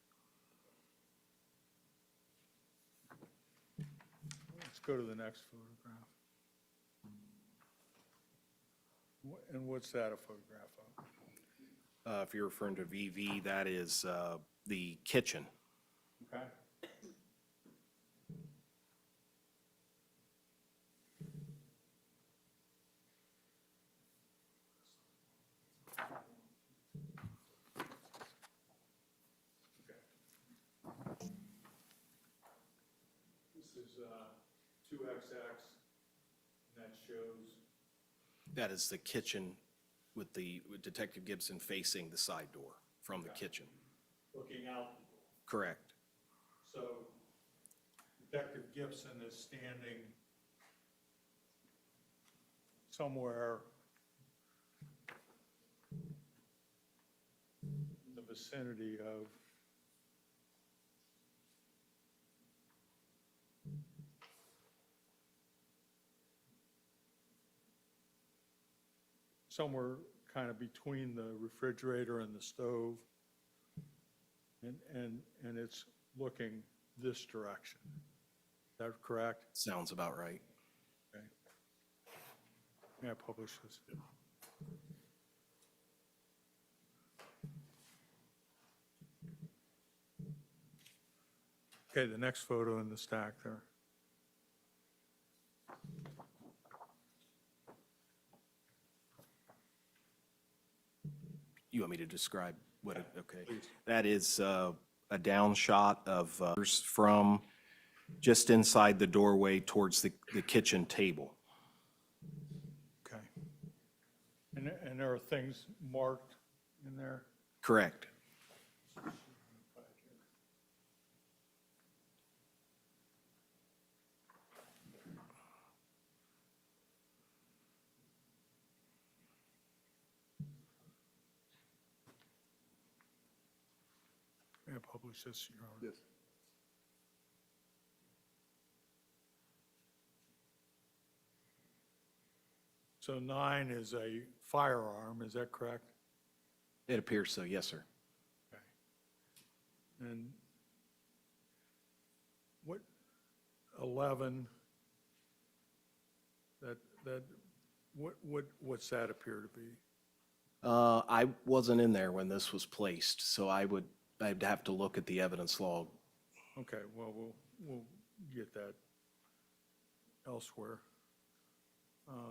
S6: Let's go to the next photograph. And what's that a photograph of?
S9: If you're referring to VV, that is the kitchen.
S6: Okay. is 2XX, and that shows,
S9: That is the kitchen with with Detective Gibson facing the side door from the kitchen.
S6: looking out.
S9: Correct.
S6: So Detective Gibson is standing somewhere in the vicinity of somewhere kind of between the refrigerator and the stove. And it's looking this direction. Is that correct?
S9: Sounds about right.
S6: Okay. May I publish this? Okay, the next photo in the stack there.
S9: You want me to describe what, okay. That is a down shot of from just inside the doorway towards the kitchen table.
S6: Okay. And there are things marked in there?
S9: Correct.
S6: May I publish this, Your Honor?
S1: Yes.
S6: So 9 is a firearm, is that correct?
S9: It appears so, yes, sir.
S6: Okay. And what, 11, what's that appear to be?
S9: I wasn't in there when this was placed, so I'd have to look at the evidence log.
S6: Okay, well, we'll get that elsewhere. Okay.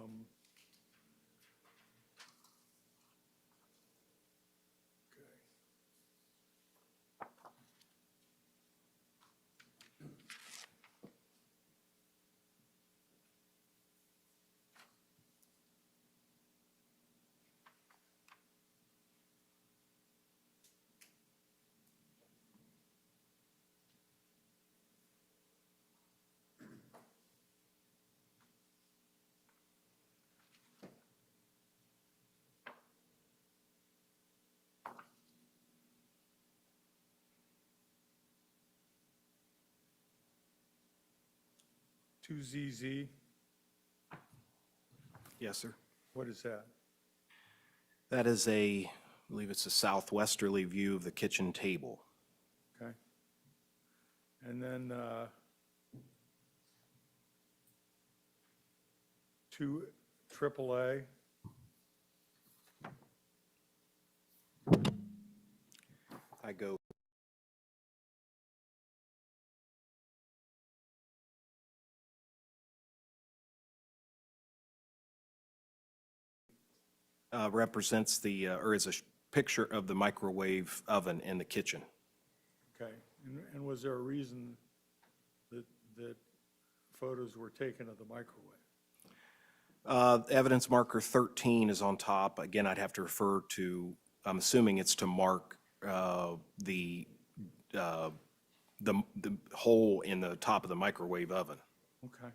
S6: Two ZZ,
S9: Yes, sir.
S6: what is that?
S9: That is I believe it's a southwesterly view of the kitchen table.
S6: Okay. And then, 2 AAA,
S9: I go. Represents or is a picture of the microwave oven in the kitchen.
S6: okay. And was there a reason that photos were taken of the microwave?
S9: Evidence marker 13 is on top. Again, I'd have to refer to, I'm assuming it's to mark the hole in the top of the microwave oven.
S6: Okay.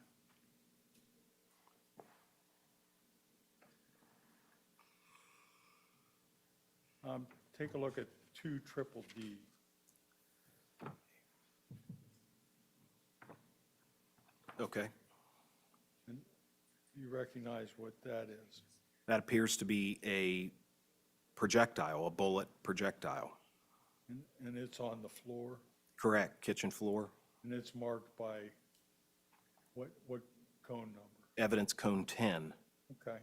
S6: Take a look at 2 triple D.
S9: Okay.
S6: And you recognize what that is?
S9: That appears to be a projectile, a bullet projectile.
S6: And it's on the floor,
S9: Correct, kitchen floor.
S6: and it's marked by what cone number?
S9: Evidence cone 10.
S6: Okay.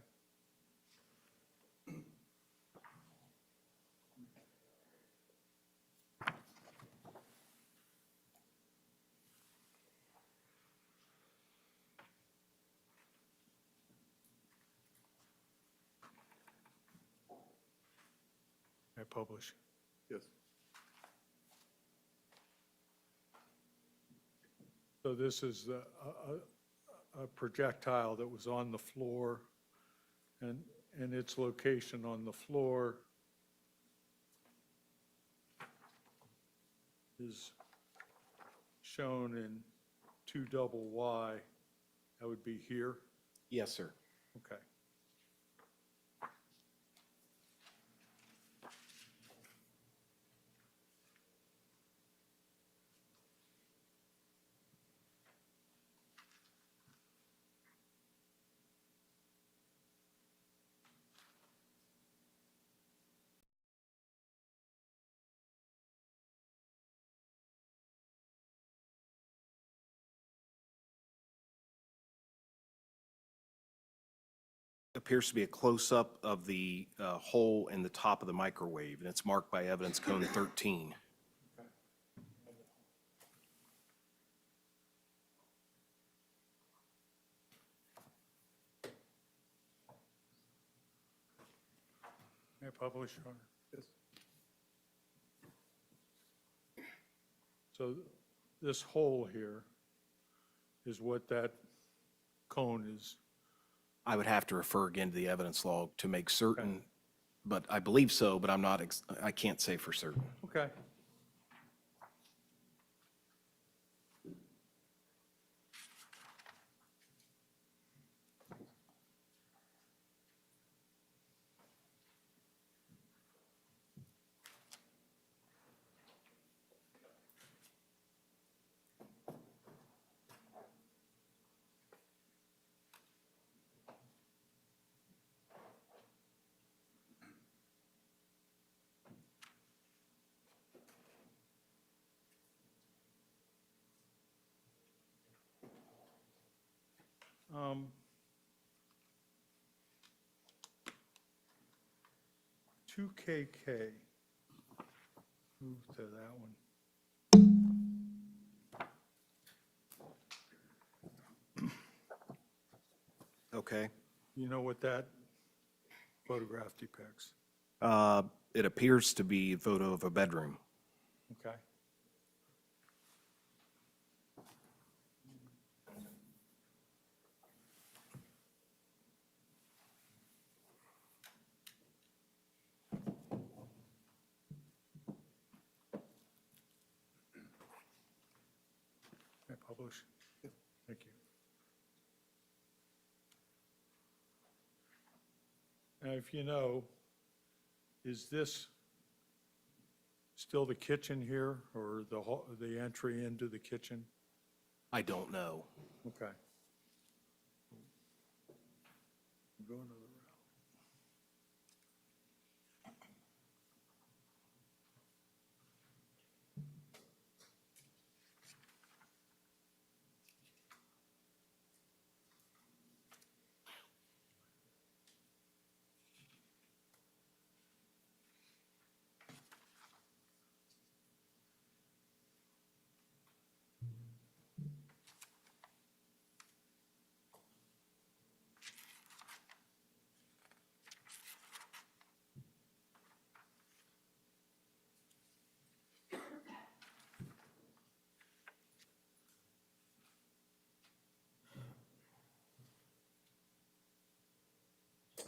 S6: I publish.
S1: Yes.
S6: So this is a projectile that was on the floor, and its location on the floor is shown in 2Y. That would be here?
S9: Yes, sir.
S6: Okay.
S9: Appears to be a close-up of the hole in the top of the microwave, and it's marked by evidence cone 13.
S6: May I publish, Your Honor?
S1: Yes.
S6: So this hole here is what that cone is.
S9: I would have to refer again to the evidence log to make certain, but I believe so, but I'm not, I can't say for certain.
S6: Okay. Two KK. Move to that one.
S9: Okay.
S6: You know what that photograph depicts?
S9: It appears to be a photo of a bedroom.
S6: Okay. May I publish? Thank you. Now, if you know, is this still the kitchen here, or the entry into the kitchen?
S9: I don't know.
S6: Okay. Go another route.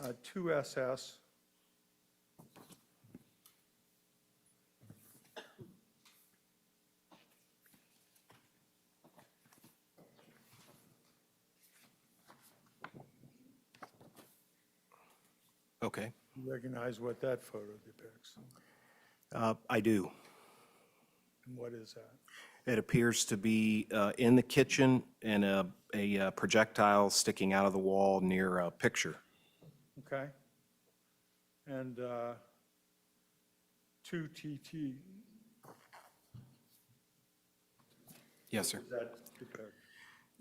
S6: uh, 2SS.
S9: Okay.
S6: You recognize what that photo depicts?
S9: I do.
S6: And what is that?
S9: It appears to be in the kitchen and a projectile sticking out of the wall near a picture.
S6: Okay. And 2TT,
S9: Yes, sir.
S6: what does that depict?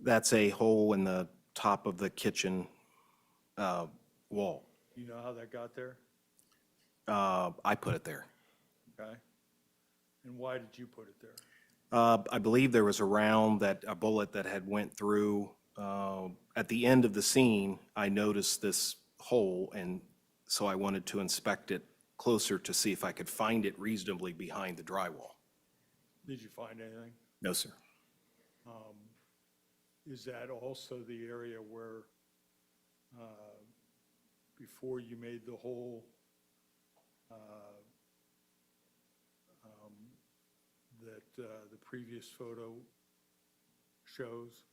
S9: That's a hole in the top of the kitchen wall.
S6: Do you know how that got there?
S9: I put it there.
S6: Okay. And why did you put it there?
S9: I believe there was a bullet that had went through. At the end of the scene, I noticed this hole, and so I wanted to inspect it closer to see if I could find it reasonably behind the drywall.
S6: Did you find anything?
S9: No, sir.
S6: is that also the area where, before you made the hole, that the previous photo shows?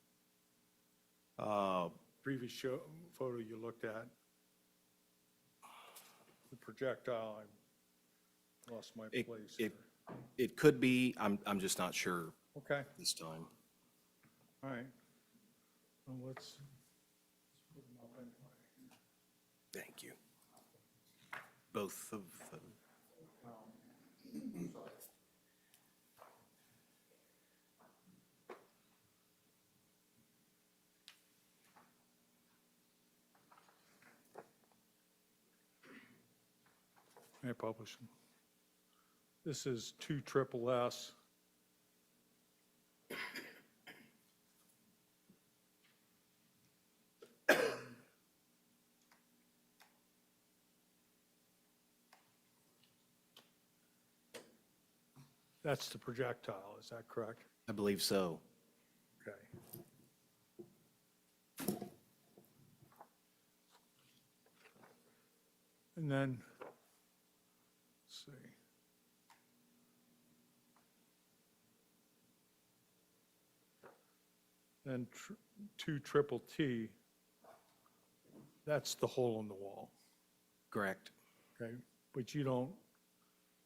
S6: Previous photo you looked at? The projectile, I lost my place here.
S9: It could be, I'm just not sure
S6: Okay,
S9: this time.
S6: all right. Well, let's put them up anyway.
S9: Thank you. Both of them.
S6: May I publish them? This is 2 triple S. That's the projectile, is that correct?
S9: I believe so.
S6: Okay. And then, let's see. Then 2 triple T, that's the hole in the wall,
S9: Correct.
S6: okay? But you don't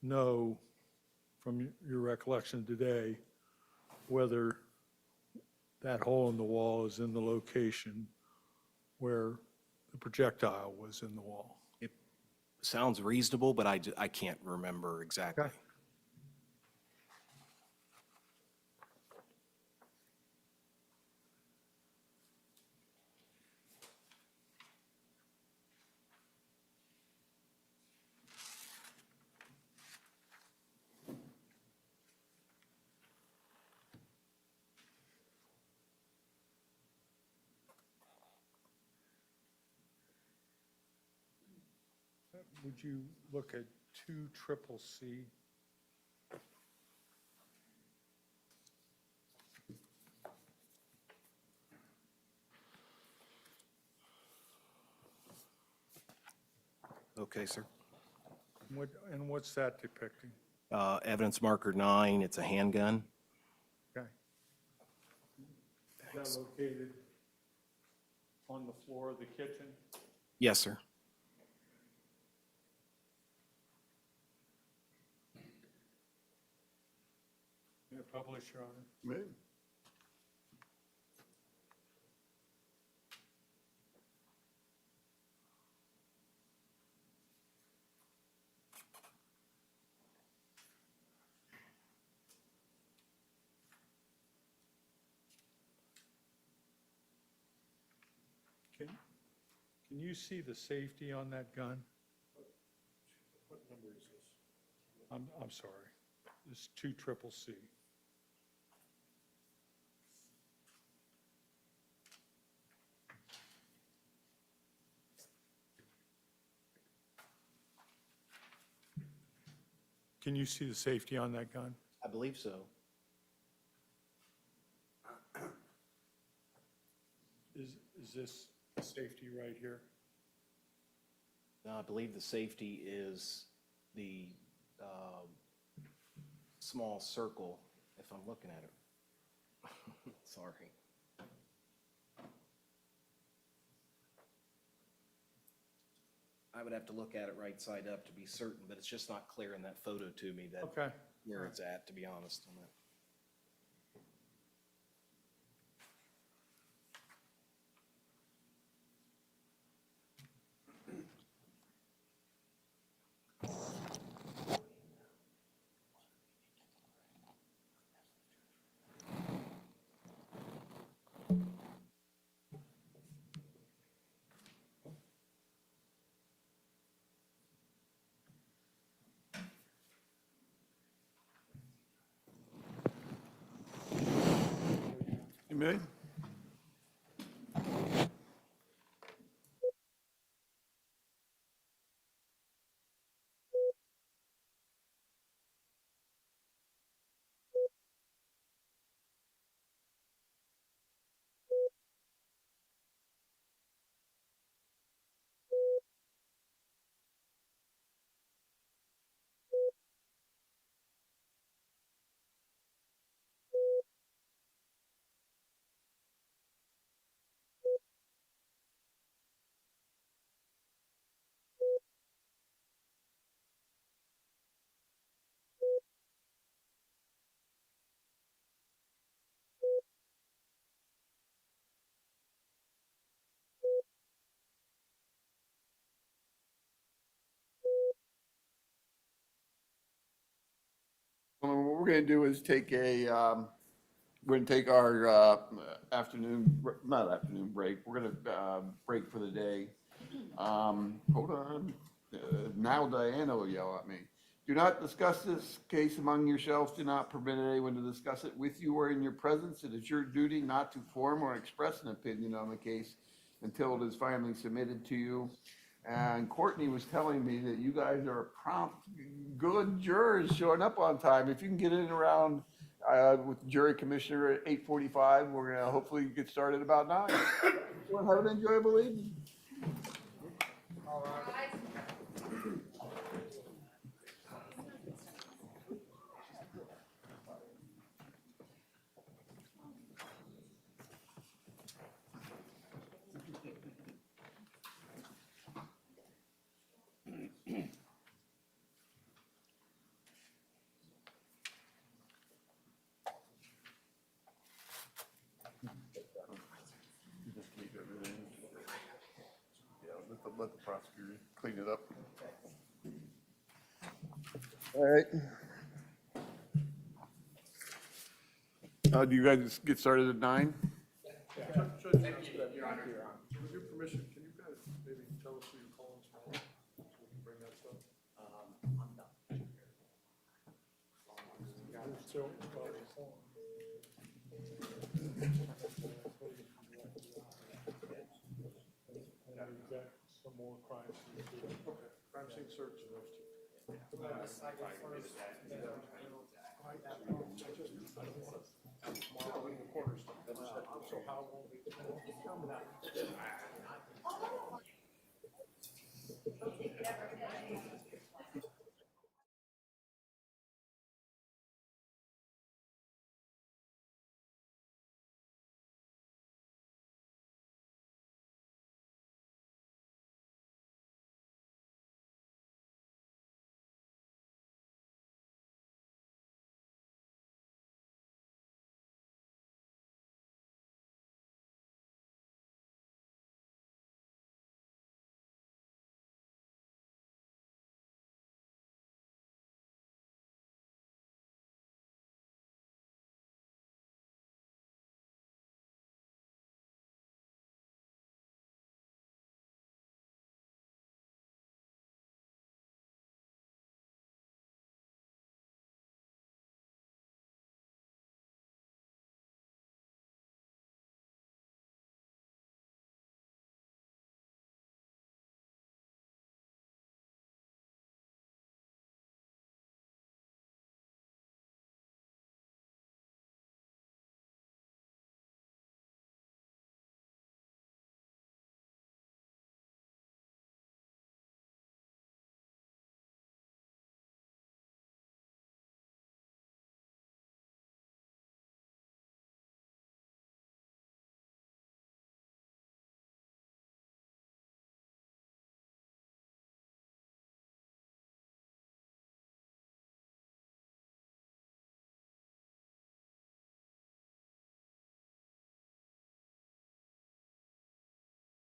S6: know from your recollection today whether that hole in the wall is in the location where the projectile was in the wall.
S9: It sounds reasonable, but I can't remember exactly.
S6: Okay. Would you look at 2 triple C?
S9: Okay, sir.
S6: And what's that depicting?
S9: Evidence marker 9, it's a handgun.
S6: Okay. Is that located on the floor of the kitchen?
S9: Yes, sir.
S6: May I publish, Your Honor?
S1: May.
S6: Can you see the safety on that gun?
S3: What number is this?
S6: I'm sorry. It's 2 triple C. Can you see the safety on that gun?
S9: I believe so.
S6: Is this the safety right here?
S9: No, I believe the safety is the small circle, if I'm looking at it. Sorry. I would have to look at it right side up to be certain, but it's just not clear in that photo to me that
S6: Okay.
S9: where it's at, to be honest on that.
S1: You may. we're gonna do is take we're gonna take our not afternoon break. We're gonna break for the day. Hold on. Now Diana will yell at me. Do not discuss this case among yourselves. Do not permit anyone to discuss it with you or in your presence. It is your duty not to form or express an opinion on the case until it is finally submitted to you. And Courtney was telling me that you guys are prompt, good jurors showing up on time. If you can get in around with jury commissioner at 8:45, we're gonna hopefully get started about 9. Everyone have an enjoyable evening. Just keep everything. Yeah, let the prosecutor clean it up. All right. Do you guys get started at 9?
S3: With your permission, can you guys maybe tell us who you're calling tomorrow, so we can bring that stuff?
S6: Some more crimes.
S3: Crime scene search and those two. So how won't we determine that?